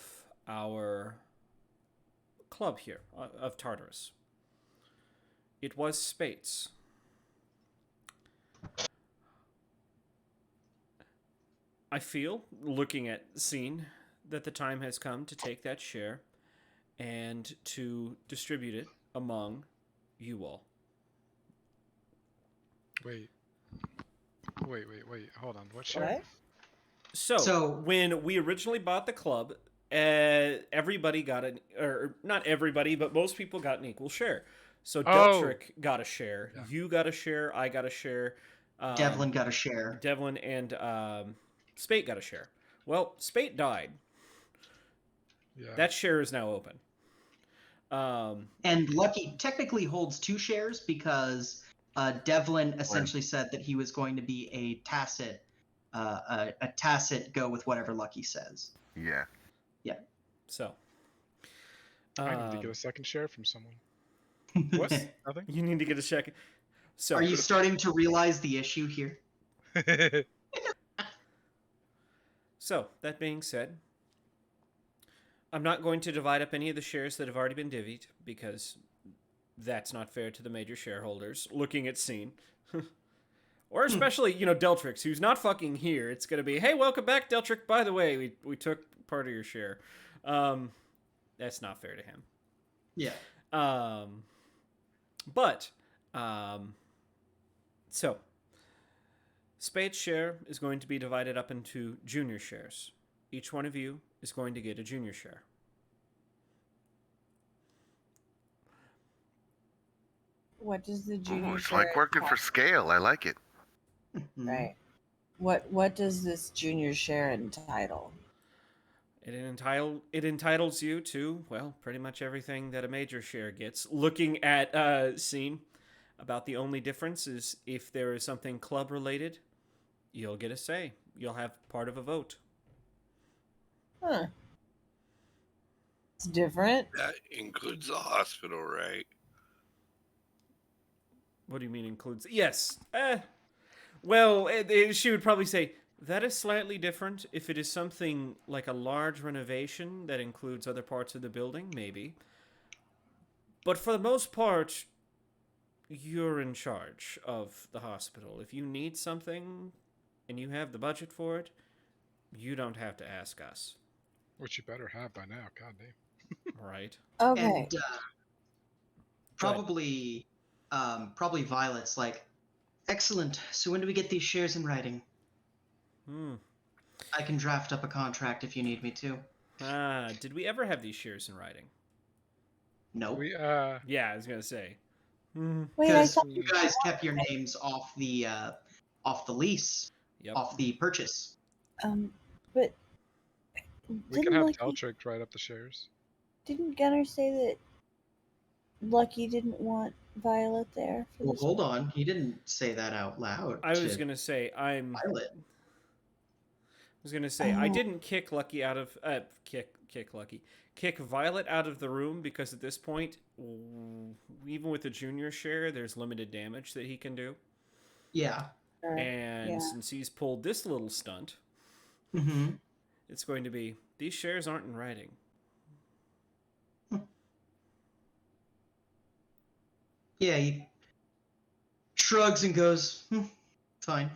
our club here, of Tartarus. It was Spates. I feel, looking at Scene, that the time has come to take that share and to distribute it among you all. Wait. Hold on. What share? What? So when we originally bought the club, everybody got or not everybody, but most people got an equal share. So Deltrick got a share, Yeah. you got a share, I got a share. Devlin got a share. Devlin and Spate got a share. Well, Spate died. Yeah. That share is now open. And Lucky technically holds 2 shares because Devlin essentially said that he was going to be a tacit go with whatever Lucky says. Yeah. So I need to get a second share from someone. What? Nothing? you need to get a second. So Are you starting to realize the issue here? So, that being said, I'm not going to divide up any of the shares that have already been divvied because that's not fair to the major shareholders looking at Scene. Or especially, Deltrix, who's not fucking here. It's going to be, hey, welcome back, Deltrix. By the way, we took part of your share. That's not fair to him. Yeah. So, Spade's share is going to be divided up into junior shares. Each one of you is going to get a junior share. What does the junior Ooh, it's share like working for entitle- scale. I like it. Right. What does this junior share entitle? It entitles you to, well, pretty much everything that a major share gets. Looking at Scene, about the only difference is if there is something club related, you'll get a say. You'll have part of a vote. Huh. It's different. That includes the hospital, right? What do you mean includes? Yes. Well, she would probably say that is slightly different. If it is something like a large renovation that includes other parts of the building, maybe. But for the most part, you're in charge of the hospital. If you need something and you have the budget for it, you don't have to ask us. Which you better have by now. God damn. Right? Okay. And probably Violet's like, excellent. So when do we get these shares in writing? I can draft up a contract if you need me to. Did we ever have these shares in writing? Nope. We Yeah, I was gonna say. Wait, I Because thought you guys kept your names off the lease, Yep. off the purchase. but we didn't can have Lucky, Deltrick write up the shares. didn't Gunner say that Lucky didn't want Violet there for Well, this? hold on. He didn't say that out loud. I was to gonna say Violet. I Oh. didn't kick Lucky out of kick Violet out of the room because at this point, even with the junior share, there's limited damage that he can do. Yeah. Or- And yeah. since he's pulled this little stunt, Mm-hmm. it's going to be these shares aren't in writing. Yeah, he shrugs and goes, fine.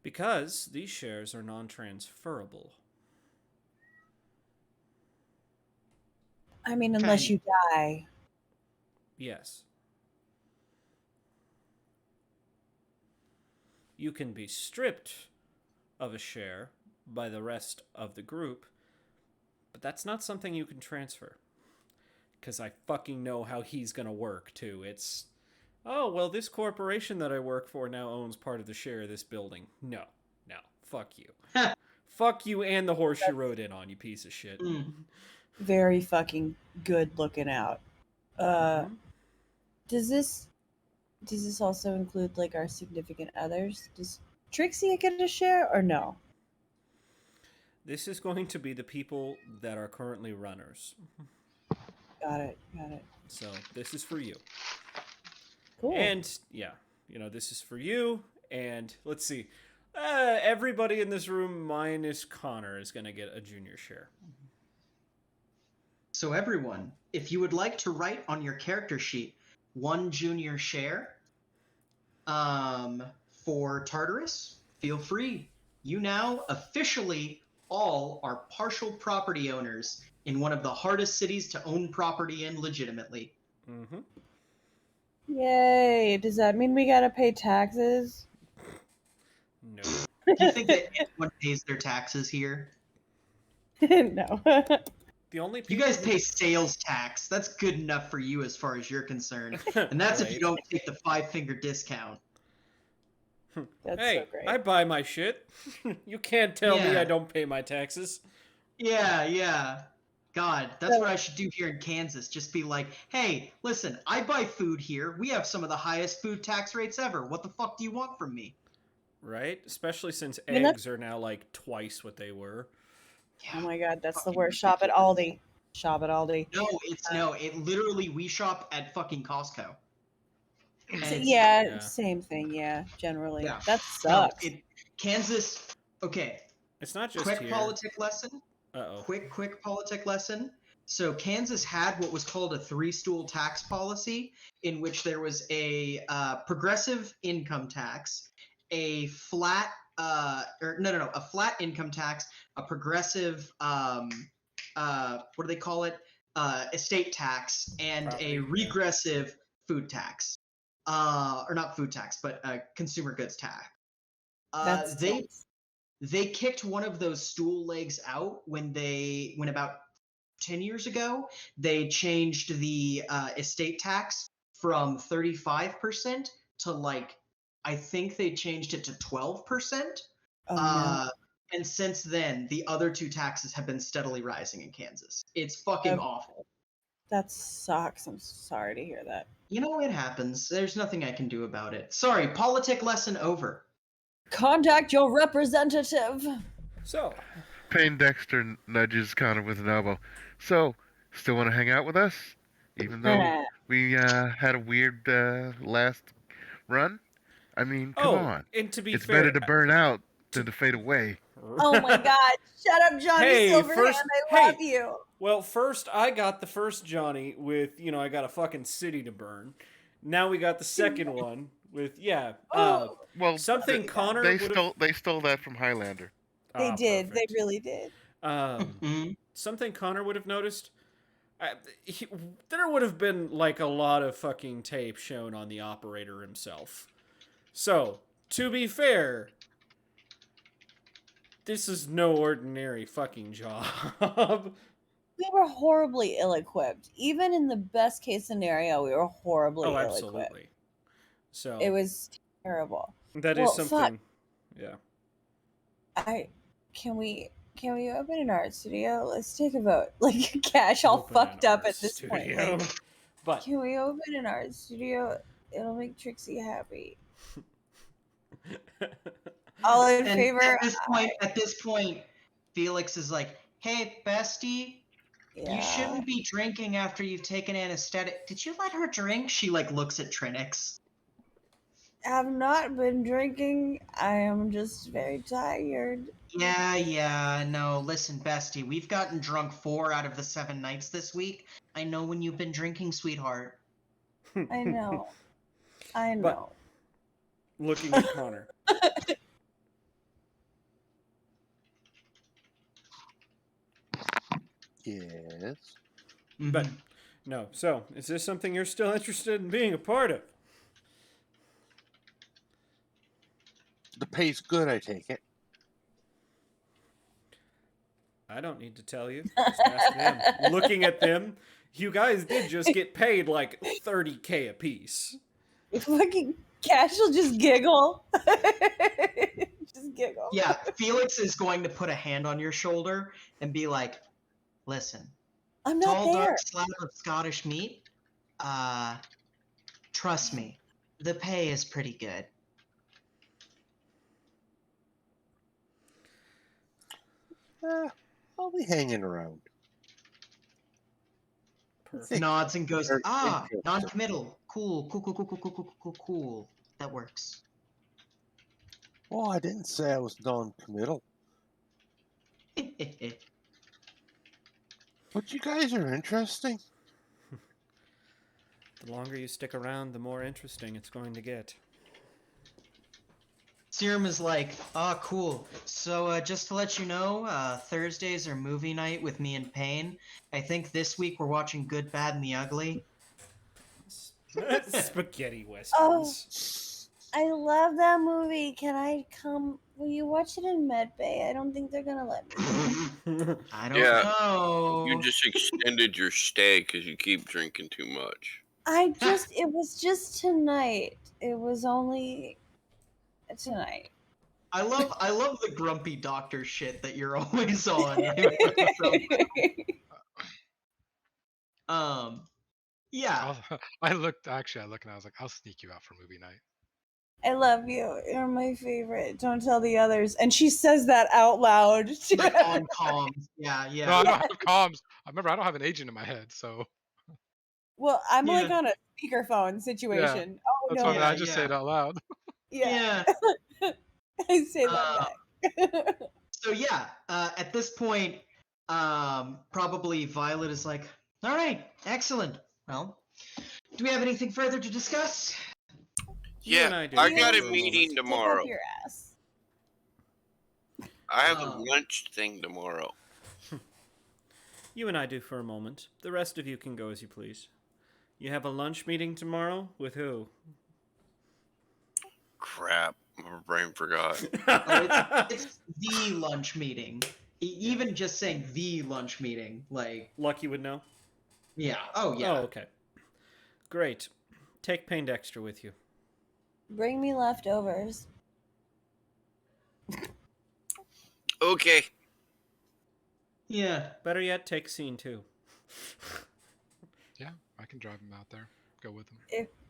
Because these shares are non-transferable. I mean, unless Okay. you die. Yes. You can be stripped of a share by the rest of the group, but that's not something you can transfer. because I fucking know how he's gonna work too. It's, oh well, this corporation that I work for now owns part of the share of this building. No, fuck you, fuck you, and the horse you rode in on, you piece of shit. Very fucking good looking out. Mhm. Does this also include like our significant others? Does Trixie get a share or no? This is going to be the people that are currently runners. Got it. So this is for you. Cool. And yeah, this is for you. And let's see. Everybody in this room minus Connor is going to get a junior share. So everyone, if you would like to write on your character sheet 1 junior share for Tartarus, feel free. You now officially all are partial property owners in one of the hardest cities to own property in legitimately. Mm-hmm. Yay! Does that mean we gotta pay taxes? No. Do you think that anyone pays their taxes here? No. The only You people guys pay sales tax. That's good enough for you as far as you're concerned. And that's if you Right. don't take the 5-finger discount. That's Hey, so great. I buy my shit. You can't tell me Yeah. I don't pay my taxes. Yeah. God, that's what I should do here in Kansas. Just be like, hey, listen, I buy food here. We have some of the highest food tax rates ever. What the fuck do you want from me? Right? Especially since I mean, eggs are now like twice what they were. Oh my god, that's the Fucking worst. Shop at Aldi. Shop at Aldi. No, it literally, we shop at fucking Costco. And So, it's- yeah, same thing. Yeah, generally. Yeah. That No, sucks. Kansas, okay, It's not just quick here. politic lesson. Uh-oh. Quick politic lesson. So Kansas had what was called a 3-stool tax policy, in which there was a progressive income tax, a flat a flat income tax, a progressive what do they call it? Estate tax, and Property, a yeah. regressive food tax. Or not food tax, but consumer goods tax. That's They kicked one of those stool legs out when about 10 years ago, they changed the estate tax from 35% to I think they changed it to 12%. Oh no. And since then, the other 2 taxes have been steadily rising in Kansas. It's fucking awful. That sucks. I'm sorry to hear that. You know, it happens. There's nothing I can do about it. Sorry, politic lesson over. Contact your representative. So, Payne Dexter nudges Connor with an elbow. So, still want to hang out with us? Even though we had a weird last run? I mean, come on. And to be It's fair, better to burn out than to fade away. Oh my god. Shut up, Johnny Hey, Silverhand. first- I love you. Well, first I got the first Johnny with, I got a fucking city to burn. Now we got the second one with, Well, something Connor they would've- stole that from Highlander. They did. Perfect. They really did. Something Connor would have noticed. There would have been like a lot of fucking tape shown on the operator himself. So, to be fair, this is no ordinary fucking job. We were horribly ill-equipped. Even in the best case scenario, we were horribly Oh, ill-equipped. absolutely. So It was terrible. that is Well, something. Yeah. Can we open an art studio? Let's take a vote. Like Cash all Open fucked an up art at this point. studio. Like, But can we open an art studio? It'll make Trixie happy. All in And favor? at this point, Felix is like, hey, bestie, Yeah. you shouldn't be drinking after you've taken anesthetic. Did you let her drink? She looks at Trinix. Have not been drinking. I am just very tired. Yeah, no, listen, bestie, we've gotten drunk 4 out of the 7 nights this week. I know when you've been drinking, sweetheart. I know. I know. But looking at Connor. Yes. But no. So, is this something you're still interested in being a part of? The pay's good, I take it. I don't need to tell you. Just ask them. Looking at them, You guys did just get paid like 30K a piece. Fucking Cash will just giggle. Just giggle. Yeah, Felix is going to put a hand on your shoulder and be like, listen, I'm not tall, there. dark slab of Scottish meat. Trust me, the pay is pretty good. I'll be hanging around. Perfect. Nods and goes, Very interesting. non-committal. Cool. That works. Well, I didn't say I was non-committal. But you guys are interesting. The longer you stick around, the more interesting it's going to get. Serum is like, cool. So, just to let you know, Thursdays are movie night with me and Payne. I think this week we're watching Good, Bad, and the Ugly. Spaghetti westerns. I love that movie. Can I come? Will you watch it in Med Bay? I don't think they're gonna let me. I don't Yeah. know. You just extended your stay because you keep drinking too much. It was just tonight. It was only tonight. I love the grumpy doctor shit that you're always on. Yeah. I look and I was like, I'll sneak you out for movie night. I love you. You're my favorite. Don't tell the others. And she says that out loud. Like on comms. Yeah. No, I don't have comms. I remember I don't have an agent in my head, so Well, I'm like Yeah. on a speakerphone situation. Oh that's no. why I Yeah, just say it out loud. Yeah. Yeah. I say that back. So yeah, at this point, probably Violet is like, all right, excellent. Well, do we have anything further to discuss? You and Yeah, I do I for got a a moment. meeting Take up tomorrow. your ass. I have a Oh. lunch thing tomorrow. You and I do for a moment. The rest of you can go as you please. You have a lunch meeting tomorrow? With who? Crap, my brain forgot. It's the lunch meeting. Even just saying the lunch meeting, like, Lucky would know? yeah. Oh yeah. Oh, okay. Great. Take Pain Dexter with you. Bring me leftovers. Okay. Yeah. Better yet, take Scene 2. Yeah, I can drive him out there. Go with him.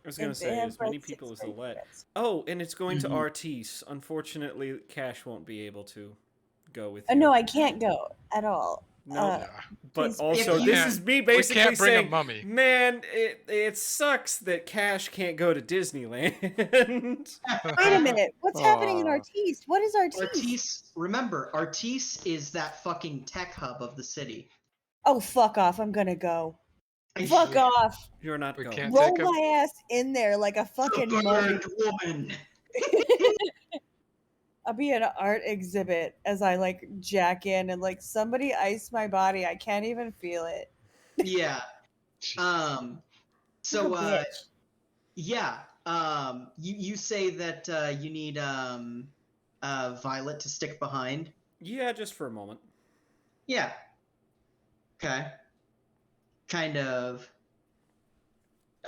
I was going to If they say, have as many breadsticks, people as break they'll let. breads. Oh, and it's going to Mhm. Artis. Unfortunately, Cash won't be able to go with you. No, I can't go at all. No, Yeah. but please- also If this you- is me We basically can't bring a saying, mummy. man, it sucks that Cash can't go to Disneyland. Wait a minute. What's happening in Aw. Artis? What is Artis? Artis, remember, Artis is that fucking tech hub of the city. Oh, fuck off. I'm gonna go. Fuck off. You're not We going. can't Roll take him. my ass in there like a fucking mummy. Bird woman. I'll be at an art exhibit as I like jack in and like somebody ice my body. I can't even feel it. Yeah. Like So a bitch. yeah. You say that you need Violet to stick behind. Yeah, just for a moment. Yeah. Okay. Kind of.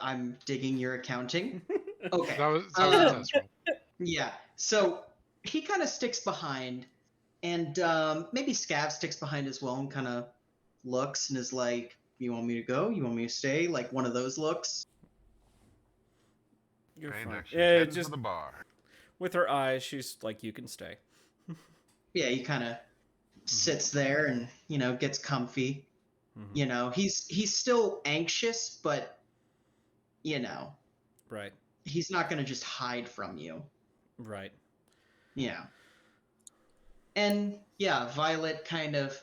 I'm digging your accounting. Okay. That was a test roll. Yeah. So he kind of sticks behind, and maybe Scav sticks behind as well and kind of looks and is like, "You want me to go? You want me to stay?" Like one of those looks. You're Pain fine. Dexter's Yeah, heading just for the bar. with her eyes, she's like, you can stay. Yeah, he kind of sits there and gets comfy. Mhm. He's still anxious, but Right, he's not gonna just hide from you. right. Yeah. And yeah, Violet kind of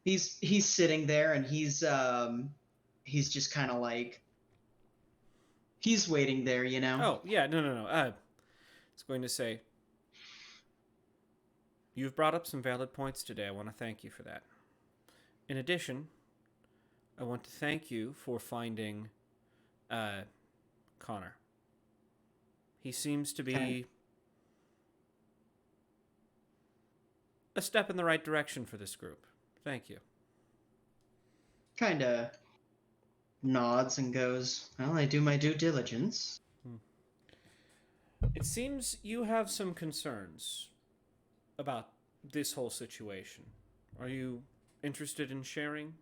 he's sitting there and he's just kind of like he's waiting there, Oh, yeah, no. I was going to say, you've brought up some valid points today. I want to thank you for that. In addition, I want to thank you for finding Connor. He seems to be Okay. a step in the right direction for this group. Thank you. kind of nods and goes, "Well, I do my due diligence." It seems you have some concerns about this whole situation. Are you interested in sharing?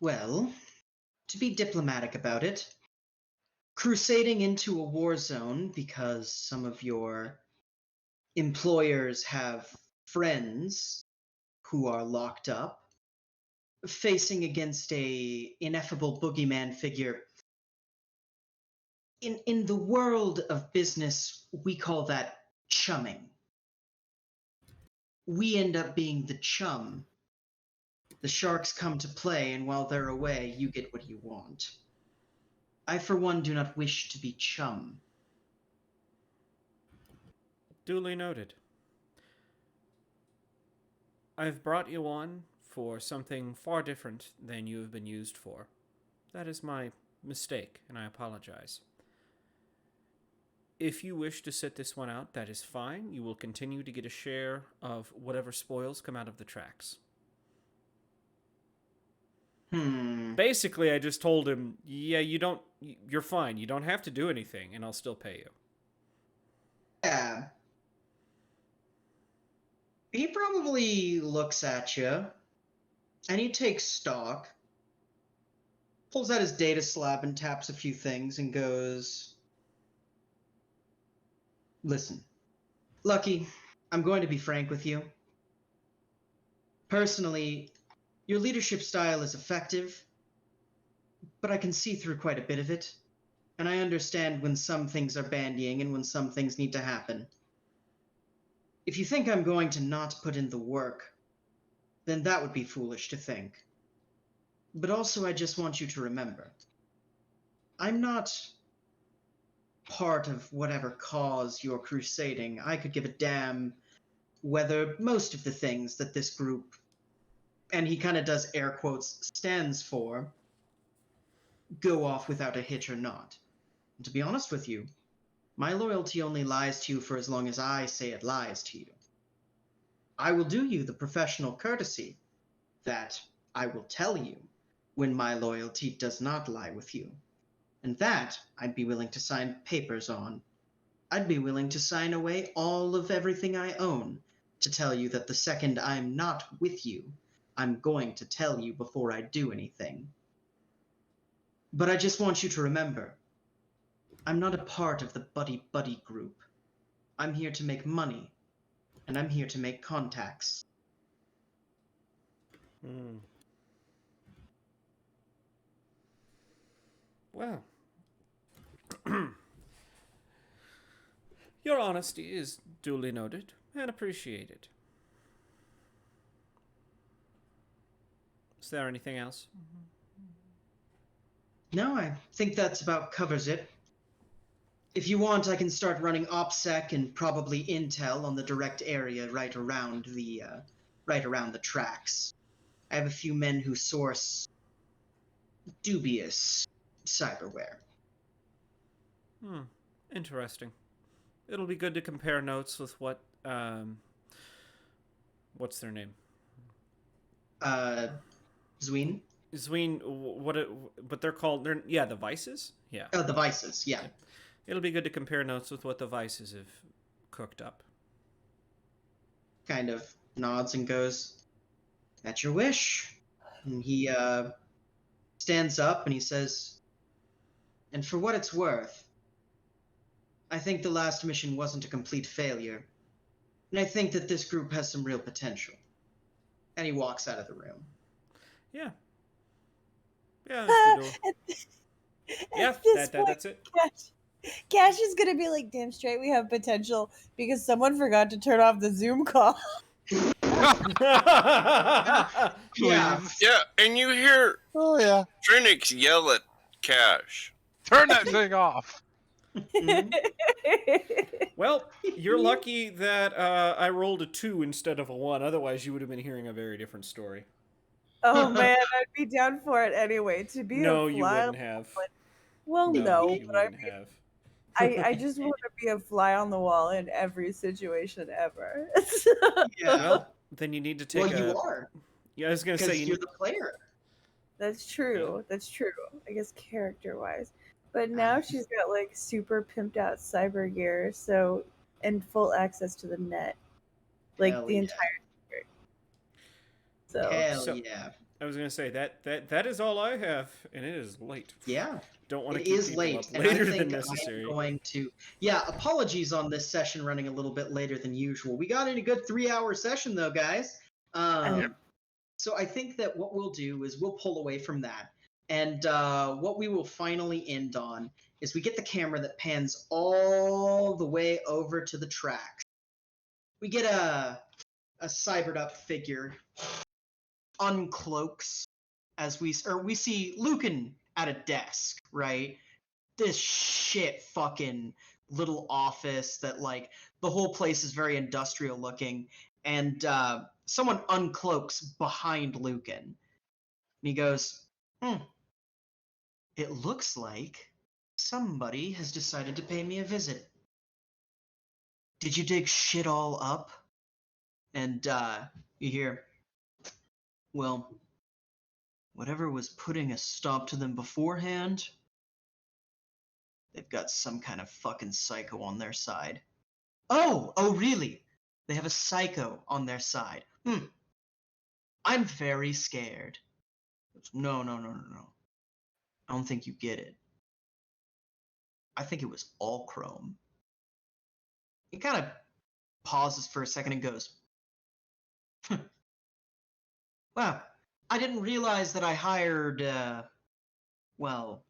Well, to be diplomatic about it, crusading into a war zone because some of your employers have friends who are locked up, facing against a ineffable boogeyman figure. In the world of business, we call that chumming. We end up being the chum. The sharks come to play, and while they're away, you get what you want. I, for one, do not wish to be chum. Duly noted. I've brought you on for something far different than you have been used for. That is my mistake, and I apologize. If you wish to sit this one out, that is fine. You will continue to get a share of whatever spoils come out of the tracks. Basically, I just told him, yeah, you're fine. You don't have to do anything, and I'll still pay you. Yeah. He probably looks at you, and he takes stock, pulls out his data slab and taps a few things and goes, "Listen, Lucky, I'm going to be frank with you. Personally, your leadership style is effective, but I can see through quite a bit of it, and I understand when some things are bandying and when some things need to happen. If you think I'm going to not put in the work, then that would be foolish to think. But also, I just want you to remember, I'm not part of whatever cause you're crusading. I could give a damn whether most of the things that this group," and he kind of does air quotes, "stands for, go off without a hitch or not. And to be honest with you, my loyalty only lies to you for as long as I say it lies to you. I will do you the professional courtesy that I will tell you when my loyalty does not lie with you. And that I'd be willing to sign papers on. I'd be willing to sign away all of everything I own to tell you that the second I'm not with you, I'm going to tell you before I do anything. But I just want you to remember, I'm not a part of the buddy-buddy group. I'm here to make money, and I'm here to make contacts." Well, your honesty is duly noted and appreciated. Is there anything else? No, I think that's about covers it. If you want, I can start running OPSEC and probably intel on the direct area right around the tracks. I have a few men who source dubious cyberware. Interesting. It'll be good to compare notes with what, what's their name? Zween? Zween, but they're called, the Vices? Yeah. Oh, the Vices, yeah. It'll be good to compare notes with what the Vices have cooked up. Kind of nods and goes, "At your wish." And he stands up and he says, "And for what it's worth, I think the last mission wasn't a complete failure. And I think that this group has some real potential." And he walks out of the room. Yeah. Yeah, that's it. Cash is gonna be like, "Damn straight, we have potential because someone forgot to turn off the Zoom call." Yeah. Yeah, and you hear Oh yeah. Trinix yell at Cash. Turn that thing off. Well, you're lucky that I rolled a 2 instead of a 1. Otherwise, you would have been hearing a very different story. Oh man, I'd be down for it anyway. To be No, a you fly. wouldn't have. Well, No, no, you but I wouldn't have. I just want to be a fly on the wall in every situation ever. Yeah. Well, then you need to take Well, you are, Yeah, I was gonna say because you're the player. That's true. That's true. I guess character-wise. But now she's got like super pimped out cyber gear, so and full access to the net, like Hell the yeah. entire district. So Hell So- yeah. I was gonna say that is all I have, and it is late. Yeah. Don't want to It keep is people late, up and I later think than I necessary. am going to. Yeah, apologies on this session running a little bit later than usual. We got in a good 3-hour session though, guys. Yep. So I think that what we'll do is we'll pull away from that, and what we will finally end on is we get the camera that pans all the way over to the tracks. We get a cybered up figure uncloaks as we see Lucan at a desk, right? This shit fucking little office that like the whole place is very industrial looking, and someone uncloaks behind Lucan, and he goes, "It looks like somebody has decided to pay me a visit. Did you dig shit all up?" And you hear, "Well, whatever was putting a stop to them beforehand, they've got some kind of fucking psycho on their side." Oh, really? They have a psycho on their side. I'm very scared. No. I don't think you get it. I think it was all Chrome. He kind of pauses for a second and goes, "Wow, I didn't realize that I hired, well,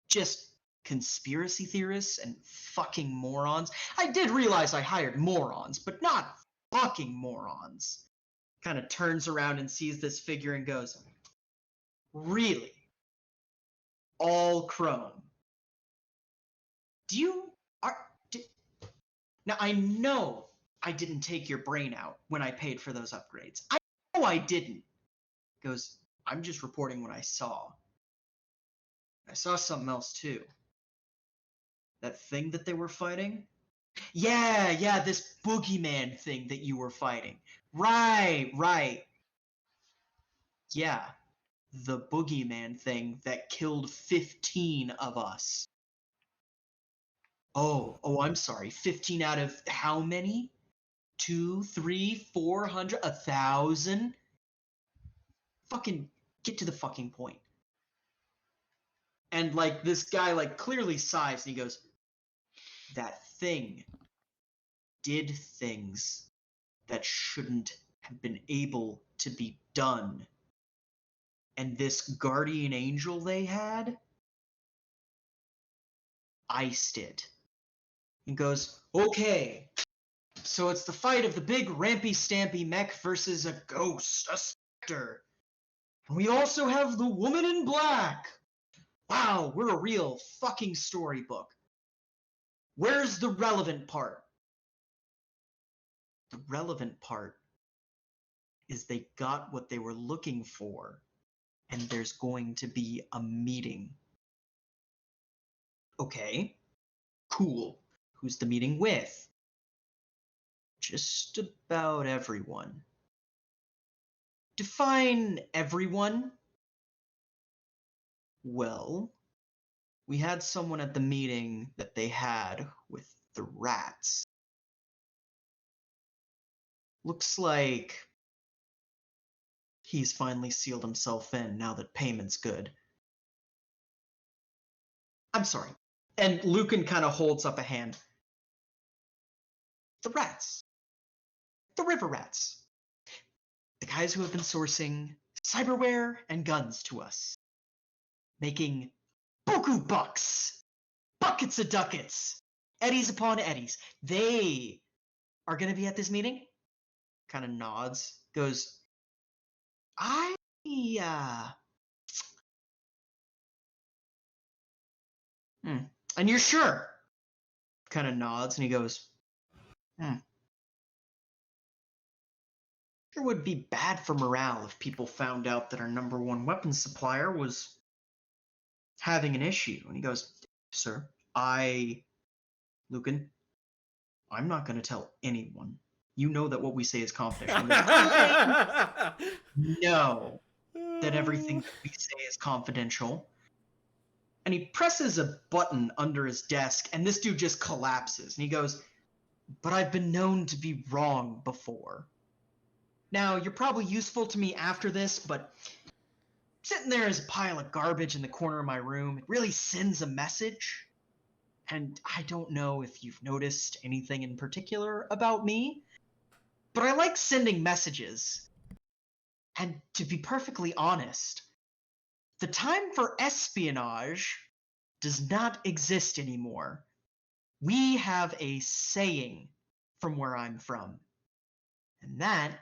just conspiracy theorists and fucking morons. I did realize I hired morons, but not fucking morons." Kind of turns around and sees this figure and goes, "Really? All Chrome? Do you are now I know I didn't take your brain out when I paid for those upgrades. I know I didn't." Goes, "I'm just reporting what I saw. I saw something else too. That thing that they were fighting? Yeah, this boogeyman thing that you were fighting. Right. Yeah, the boogeyman thing that killed 15 of us." Oh, I'm sorry. 15 out of how many? 2, 3, 400, 1,000? Fucking get to the fucking point. And like this guy like clearly sighs and he goes, "That thing did things that shouldn't have been able to be done. And this guardian angel they had iced it." He goes, "Okay, so it's the fight of the big rampy stampy mech versus a ghost, a specter. And we also have the woman in black. Wow, we're a real fucking storybook. Where's the relevant part?" The relevant part is they got what they were looking for, and there's going to be a meeting. Okay, cool. Who's the meeting with? Just about everyone. Define everyone. Well, we had someone at the meeting that they had with the rats. Looks like he's finally sealed himself in now that payment's good. I'm sorry. And Lucan kind of holds up a hand. The rats. The river rats. The guys who have been sourcing cyberware and guns to us. Making buku bucks. Buckets of ducats. Eddies upon eddies. They are going to be at this meeting? Kind of nods. Goes, And you're sure? Kind of nods and he goes, Sure would be bad for morale if people found out that our number one weapons supplier was having an issue. And he goes, Sir, Lucan, I'm not going to tell anyone. You know that what we say is confidential. He goes, No. that everything that we say is confidential. And he presses a button under his desk, and this dude just collapses. And he goes, "But I've been known to be wrong before. Now, you're probably useful to me after this, but sitting there as a pile of garbage in the corner of my room, it really sends a message. And I don't know if you've noticed anything in particular about me, but I like sending messages. And to be perfectly honest, the time for espionage does not exist anymore. We have a saying from where I'm from, and that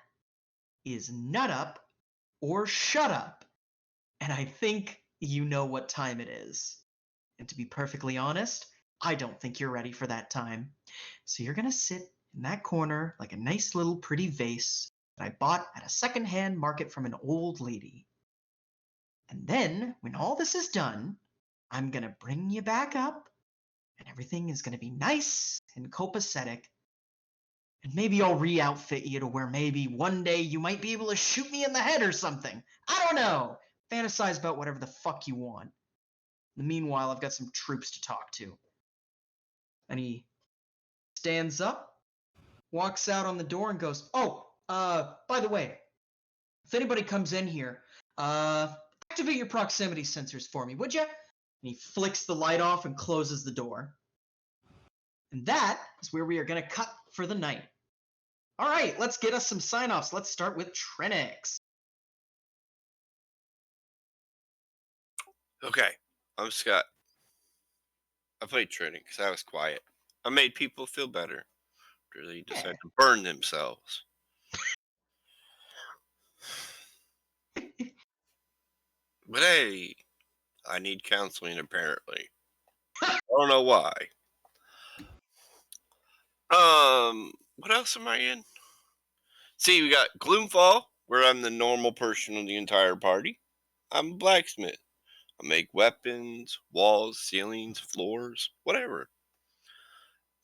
is nut up or shut up. And I think you know what time it is. And to be perfectly honest, I don't think you're ready for that time. So you're gonna sit in that corner like a nice little pretty vase that I bought at a secondhand market from an old lady. And then, when all this is done, I'm gonna bring you back up, and everything is gonna be nice and copacetic. And maybe I'll re-outfit you to where maybe one day you might be able to shoot me in the head or something. I don't know. Fantasize about whatever the fuck you want. In the meanwhile, I've got some troops to talk to. And he stands up, walks out on the door, and goes, "Oh, by the way, if anybody comes in here, activate your proximity sensors for me, would you?" And he flicks the light off and closes the door. And that is where we are going to cut for the night. All right, let's get us some sign-offs. Let's start with Trinix. Okay, I'm Scott. I played Trinity because I was quiet. I made people feel better. They decided to burn themselves. But hey, I need counseling apparently. I don't know why. What else am I in? See, we got Gloomfall, where I'm the normal person in the entire party. I'm a blacksmith. I make weapons, walls, ceilings, floors, whatever.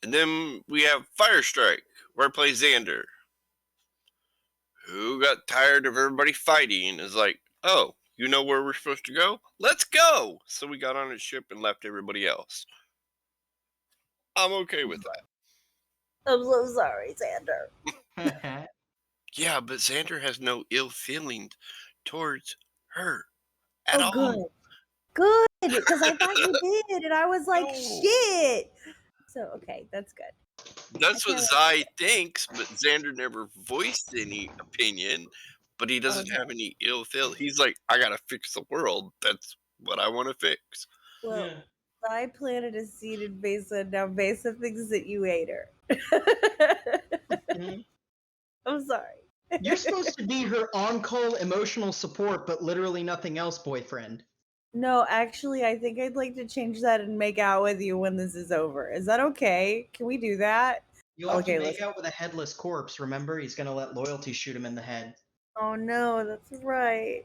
And then we have Firestrike, where I play Xander, who got tired of everybody fighting and is like, "Oh, you know where we're supposed to go? Let's go!" So we got on a ship and left everybody else. I'm okay with that. I'm so sorry, Xander. Yeah, but Xander has no ill feelings towards her at Oh, all. good. Good, because I thought you did, and I was like, No. shit. So, okay, that's good. That's what Okay. Zai thinks, but Xander never voiced any opinion. But he doesn't have any ill feel. He's like, "I gotta fix the world. That's what I want to fix." Well, I planted a seed in Besa, and now Besa thinks that you ate her. I'm sorry. You're supposed to be her on-call emotional support, but literally nothing else, boyfriend. No, actually, I think I'd like to change that and make out with you when this is over. Is that okay? Can we do that? You'll have to make out with a headless corpse, remember? He's gonna let loyalty shoot him in the head. Oh no, that's right.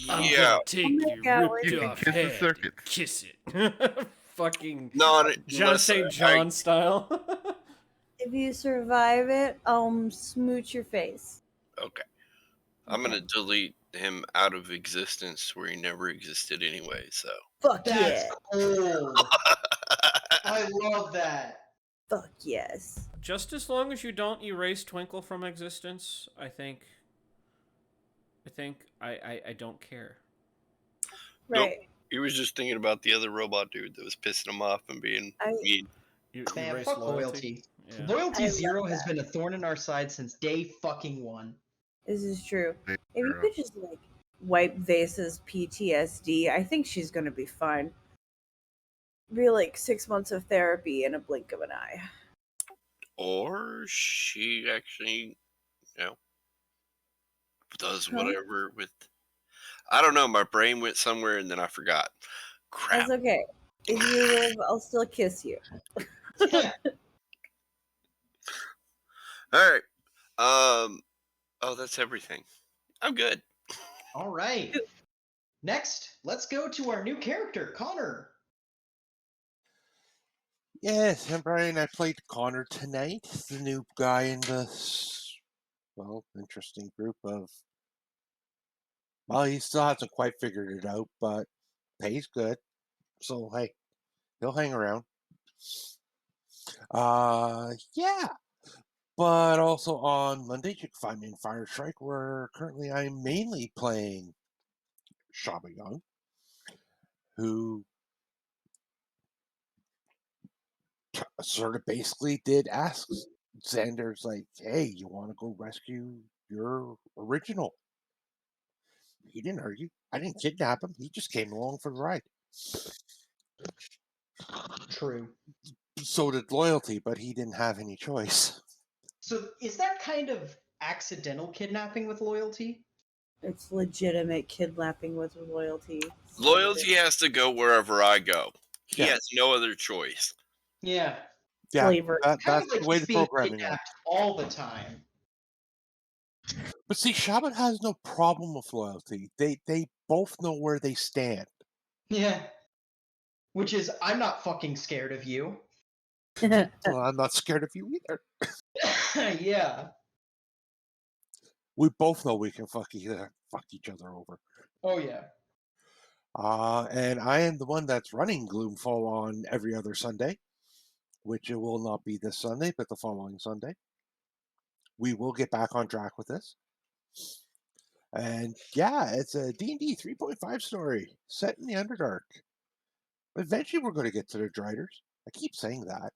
I'm Yeah. gonna take Oh my your God, ripped You can off kiss the head circuits. and kiss it. Fucking No, John St. John style. If you survive it, I'll smooch your face. Okay. I'm gonna delete him out of existence where he never existed anyway, so. Fuck That's yeah. cool. I love that. Fuck yes. Just as long as you don't erase Twinkle from existence, I think I don't care. Nope. Right. He was just thinking about the other robot dude that was pissing him off and being mean. You Man, erase fuck loyalty. Yeah. Loyalty I Zero love has that. been a thorn in our side since day fucking one. This is true. They- If you could just like wipe Vasa's PTSD, I think she's gonna be fine. Be like 6 months of therapy in a blink of an eye. Or she actually, does whatever with. I don't know. My brain went somewhere and then I forgot. Crap. That's okay. If you live, I'll still kiss you. All right. Oh, that's everything. I'm good. All right. Next, let's go to our new character, Connor. Yes, and Brian, I played Connor tonight, the new guy in the, interesting group of Well, he still hasn't quite figured it out, but pay's good. So, hey, he'll hang around. Yeah. But also on Mondays, you can find me in Fire Strike, where currently I'm mainly playing Shaba Young, who sort of basically did ask Xander's like, hey, you want to go rescue your original? He didn't argue. I didn't kidnap him. He just came along for the ride. True. So did Loyalty, but he didn't have any choice. So is that kind of accidental kidnapping with loyalty? It's legitimate kidnapping with loyalty. Loyalty has to go wherever I go. He Yeah. has no other choice. Yeah. Yeah, Flavor. Kind that's of like the way he's the being programming was. kidnapped all the time. But see, Shaman has no problem with Loyalty. They both know where they stand. Yeah. Which is, I'm not fucking scared of you. Well, I'm not scared of you either. Yeah. We both know we can fuck each other over. Oh, yeah. And I am the one that's running Gloomfall on every other Sunday, which it will not be this Sunday, but the following Sunday. We will get back on track with this. And yeah, it's a D&D 3.5 story set in the Underdark. Eventually we're going to get to the Driders. I keep saying that,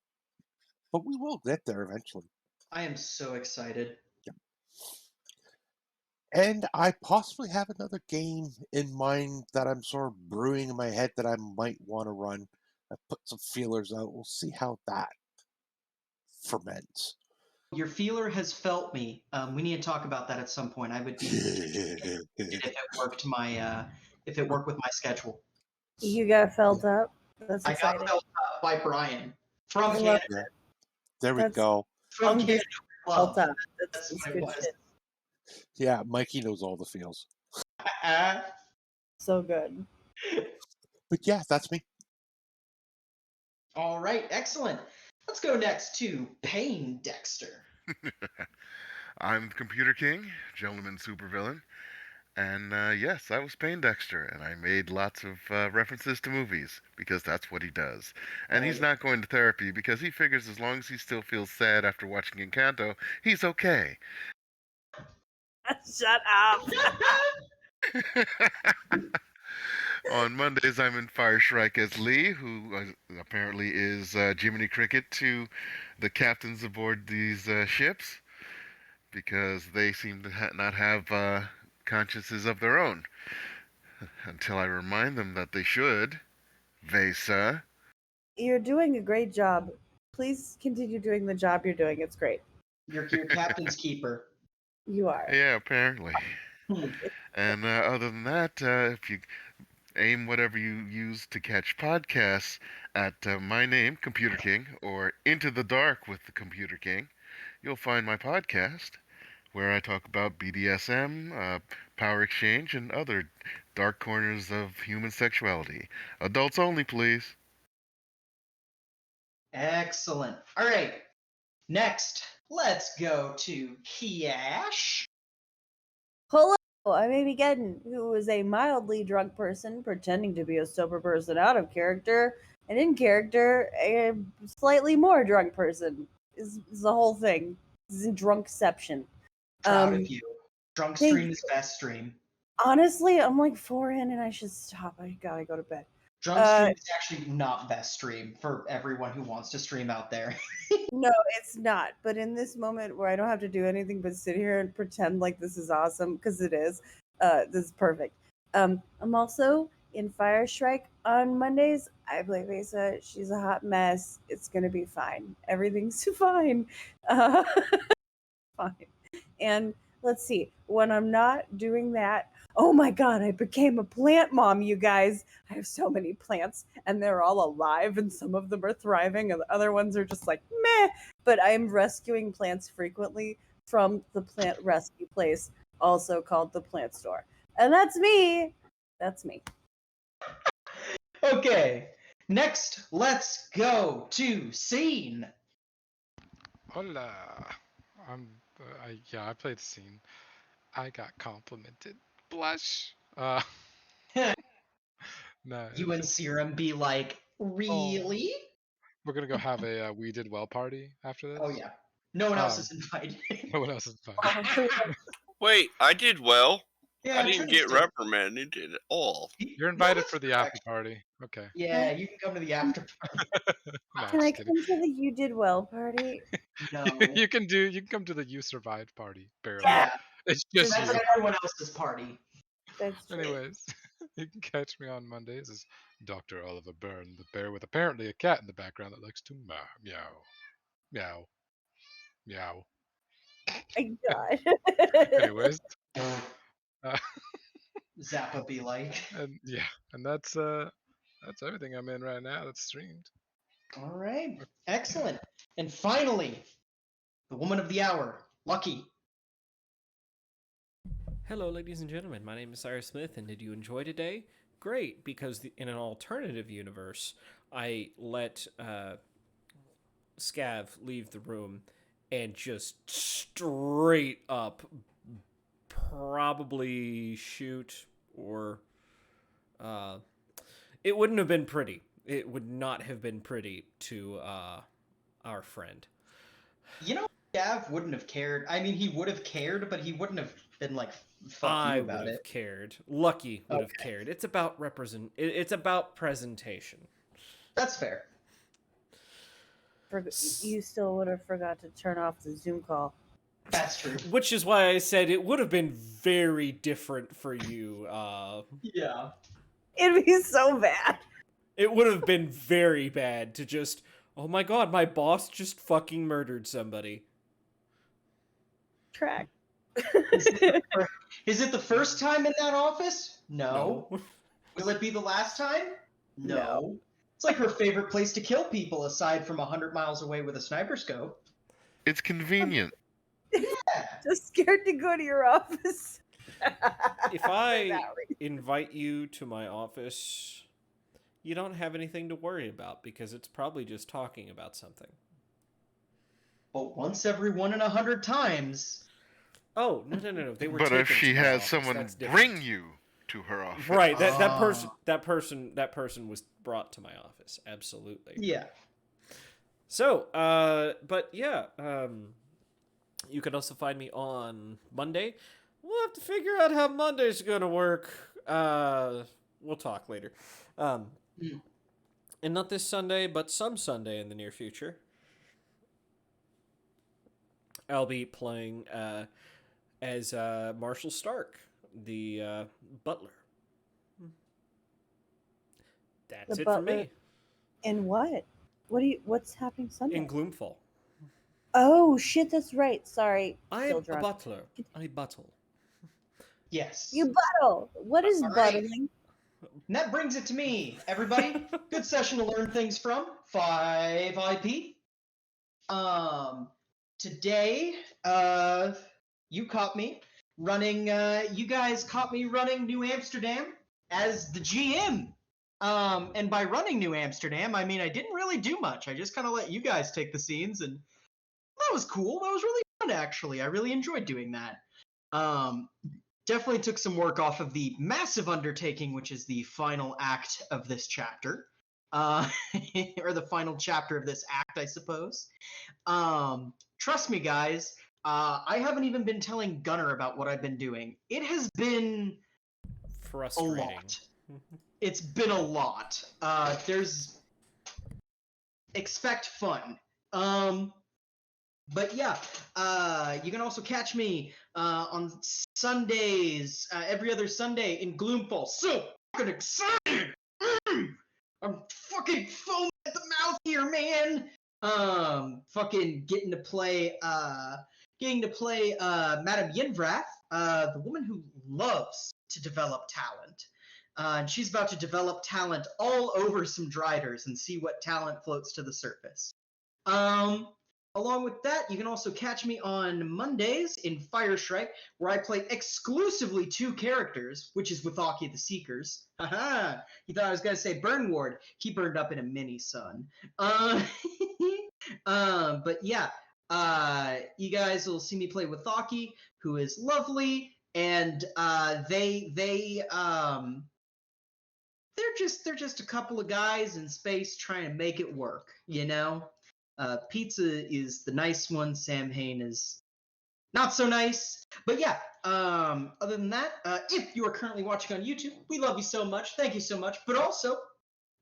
but we will get there eventually. I am so excited. And I possibly have another game in mind that I'm sort of brewing in my head that I might want to run. I put some feelers out. We'll see how that ferments. Your feeler has felt me. We need to talk about that at some point. I would be if it worked if it worked with my schedule. You got felt up. That's I got exciting. felt up by Brian from I love Canada. Yeah. There we That's- go. From Young Canada. Felt Love. up. That's That's what it good was. shit. Yeah, Mikey knows all the feels. So good. But yeah, that's me. All right, excellent. Let's go next to Payne Dexter. I'm the Computer King, gentleman supervillain. And yes, I was Payne Dexter, and I made lots of references to movies because that's what he does. And he's not going to therapy because he figures as long as he still feels sad after watching Encanto, he's okay. Shut up. On Mondays, I'm in Fire Strike as Lee, who apparently is Jiminy Cricket to the captains aboard these ships because they seem to not have consciences of their own. Until I remind them that they should. Vesa. You're doing a great job. Please continue doing the job you're doing. It's great. Your captain's keeper. You are. Yeah, apparently. And other than that, if you aim whatever you use to catch podcasts at my name, Computer King, or Into the Dark with the Computer King, you'll find my podcast where I talk about BDSM, power exchange, and other dark corners of human sexuality. Adults only, please. Excellent. All right. Next, let's go to Kiash. Hello, I'm Amy Gedden, who is a mildly drunk person pretending to be a sober person out of character, and in character, a slightly more drunk person. Is the whole thing. This is in drunkception. Proud of you. Drunk thank stream is best stream. Honestly, I'm like 4 in and I should stop. I gotta go to bed. Drunk stream is actually not best stream for everyone who wants to stream out there. No, it's not. But in this moment where I don't have to do anything but sit here and pretend like this is awesome, because it is, this is perfect. I'm also in Fire Strike on Mondays. I play Vesa. She's a hot mess. It's gonna be fine. Everything's fine. Fine. And let's see, when I'm not doing that, oh my god, I became a plant mom, you guys. I have so many plants, and they're all alive, and some of them are thriving, and the other ones are just like meh. But I'm rescuing plants frequently from the plant rescue place, also called the plant store. And that's me. That's me. Okay. Next, let's go to Scene. Hola. I played the scene. I got complimented. Blush. Uh, no, You it's and just Serum be like, really? we're gonna go have a we did well party after this. Oh yeah. No one else Um, is invited. no one else is fine. Honestly, Wait, I did well. Yeah, I didn't Trinity's get did. reprimanded at all. You're No, invited that's for the fair, after actually. party. Okay. Yeah, you can come to the after party. No, can I just kidding. come to the You Did Well party? No. You can come to the you survived party barely. Yeah, Yeah, It's just that's you. everyone else's party. that's true. Anyways, you can catch me on Mondays as Dr. Oliver Byrne, the bear with apparently a cat in the background that likes to meow, meow, meow. My God. Anyways, uh, Zappa be like. and yeah, and that's everything I'm in right now. That's streamed. All right, excellent. And finally, the woman of the hour, Lucky. Hello, ladies and gentlemen. My name is Cyrus Smith, and did you enjoy today? Great, because in an alternative universe, I let Scav leave the room and just straight up probably shoot or it wouldn't have been pretty. It would not have been pretty to our friend. You know, Gav wouldn't have cared. I mean, he would have cared, but he wouldn't have been like, "Fuck I you" would about have it. cared. Lucky would have Okay. cared. It's about It's about presentation. That's fair. You still would have forgot to turn off the Zoom call. That's true. Which is why I said it would have been very different for you. Yeah. It'd be so bad. It would have been very bad to just, oh my god, my boss just fucking murdered somebody. Track. Is it the first time in that office? No. No. Will it be the last time? No. No. It's like her favorite place to kill people, aside from 100 miles away with a sniper scope. It's convenient. Yeah. Just scared to go to your office. If I invite you to my office, you don't have anything to worry about because it's probably just talking about something. But once every 1 in 100 times. Oh, no. They were But if taken she to my has office. someone That's different. bring you to her office. Right, that Ah. person was brought to my office. Absolutely. Yeah. So, but yeah, you can also find me on Monday. We'll have to figure out how Monday's gonna work. We'll talk later. And not this Sunday, but some Sunday in the near future. I'll be playing as Marshall Stark, the butler. That's The it butler. for me. And what? What's happening Sunday? In Gloomfall. Oh shit, that's right. Sorry. I Still am a drunk. butler. I buttle. Yes. You buttle. What is All right. buttling? And that brings it to me, everybody. Good session to learn things from. 5IP. Today, you caught me running. You guys caught me running New Amsterdam as the GM. And by running New Amsterdam, I mean I didn't really do much. I just kind of let you guys take the scenes, and that was cool. That was really fun, actually. I really enjoyed doing that. Definitely took some work off of the massive undertaking, which is the final act of this chapter, or the final chapter of this act, I suppose. Trust me, guys. I haven't even been telling Gunnar about what I've been doing. It has been Frustrating. a lot. It's been a lot. Expect fun. But yeah, you can also catch me on Sundays, every other Sunday in Gloomfall. So fucking excited! I'm fucking foaming at the mouth here, man. Fucking getting to play Madame Yenvrath, the woman who loves to develop talent. And she's about to develop talent all over some Driders and see what talent floats to the surface. Along with that, you can also catch me on Mondays in Firestrike, where I play exclusively 2 characters, which is Withaki the Seekers. Haha! You thought I was going to say Burn Ward. He burned up in a mini sun. But yeah, you guys will see me play Withaki, who is lovely and they're just a couple of guys in space trying to make it work, you know. Pizza is the nice one. Sam Hain is not so nice. But yeah, other than that, if you are currently watching on YouTube, we love you so much. Thank you so much. But also,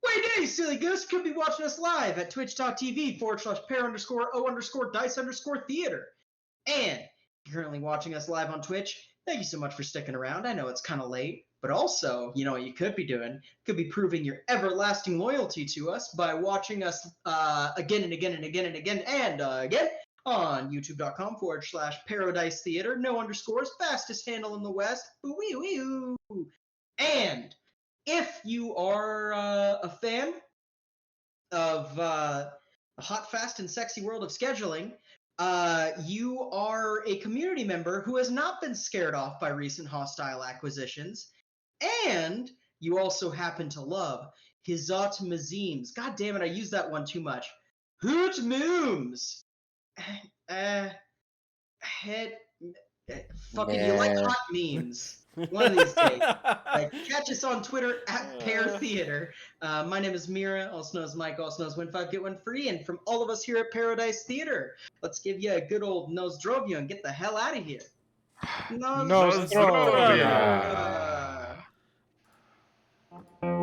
wait, hey, silly goose, you could be watching us live at twitch.tv/pair_o_dice_theater. And if you're currently watching us live on Twitch, thank you so much for sticking around. I know it's kind of late, but also, you know what you could be doing? You could be proving your everlasting loyalty to us by watching us again and again and again and again and again on youtube.com/Paradise Theater. No underscores, fastest handle in the West. Woo-wee-wee-oo. And if you are a fan of the hot, fast, and sexy world of scheduling, you are a community member who has not been scared off by recent hostile acquisitions, and you also happen to love Hizat Mazims. God damn it, I use that one too much. Hoot Mooms! Head. Fucking, you like Nah. hot memes. One of these days. Catch us on Twitter at Pear Theater. My name is Mira, also known as Mike, also known as Win 5 Get 1 Free. And from all of us here at Paradise Theater, let's give you a good old Nozdrovia and get the hell out of here. Nostrovia. Nostrovia.